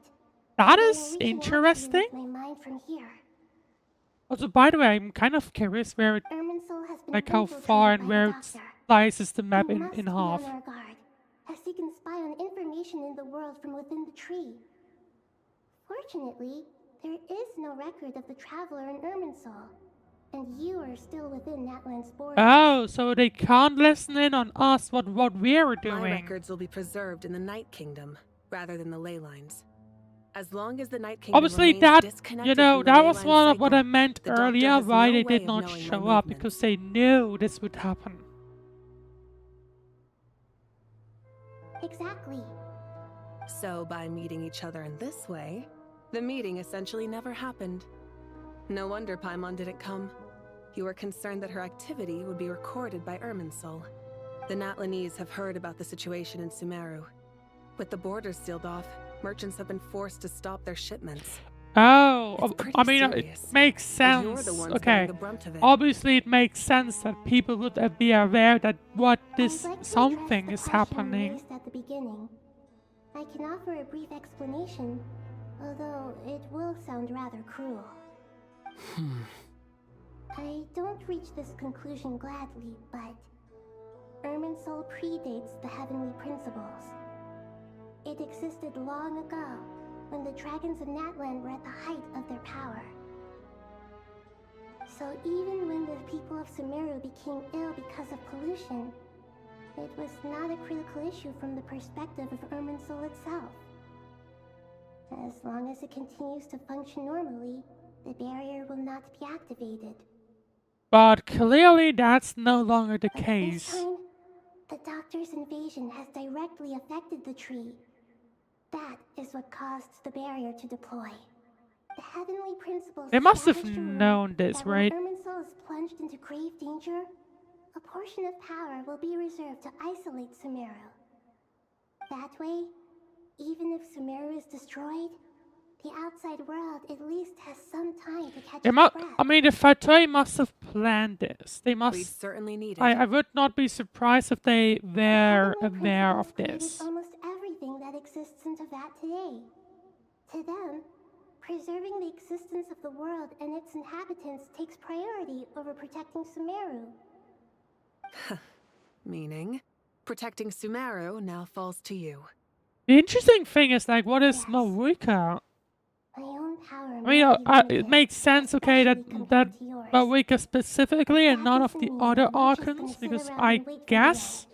That I am is reaching out to you interesting. with my mind from here. Also, by the way, I'm kind of curious where it, Irminsul has been like how infiltrated far and by where the it Doctor. slices the map You in must be half. on our guard, as he can spy on information in the world from within the tree. Fortunately, there is no record of the Traveler in Irminsul, and you are still within Natlan's borders. Oh, so they can't listen in on us what we're doing. My records will be preserved in the Night Kingdom, rather than the ley lines. As long as the Night Kingdom Obviously, remains that, disconnected you know, from the that ley was line one of what cycle, I meant the Doctor earlier, has why no they way did of not knowing my show up, because they knew this would happen. Exactly. So by meeting each other in this way, the meeting essentially never happened. No wonder Paimon didn't come. You were concerned that her activity would be recorded by Irminsul. The Natlanese have heard about the situation in Sumeru. With the borders sealed off, merchants have been forced to stop their shipments. Oh, I mean, it serious. makes And you're sense. the ones Okay, bearing the brunt of it. obviously it makes sense that people would be aware that what this I'd like to something address is the question happening. raised at the beginning. I can offer a brief explanation, although it will sound rather cruel. I don't reach this conclusion gladly, but Irminsul predates the heavenly principles. It existed long ago, when the dragons of Natland were at the height of their power. So even when the people of Sumeru became ill because of pollution, it was not a critical issue from the perspective of Irminsul itself. As long as it continues to function normally, the barrier will not be activated. But clearly that's no longer the This case. time, the Doctor's invasion has directly affected the tree. That is what caused the barrier to deploy. The heavenly principles They must have established a rule known this, that when right? Irminsul is plunged into grave danger, a portion of power will be reserved to isolate Sumeru. That way, even if Sumeru is destroyed, the outside world at least has some time to catch its breath. I mean, the Fatui must have planned this. They must. We'd certainly need it. I would not be surprised if they were aware of Created this. almost everything that exists in Teyvat today. To them, preserving the existence of the world and its inhabitants takes priority over protecting Sumeru. Meaning, protecting Sumeru now falls to you. The interesting thing is, like, what is Mawika? My own power I mean, it makes sense, okay, that Mawika specifically and none of the other Archons, because I guess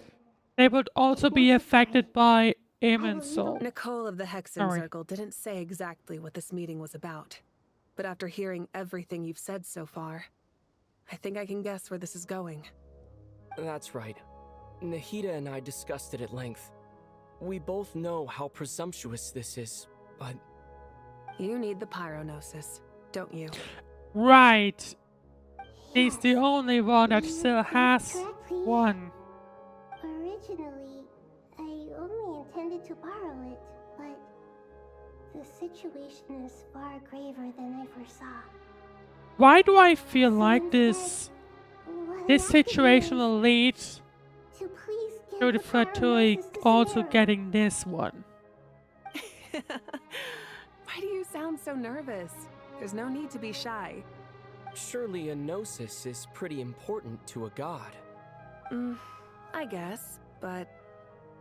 they would also be affected by Irminsul. Nicole of the Hexen Circle didn't say exactly what this meeting was about. But after hearing everything you've said so far, I think I can guess where this is going. That's right. Nahida and I discussed it at length. We both know how presumptuous this is, but... You need the Pyronosis, don't you? Right. He's the only one that still has one. Originally, I only intended to borrow it, but the situation is far graver than I foresaw. Why do I feel like this situation will lead to the Fatui also getting this one? Why do you sound so nervous? There's no need to be shy. Surely a gnosis is pretty important to a god. I guess, but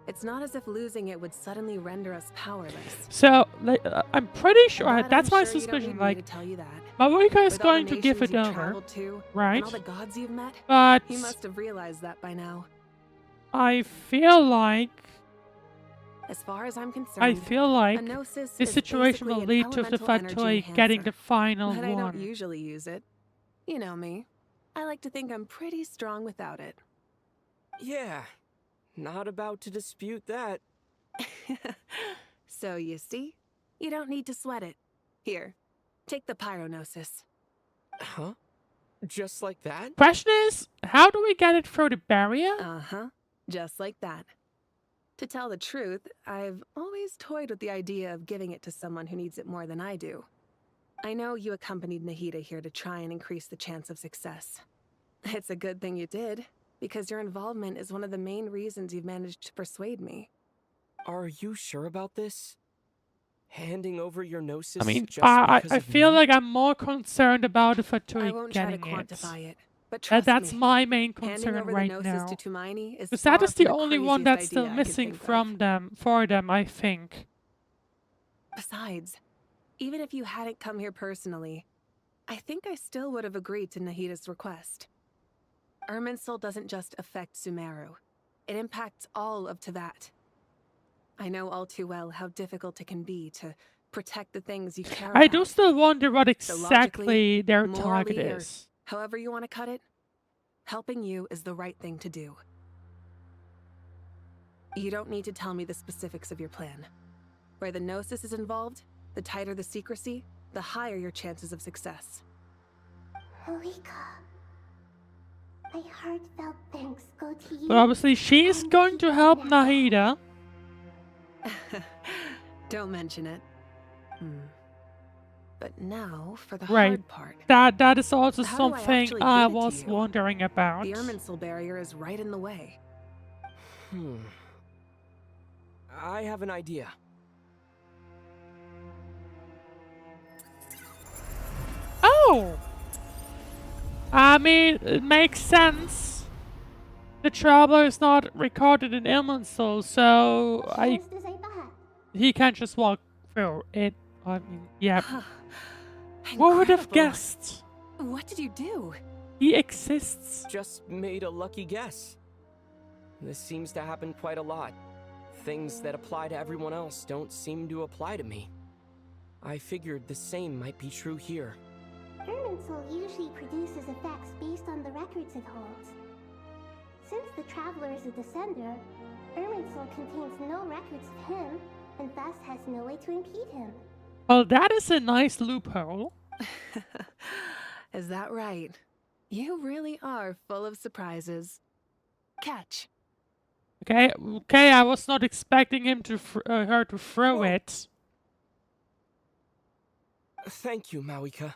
it's not as if losing it would suddenly render us powerless. So, like, I'm pretty sure, But that's I'm my sure you don't suspicion, need me like, to tell you that. Mawika is With all going the to give it nations you've over, traveled to, right? And all the gods you've met, But you must have realized that by now. I feel like As far as I'm concerned, I feel like a gnosis this is situation will basically lead to the an elemental energy Fatui getting the enhancer. final But I don't one. usually use it. You know me. I like to think I'm pretty strong without it. Yeah, not about to dispute that. So you see, you don't need to sweat it. Here, take the Pyronosis. Huh? Just like that? Question is, how do we get it through the barrier? Uh-huh, just like that. To tell the truth, I've always toyed with the idea of giving it to someone who needs it more than I do. I know you accompanied Nahida here to try and increase the chance of success. It's a good thing you did, because your involvement is one of the main reasons you've managed to persuade me. Are you sure about this? Handing over your gnosis I mean, just I because of feel me? like I'm more concerned about the Fatui I won't try to getting it. quantify it, but trust That's me, my main handing concern over right the gnosis now. to Tumaini is Because far that is from the only one craziest that's still idea I could missing think of. from them, for them, I think. Besides, even if you hadn't come here personally, I think I still would have agreed to Nahida's request. Irminsul doesn't just affect Sumeru. It impacts all of Teyvat. I know all too well how difficult it can be to protect the things you care I about. do still wonder what So exactly logically, their target morally, or is. however you want to cut it, helping you is the right thing to do. You don't need to tell me the specifics of your plan. Where the Gnosis is involved, the tighter the secrecy, the higher your chances of success. Malika, my heartfelt thanks go to you. But obviously she's going to help Nahida. Don't mention it. But now for the Right. hard part. That is also How do I something actually I give it to was you? wondering about. The Irminsul barrier is right in the way. I have an idea. Oh! I mean, it makes sense. The Traveler is not recorded in Irminsul, so he can't just walk through it. I mean, yeah. Who would have Incredible. guessed? What did you do? He exists. Just made a lucky guess. This seems to happen quite a lot. Things that apply to everyone else don't seem to apply to me. I figured the same might be true here. Irminsul usually produces effects based on the records it holds. Since the Traveler is a descender, Irminsul contains no records of him, and thus has no way to impede him. Well, that is a nice loophole. Is that right? You really are full of surprises. Catch. Okay, I was not expecting him to her to throw it. Thank you, Mawika.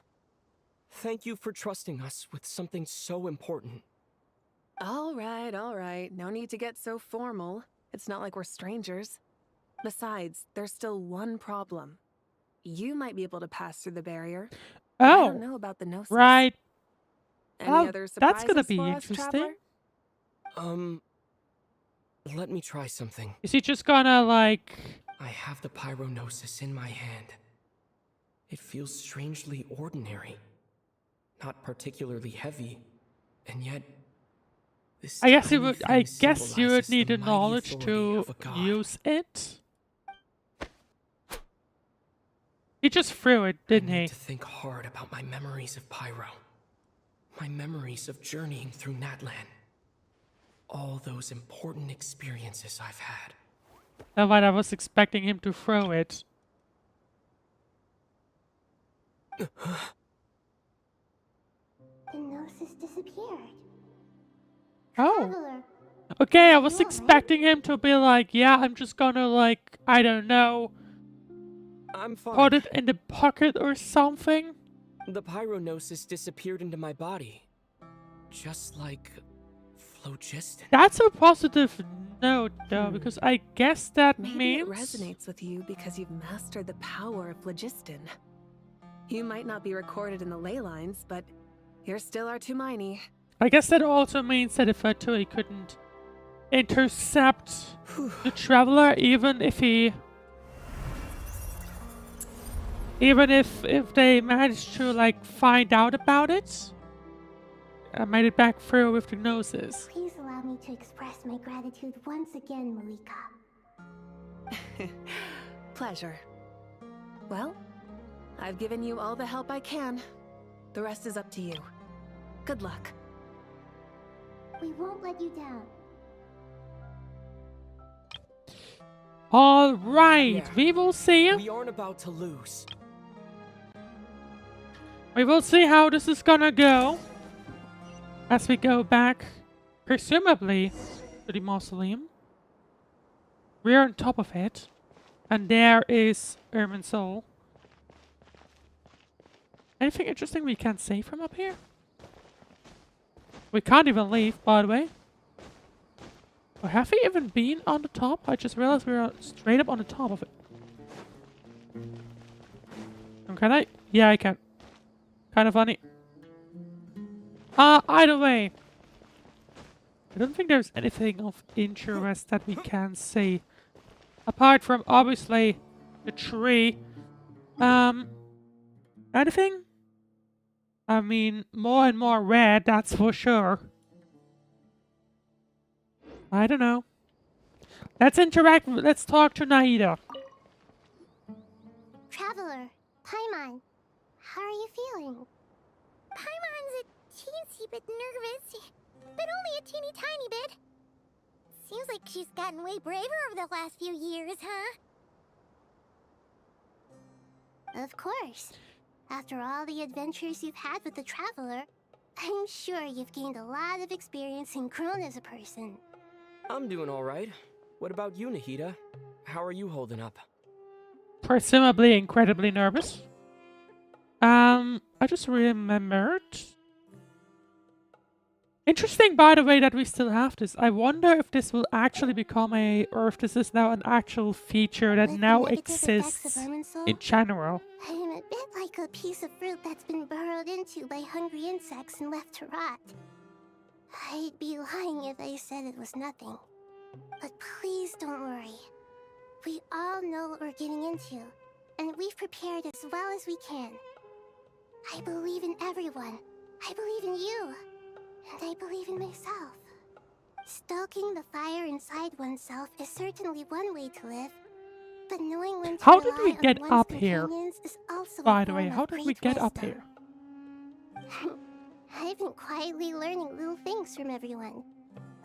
Thank you for trusting us with something so important. All right. No need to get so formal. It's not like we're strangers. Besides, there's still one problem. You might be able to pass through the barrier. But I don't know about the Gnosis. Right. Any Well, other surprises that's gonna be for us, interesting. Traveler? Let me try something. Is he just gonna, like... I have the Pyronosis in my hand. It feels strangely ordinary. Not particularly heavy, and yet... This I guess tiny you would thing need the symbolizes knowledge mighty to authority of a god. use it. He just threw it, didn't he? To think hard about my memories of Pyro. My memories of journeying through Natlan. All those important experiences I've had. That's why I was expecting him to throw it. The Gnosis disappeared. Oh. Traveler, Okay, I was expecting him to be like, yeah, I'm just gonna, like, I don't know, I'm fine. put it in the pocket or something. The Pyronosis disappeared into my body. Just like phlogiston. That's a positive note, though, because I guess that Maybe means... it resonates with you because you've mastered the power of phlogiston. You might not be recorded in the ley lines, but you're still Artumini. I guess that also means that if Fatui couldn't intercept the Traveler, even if he... Even if they managed to, like, find out about it, made it back through with the Gnosis. please allow me to express my gratitude once again, Malika. Pleasure. Well, I've given you all the help I can. The rest is up to you. Good luck. We won't let you down. All right, Yeah. we will see. We aren't about to lose. We will see how this is gonna go as we go back, presumably, to the mausoleum. We're on top of it, and there is Irminsul. Anything interesting we can say from up here? We can't even leave, by the way. Or have we even been on the top? I just realized we are straight up on the top of it. Can I? Yeah, I can. Kind of funny. Either way. I don't think there's anything of interest that we can say. Apart from, obviously, the tree. Anything? I mean, more and more red, that's for sure. I don't know. Let's interact. Let's talk to Nahida. Traveler, Paimon, how are you feeling? Paimon's a teensy bit nervous, but only a teeny tiny bit. Seems like she's gotten way braver over the last few years, huh? Of course. After all the adventures you've had with the Traveler, I'm sure you've gained a lot of experience and grown as a person. I'm doing all right. What about you, Nahida? How are you holding up? Presumably incredibly nervous. I just remembered. Interesting, by the way, that we still have this. I wonder if this will actually become or if this is now an actual feature that now exists in general. I'm a bit like a piece of fruit that's been burrowed into by hungry insects and left to rot. I'd be lying if I said it was nothing. But please don't worry. We all know what we're getting into, and we've prepared as well as we can. I believe in everyone. I believe in you. And I believe in myself. Stoking the fire inside oneself is certainly one way to live, but knowing when to How did rely we on get one's up here? companions is also By a the way, form how of did we great get up wisdom. here? I've been quietly learning little things from everyone,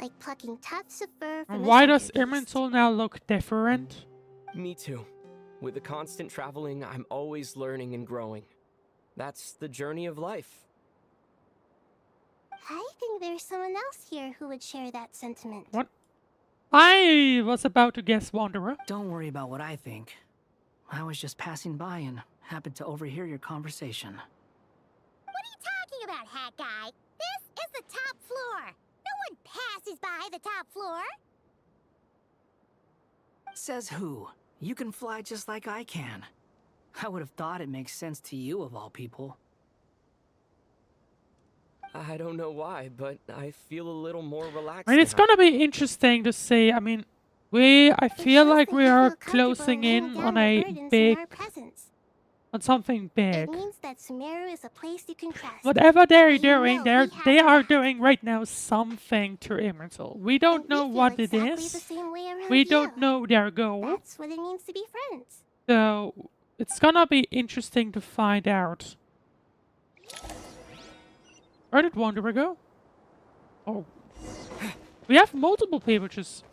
like plucking tufts of fur from Why a does centerpiece. Irminsul now look different? Me too. With the constant traveling, I'm always learning and growing. That's the journey of life. I think there's someone else here who would share that sentiment. What? I was about to guess Wanderer. Don't worry about what I think. I was just passing by and happened to overhear your conversation. What are you talking about, Hat Guy? This is the top floor. No one passes by the top floor. Says who? You can fly just like I can. I would have thought it makes sense to you of all people. I don't know why, but I feel a little more relaxed. I mean, it's gonna be interesting to see. I mean, I feel like we are closing in on on something big. It means that Sumeru is a place you can trust. Whatever they're You doing, know they are doing right now something to Irminsul. We don't know what it is. We don't know their goal. That's what it means to be friends. So it's gonna be interesting to find out. Where did Wanderer go? Oh. We have multiple people just...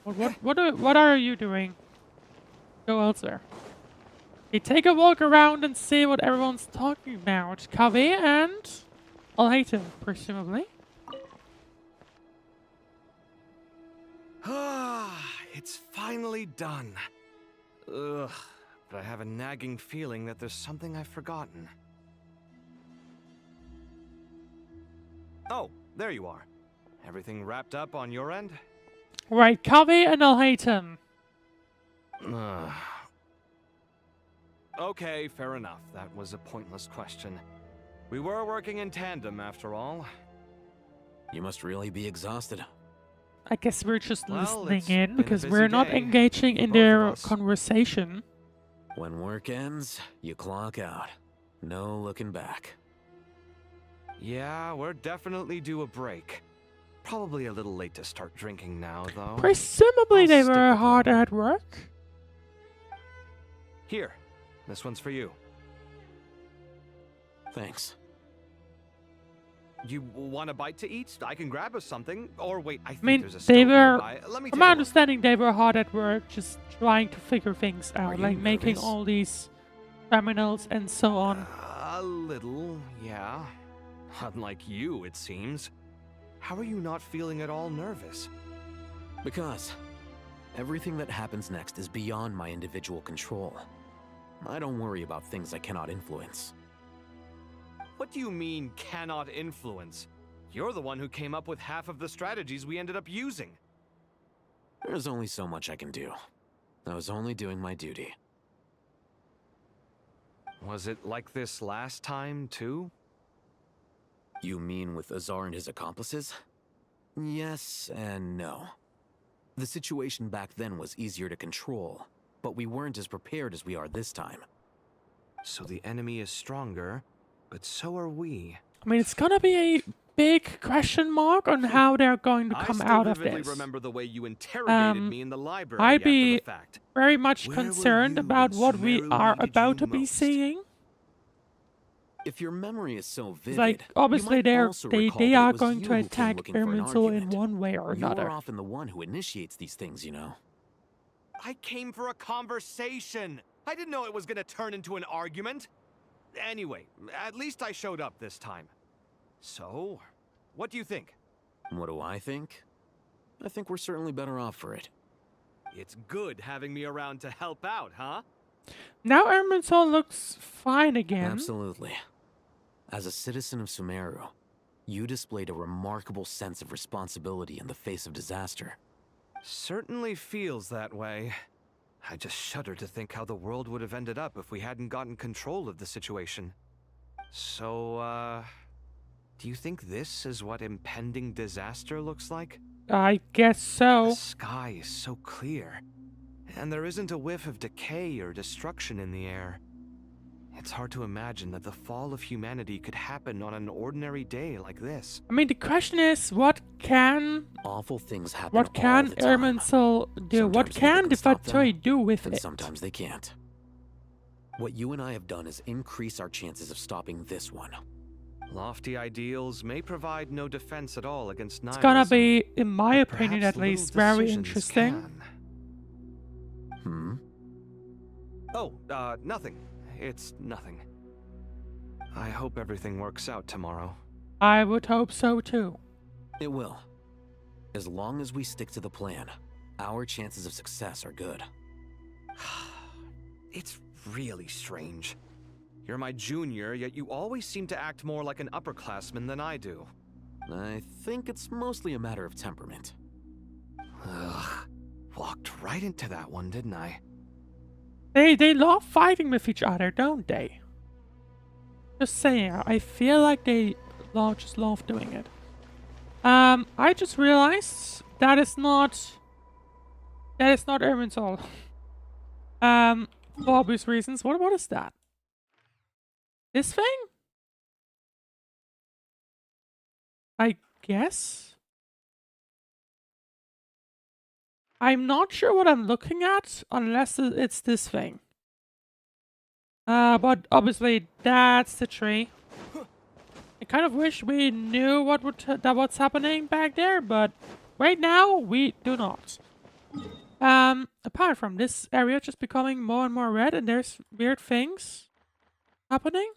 What are you doing? Go elsewhere. Okay, take a walk around and see what everyone's talking about. Kaveh and... I'll hate him, presumably. It's finally done. Ugh, but I have a nagging feeling that there's something I've forgotten. Oh, there you are. Everything wrapped up on your end? Right, Kaveh and I'll hate him. Okay, fair enough. That was a pointless question. We were working in tandem, after all. You must really be exhausted. I guess we're just Well, listening it's in been a because busy we're not day engaging for in both of their us. conversation. When work ends, you clock out. No looking back. Yeah, we're definitely due a break. Probably a little late to start drinking now, though. Presumably I'll they stick were with hard at work. Here, this one's for you. Thanks. You want a bite to eat? I can grab us something. Or wait, I think I mean, there's a they stove were... nearby. Let me From take my a look. understanding, they were hard at work, just trying to figure things out, you like making nervous? all these terminals and so on. A little, yeah. Unlike you, it seems. How are you not feeling at all nervous? Because everything that happens next is beyond my individual control. I don't worry about things I cannot influence. What do you mean, cannot influence? You're the one who came up with half of the strategies we ended up using. There's only so much I can do. I was only doing my duty. Was it like this last time, too? You mean with Azar and his accomplices? Yes and no. The situation back then was easier to control, but we weren't as prepared as we are this time. So the enemy is stronger, but so are we. I mean, it's gonna be a big question mark on how they're going to come out of this. Remember the way you interrogated me in the library I'd after be the fact. very much Where were concerned you about when what we Sumeru are needed about you to be most? seeing. If your memory is so vivid, Like, obviously, you might also recall they that are it was going you to who came attack looking for an Irminsul in argument. one way or You another. are often the one who initiates these things, you know. I came for a conversation. I didn't know it was going to turn into an argument. Anyway, at least I showed up this time. So, what do you think? What do I think? I think we're certainly better off for it. It's good having me around to help out, huh? Now Irminsul looks fine again. Absolutely. As a citizen of Sumeru, you displayed a remarkable sense of responsibility in the face of disaster. Certainly feels that way. I just shudder to think how the world would have ended up if we hadn't gotten control of the situation. So, do you think this is what impending disaster looks like? I guess so. The sky is so clear, and there isn't a whiff of decay or destruction in the air. It's hard to imagine that the fall of humanity could happen on an ordinary day like this. I mean, the question is, what can awful things happen? What can Irminsul do? What can the Fatui do with and it? sometimes they can't. What you and I have done is increase our chances of stopping this one. Lofty ideals may provide no defense at all against nihilism. It's gonna be, in my opinion perhaps at least, little very decisions interesting. can. Oh, nothing. It's nothing. I hope everything works out tomorrow. I would hope so too. It will. As long as we stick to the plan, our chances of success are good. It's really strange. You're my junior, yet you always seem to act more like an upperclassman than I do. I think it's mostly a matter of temperament. Ugh. Walked right into that one, didn't I? They love fighting with each other, don't they? Just saying, I feel like they just love doing it. I just realized that is not Irminsul. For obvious reasons. What is that? This thing? I guess? I'm not sure what I'm looking at, unless it's this thing. But obviously that's the tree. I kind of wish we knew what's happening back there, but right now we do not. Apart from this area just becoming more and more red, and there's weird things happening.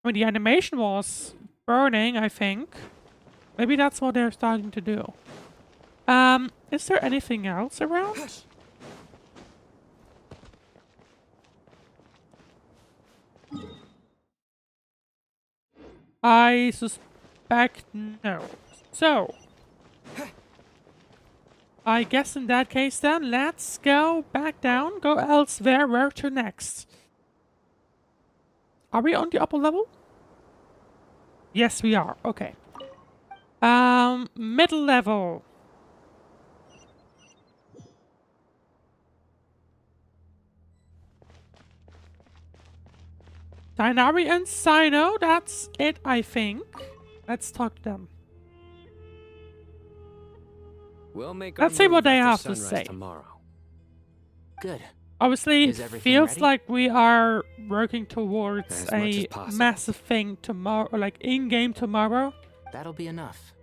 I mean, the animation was burning, I think. Maybe that's what they're starting to do. Is there anything else around? I suspect no. So, I guess in that case then, let's go back down, go elsewhere. Where to next? Are we on the upper level? Yes, we are. Okay. Middle level. Dinari and Sino, that's it, I think. Let's talk to them. We'll make Let's see what they have to say. Tomorrow. Good. Obviously, Is it everything feels ready? like we are working towards As much as a possible. massive thing tomorrow, like in-game tomorrow. That'll be enough.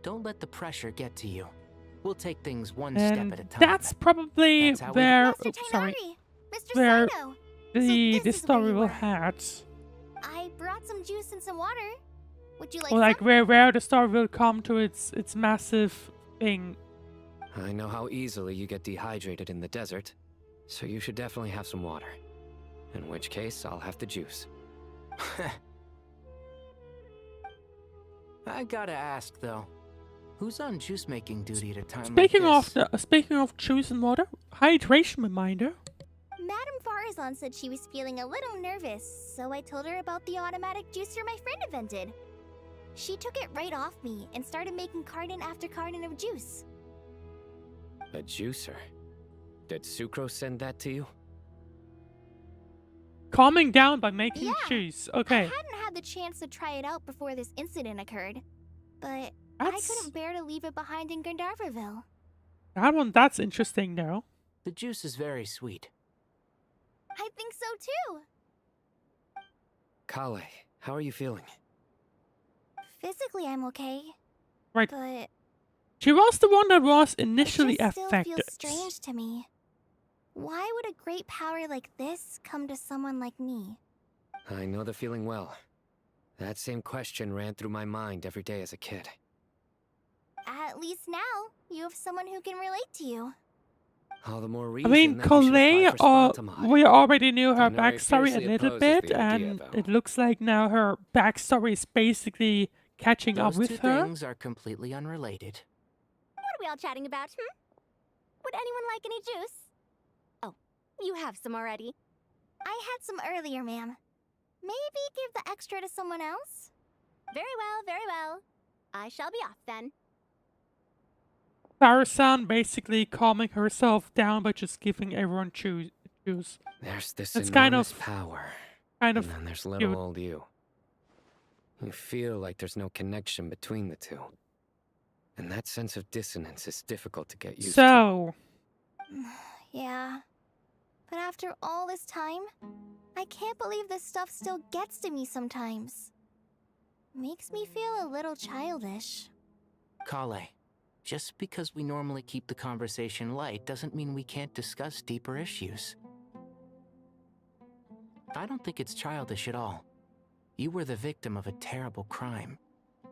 Don't let the pressure get to you. We'll take things one And step at a time. that's probably That's how we where, do it. oops, sorry, Mr. where Sino. the story will head. I brought some juice and some water. Would you like Or like some? where the story will come to its massive thing. I know how easily you get dehydrated in the desert, so you should definitely have some water. In which case, I'll have the juice. I gotta ask though, who's on juice making duty at a time Speaking like this? speaking of juice and water, hydration reminder. Madame Farazan said she was feeling a little nervous, so I told her about the automatic juicer my friend invented. She took it right off me and started making carton after carton of juice. A juicer? Did Sucrose send that to you? calming down by making juice. Okay. I hadn't had the chance to try it out before this incident occurred, but I couldn't bear to leave it behind in Gandharvaville. That's interesting though. The juice is very sweet. I think so too. Kale, how are you feeling? Physically, I'm okay. Right. But She was the one that was initially it just still affected. feels strange to me. Why would a great power like this come to someone like me? I know the feeling well. That same question ran through my mind every day as a kid. At least now, you have someone who can relate to you. All the more I reason mean, that you should apply for Spantamod. we already knew her I know very backstory a fiercely little opposes bit, the idea, and though. it looks like now her backstory is basically catching up Those with two her. things are completely unrelated. What are we all chatting about, Would anyone like any juice? Oh, you have some already. I had some earlier, ma'am. Maybe give the extra to someone else? Very well, very well. I shall be off then. Farah-san basically calming herself down by just giving everyone juice. There's this It's enormous kind of power. kind and of then there's cute. little old you. You feel like there's no connection between the two. And that sense of dissonance is difficult to get used to. So, Yeah. But after all this time, I can't believe this stuff still gets to me sometimes. Makes me feel a little childish. Kale, just because we normally keep the conversation light doesn't mean we can't discuss deeper issues. I don't think it's childish at all. You were the victim of a terrible crime.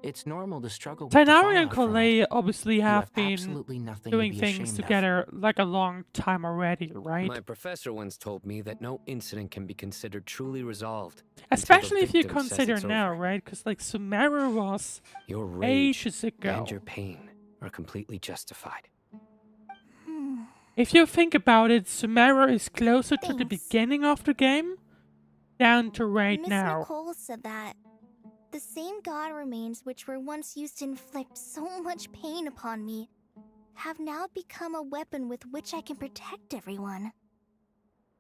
It's normal to struggle with the Tainari and fallout from it. Kale obviously have absolutely been nothing to doing be things ashamed of. together like a long time already, right? My professor once told me that no incident can be considered truly resolved. Especially if you victim says consider it's now, over. right? Because like Sumeru was Your rage ages ago. and your pain are completely justified. If you think about it, Sumeru is closer to the beginning of the game down to right Miss now. Nicole said that the same god remains which were once used to inflict so much pain upon me have now become a weapon with which I can protect everyone.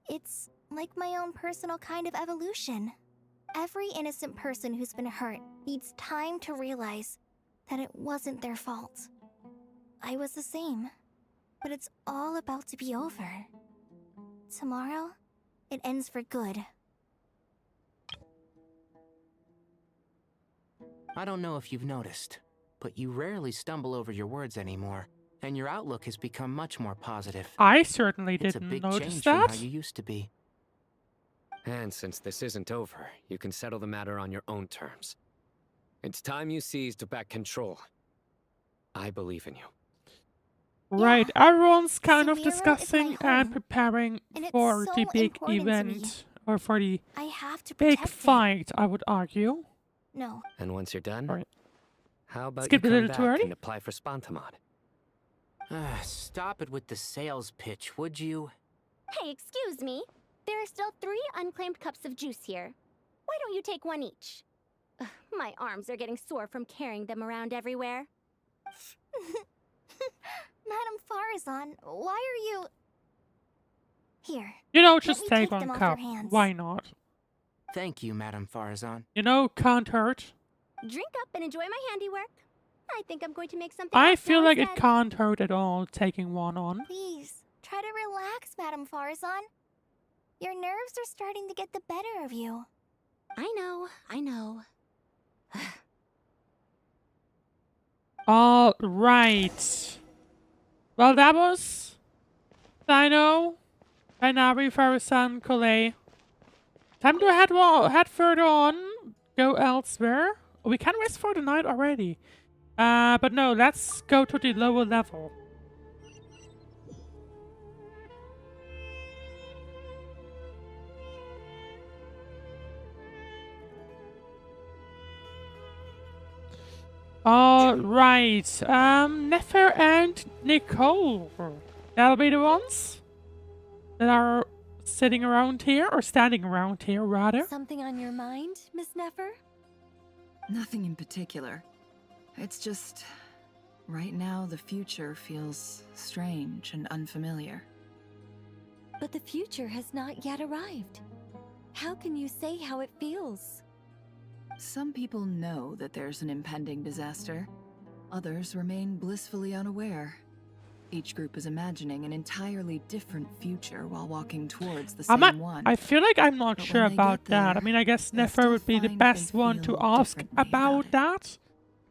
It's like my own personal kind of evolution. Every innocent person who's been hurt needs time to realize that it wasn't their fault. I was the same, but it's all about to be over. Tomorrow, it ends for good. I don't know if you've noticed, but you rarely stumble over your words anymore, and your outlook has become much more positive. I certainly It's didn't a big notice change from that. how you used to be. And since this isn't over, you can settle the matter on your own terms. It's time you seized back control. I believe in you. Right, everyone's kind of Sumeru is my discussing and home, preparing and it's for so the big important to me. event, or for the I have to big protect it. fight, I would argue. No. And once you're done, Alright. how about Skip a you come little back too early? and apply for Spantamod? Stop it with the sales pitch, would you? Hey, excuse me. There are still 3 unclaimed cups of juice here. Why don't you take one each? Ugh, my arms are getting sore from carrying them around everywhere. Madame Farazan, why are you... Here. You know, let just me take them one off cup. your hands. Why not? Thank you, Madame Farazan. You know, can't hurt. Drink up and enjoy my handiwork. I think I'm going to make something I else feel now like it instead. can't hurt at all taking one on. Please, try to relax, Madame Farazan. Your nerves are starting to get the better of you. I know. All right. Well, that was Dino, Tainari, Farah-san, Kale. Time to head further on. Go elsewhere. We can rest for the night already. But no, let's go to the lower level. All right, Nefer and Nicole. That'll be the ones that are sitting around here, or standing around here, rather. Something on your mind, Miss Nefer? Nothing in particular. It's just... right now, the future feels strange and unfamiliar. But the future has not yet arrived. How can you say how it feels? Some people know that there's an impending disaster. Others remain blissfully unaware. Each group is imagining an entirely different future while walking towards the same one. I feel like I'm not But sure when they about get there, that. I mean, I guess they'll Nefer still would be the find best they one to feel ask differently about that.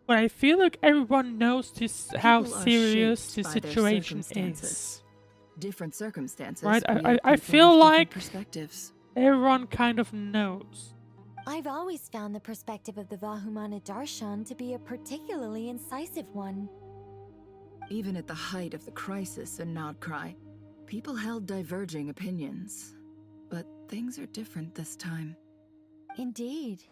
But I feel like everyone knows this, how People are serious shaped the by their situation circumstances. is. Different circumstances Right? I create people feel with different like perspectives. everyone kind of knows. I've always found the perspective of the Vahumana Darshan to be a particularly incisive one. Even at the height of the crisis in Nodcry, people held diverging opinions. But things are different this time. Indeed.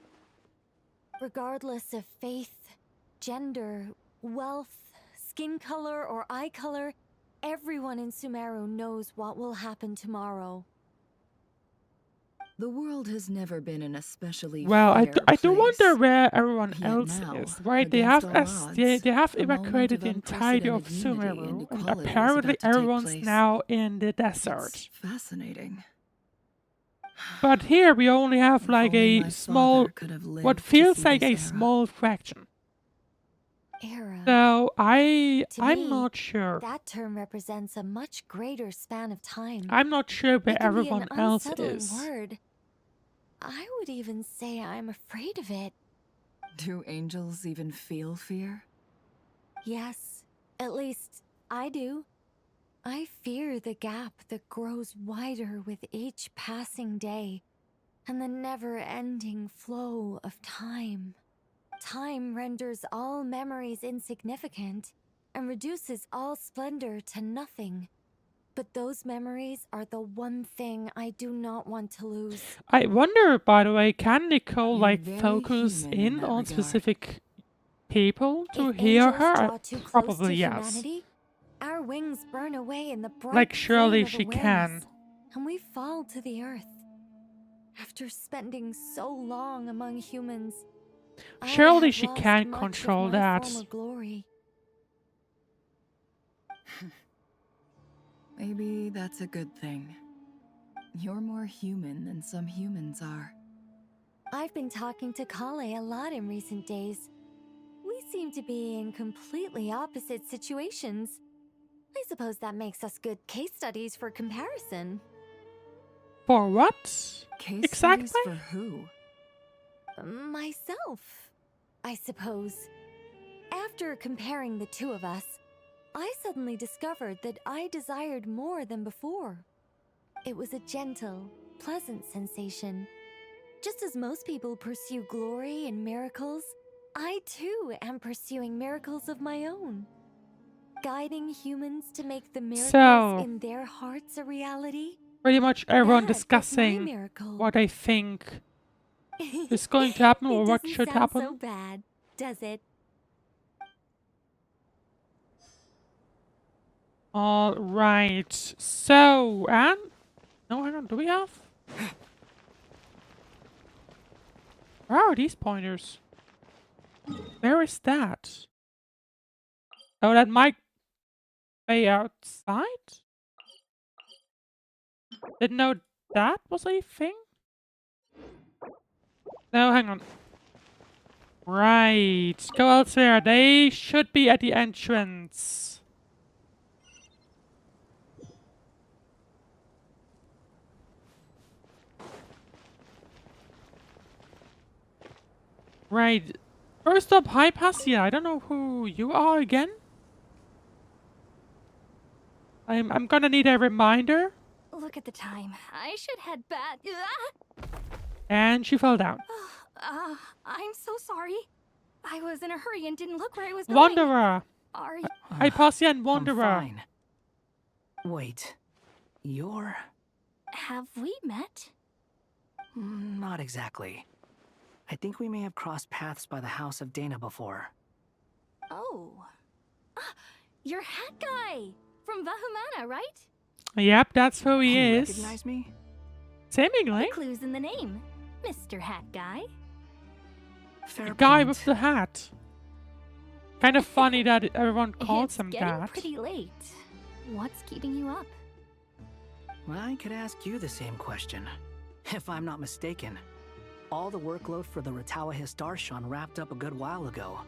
Regardless of faith, gender, wealth, skin color, or eye color, everyone in Sumeru knows what will happen tomorrow. The world has never been an especially Well, fair I do place. wonder where everyone Yet else now, is, right? They have against all odds, they have a moment evacuated of the entirety of unprecedented unity and Sumeru, and equality is apparently about to take everyone's place. now in the desert. It's fascinating. But here we only have like only a my small, father could have lived what to feels see like this a era. small fraction. Era. So To I'm me, not sure. that term represents a much greater span of time. I'm not sure where It can be everyone an else unsettling is. word. I would even say I'm afraid of it. Do angels even feel fear? Yes, at least I do. I fear the gap that grows wider with each passing day, and the never-ending flow of time. Time renders all memories insignificant, and reduces all splendor to nothing. But those memories are the one thing I do not want to lose. I wonder, by the way, can Nicole You're like very focus human in in that on regard. specific people to If hear angels her? draw too close Probably to yes. humanity, our wings burn away in the bright Like surely flame of she awareness, can. and we fall to the earth. After spending so long among humans, I Surely have she lost can much control of my that. former glory. Maybe that's a good thing. You're more human than some humans are. I've been talking to Kale a lot in recent days. We seem to be in completely opposite situations. I suppose that makes us good case studies for comparison. For what? Case Exactly? studies for who? Myself, I suppose. After comparing the two of us, I suddenly discovered that I desired more than before. It was a gentle, pleasant sensation. Just as most people pursue glory and miracles, I too am pursuing miracles of my own. Guiding humans to make the miracles So- in their hearts a reality. Pretty much everyone That is my discussing miracle. what I think is going to happen or It what doesn't should sound happen. so bad, does it? All right. So, and no, hang on. Do we have? Where are these pointers? Where is that? Oh, that might be outside. Didn't know that was a thing. No, hang on. Right. Go elsewhere. They should be at the entrance. Right. First up, Hypatia. I don't know who you are again. I'm gonna need a reminder. Look at the time. I should head back. And she fell down. I'm so sorry. I was in a hurry and didn't look where I was going. Wanderer. Are you... Hypatia and Wanderer. I'm fine. Wait. You're... Have we met? Not exactly. I think we may have crossed paths by the house of Dana before. Oh. You're Hat Guy! From Vahumana, right? Yep, that's who he You is. recognize me? Seemingly. The clue's in the name. Mr. Hat Guy. The guy with the hat. Kind of funny that everyone calls him It's getting that. pretty late. What's keeping you up? I could ask you the same question. if I'm not mistaken. All the workload for the Ratawa Histarshan wrapped up a good while ago.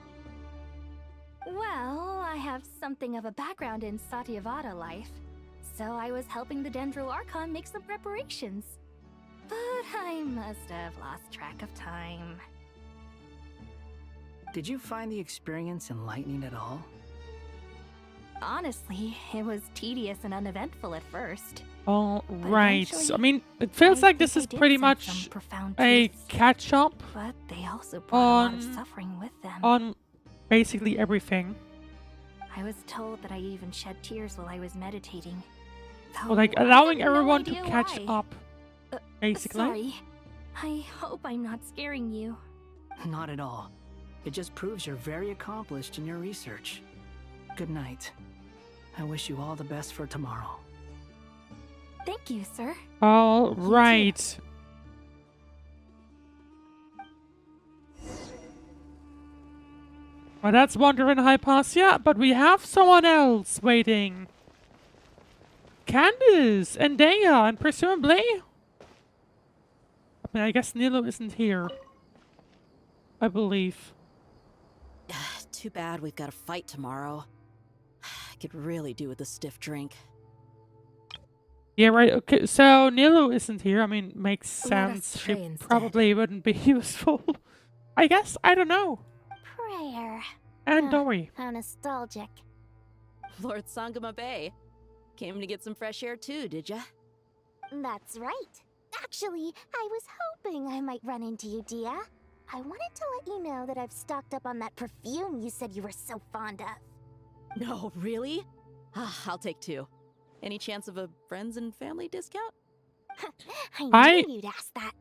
Well, I have something of a background in Satyavada life, so I was helping the Dendro Archon make some preparations. But I must have lost track of time. Did you find the experience enlightening at all? Honestly, it was tedious and uneventful at first. All But right. eventually, I mean, it feels I like this think is I did pretty sense much some profound a truths. catch-up But they also brought a lot of on suffering with them. on basically everything. I was told that I even shed tears while I was meditating. Or like Though I allowing have no everyone to idea catch why. up, basically. Sorry. I hope I'm not scaring you. Not at all. It just proves you're very accomplished in your research. Good night. I wish you all the best for tomorrow. Thank you, sir. All right. Well, that's wondering Hypatia, but we have someone else waiting. Candace and Dea, and presumably... I mean, I guess Nilo isn't here. I believe. Too bad we've got a fight tomorrow. I could really do with a stiff drink. Yeah, right. Okay, so Nilo isn't here. I mean, makes Let us sense. pray She instead. probably wouldn't be useful. I guess. I don't know. Prayer. And Dory. How nostalgic. Lord Sangama Bay. Came to get some fresh air too, did ya? That's right. Actually, I was hoping I might run into you, Dia. I wanted to let you know that I've stocked up on that perfume you said you were so fond of. No, really? I'll take 2. Any chance of a friends and family discount? I knew you'd ask that.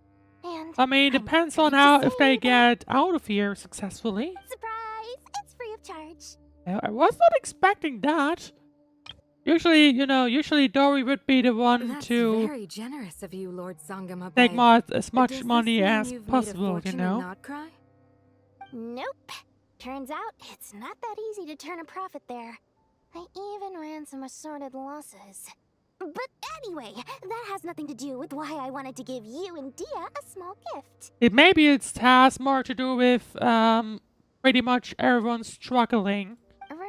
And I mean, depends on how if they get out of here successfully. surprise! It's free of charge. I was not expecting that. Usually, you know, Dory would be the one That's to very generous of you, Lord Sangama take Bay. as much Does this money mean as you've made a possible, you fortune and know? not cry? Nope. Turns out it's not that easy to turn a profit there. I even ran some assorted losses. But anyway, that has nothing to do with why I wanted to give you and Dia a small gift. Maybe it has more to do with pretty much everyone struggling. Remember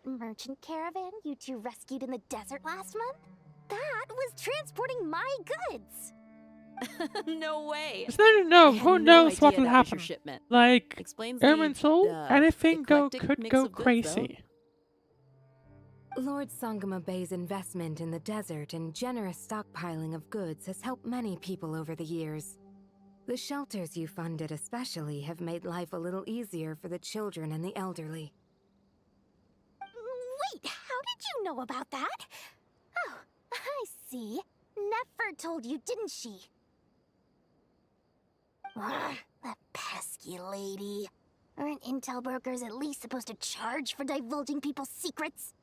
that merchant caravan you two rescued in the desert last month? That was transporting my goods. No way. No, I had who no knows what idea will that was happen? your shipment. Like, Explains the, Irminsul, anything eclectic could mix go of goods, crazy. Lord Sangama Bay's investment in the desert and generous stockpiling of goods has helped many people over the years. The shelters you funded especially have made life a little easier for the children and the elderly. Wait, how did you know about that? Oh, I see. Nefer told you, didn't she? Ugh, that pesky lady. Aren't intel brokers at least supposed to charge for divulging people's secrets?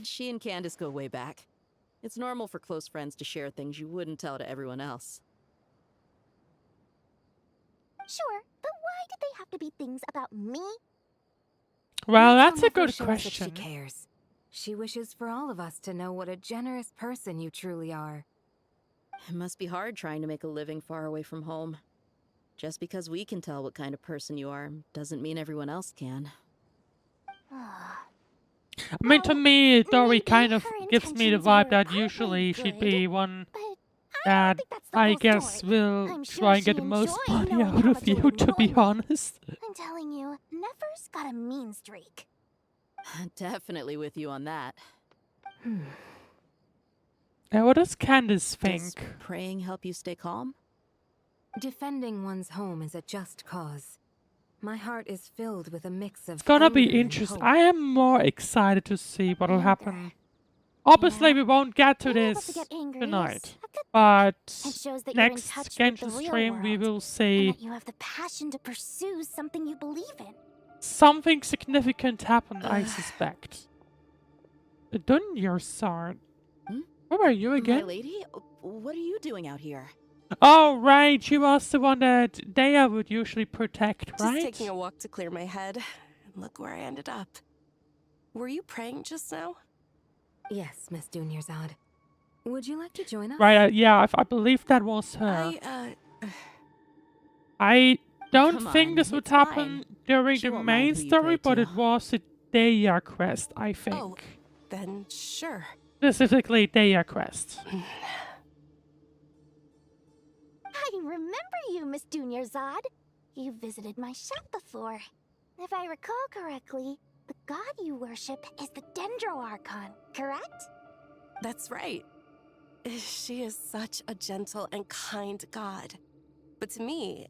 She and Candace go way back. It's normal for close friends to share things you wouldn't tell to everyone else. Sure, but why did they have to be things about me? Well, that's a Nefer good shows that question. She cares. She wishes for all of us to know what a generous person you truly are. It must be hard trying to make a living far away from home. Just because we can tell what kind of person you are doesn't mean everyone else can. I mean, to me, Dory kind of gives me the vibe that usually she'd be one that I guess will try and get the most money out of you, to be honest. I'm telling you, Nefer's got a mean streak. Definitely with you on that. What does Candace think? Does praying help you stay calm? Defending one's home is a just cause. My heart is filled with a mix of It's gonna be anger and interesting. hope. I am more excited to see what'll happen. Obviously, we won't get to this tonight, but shows that you're in next touch with the Genshin real stream we world, will and see that you have the passion to pursue something you believe in. something significant happen, I suspect. Dunyarsard. Who are you My again? lady, what are you doing out here? Oh, right. She was the one that Dea would usually protect, right? Just taking a walk to clear my head. And look where I ended up. Were you praying just now? Yes, Miss Dunyarzad. Would you like to join us? Right, yeah, I believe that was her. I don't Come think on, this would it's happen fine. during She the won't main mind who you story, pray but to. it was a Deya quest, I think. Oh, then sure. Specifically, Deya quest. I remember you, Miss Dunyarzad. You visited my shop before. If I recall correctly, the god you worship is the Dendro Archon, correct? That's right. She is such a gentle and kind god. But to me,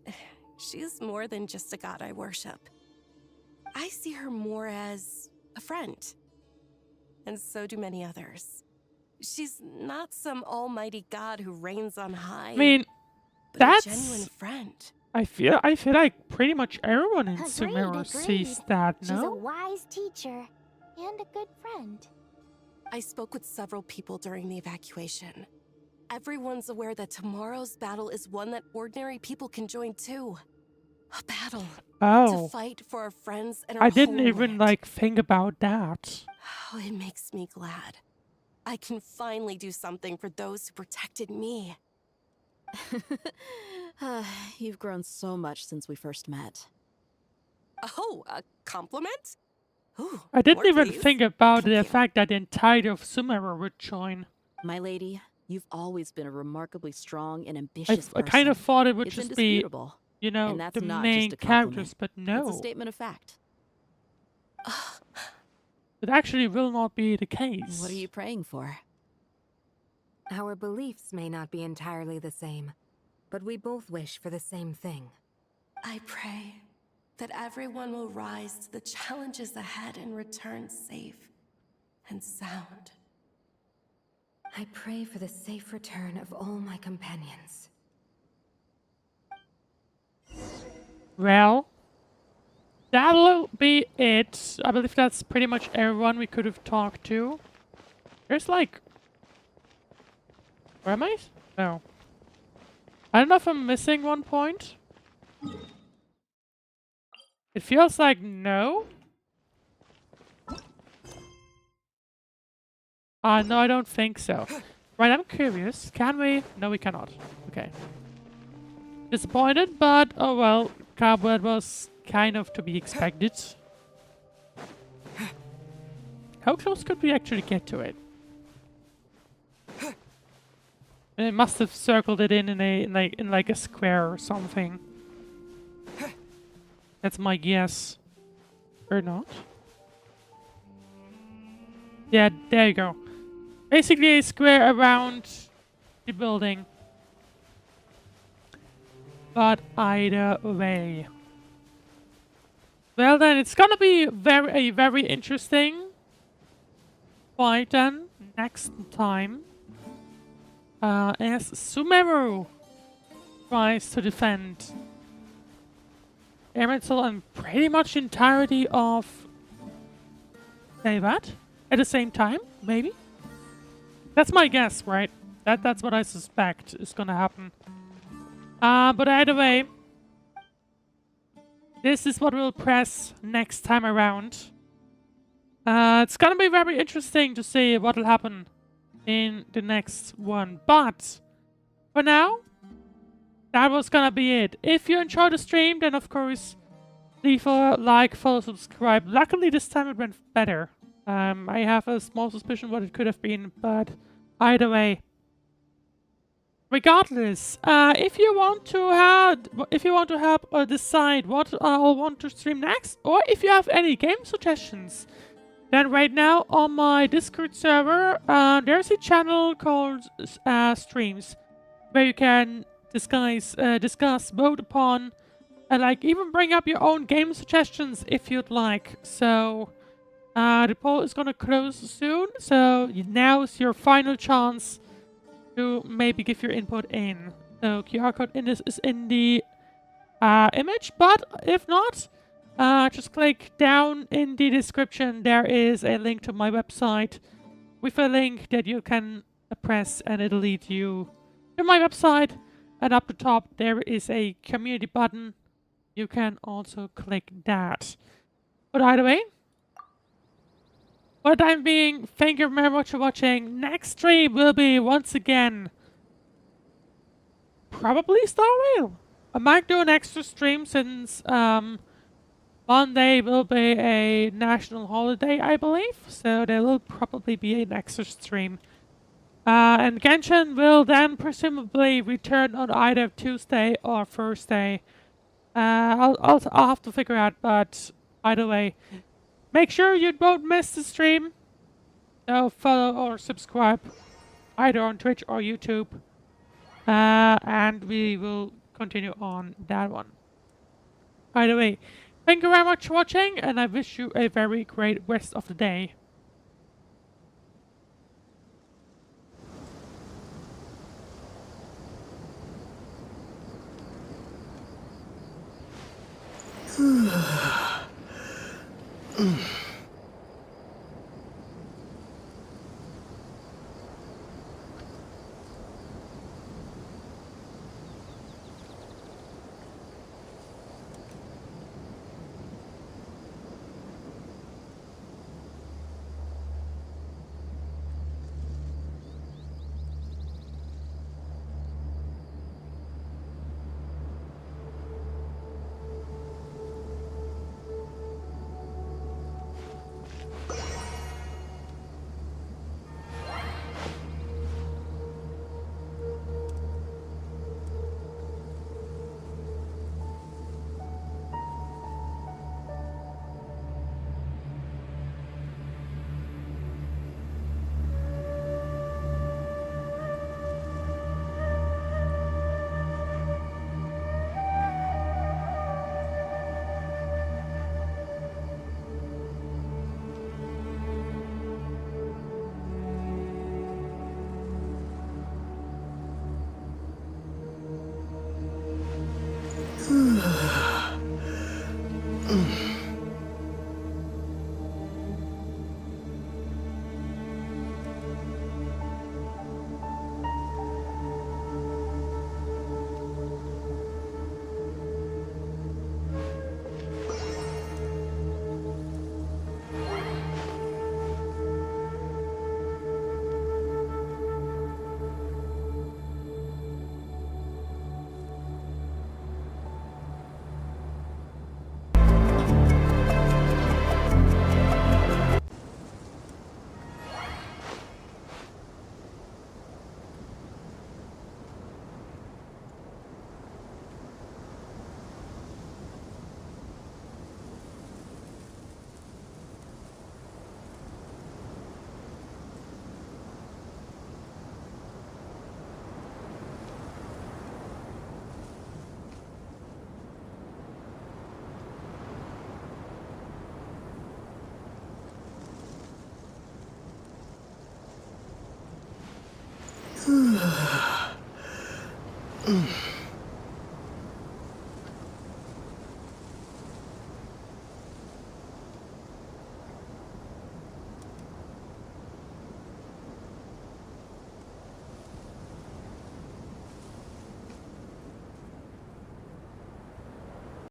she's more than just a god I worship. I see her more as a friend. And so do many others. She's not some almighty god who reigns on high. I mean, but that's... a genuine friend. I feel like pretty much everyone in Agreed, Sumeru sees that, She's a no? wise teacher and a good friend. I spoke with several people during the evacuation. Everyone's aware that tomorrow's battle is one that ordinary people can join too. A battle. Oh. To fight for our friends and our I didn't even, homeland. like, think about that. Oh, it makes me glad. I can finally do something for those who protected me. You've grown so much since we first met. Oh, a compliment? Ooh, I didn't more even please. think about the fact that the entirety of Sumeru would join. My lady, you've always been a remarkably strong and ambitious I kind of person. thought it would It's just be, indisputable. you know, And that's the not main just a compliment. characters, but no. It's a statement of fact. It actually will not be the case. What are you praying for? Our beliefs may not be entirely the same, but we both wish for the same thing. I pray that everyone will rise to the challenges ahead and return safe and sound. I pray for the safe return of all my companions. Well, that'll be it. I believe that's pretty much everyone we could have talked to. There's like... Where am I? No. I don't know if I'm missing one point. It feels like no. No, I don't think so. Right, I'm curious. Can we? No, we cannot. Okay. Disappointed, but oh well. Cobweb was kind of to be expected. How close could we actually get to it? It must have circled it in like a square or something. That's my guess. Or not. Yeah, there you go. Basically a square around the building. But either way. Well then, it's gonna be a very interesting fight then next time. As Sumeru tries to defend Irminsul and pretty much the entirety of Myriad at the same time, maybe? That's my guess, right? That's what I suspect is gonna happen. But either way, this is what we'll press next time around. It's gonna be very interesting to see what will happen in the next one. But for now, that was gonna be it. If you enjoyed the stream, then of course, leave a like, follow, subscribe. Luckily, this time it went better. I have a small suspicion what it could have been, but either way. Regardless, if you want to help decide what I'll want to stream next, or if you have any game suggestions, then right now on my Discord server, there's a channel called Streams, where you can discuss both upon, and like even bring up your own game suggestions if you'd like. So the poll is gonna close soon, so now's your final chance to maybe give your input in. So QR code in this is in the image, but if not, just click down in the description. There is a link to my website with a link that you can press and it'll lead you to my website. And up the top there is a community button. You can also click that. But either way, For the time being, thank you very much for watching. Next stream will be once again probably Star Rail. I might do an extra stream since Monday will be a national holiday, I believe. So there will probably be an extra stream. And Genshin will then presumably return on either Tuesday or Thursday. I'll have to figure out, but either way, make sure you don't miss the stream. So follow or subscribe either on Twitch or YouTube. And we will continue on that one. Either way, thank you very much for watching, and I wish you a very great rest of the day. Mm.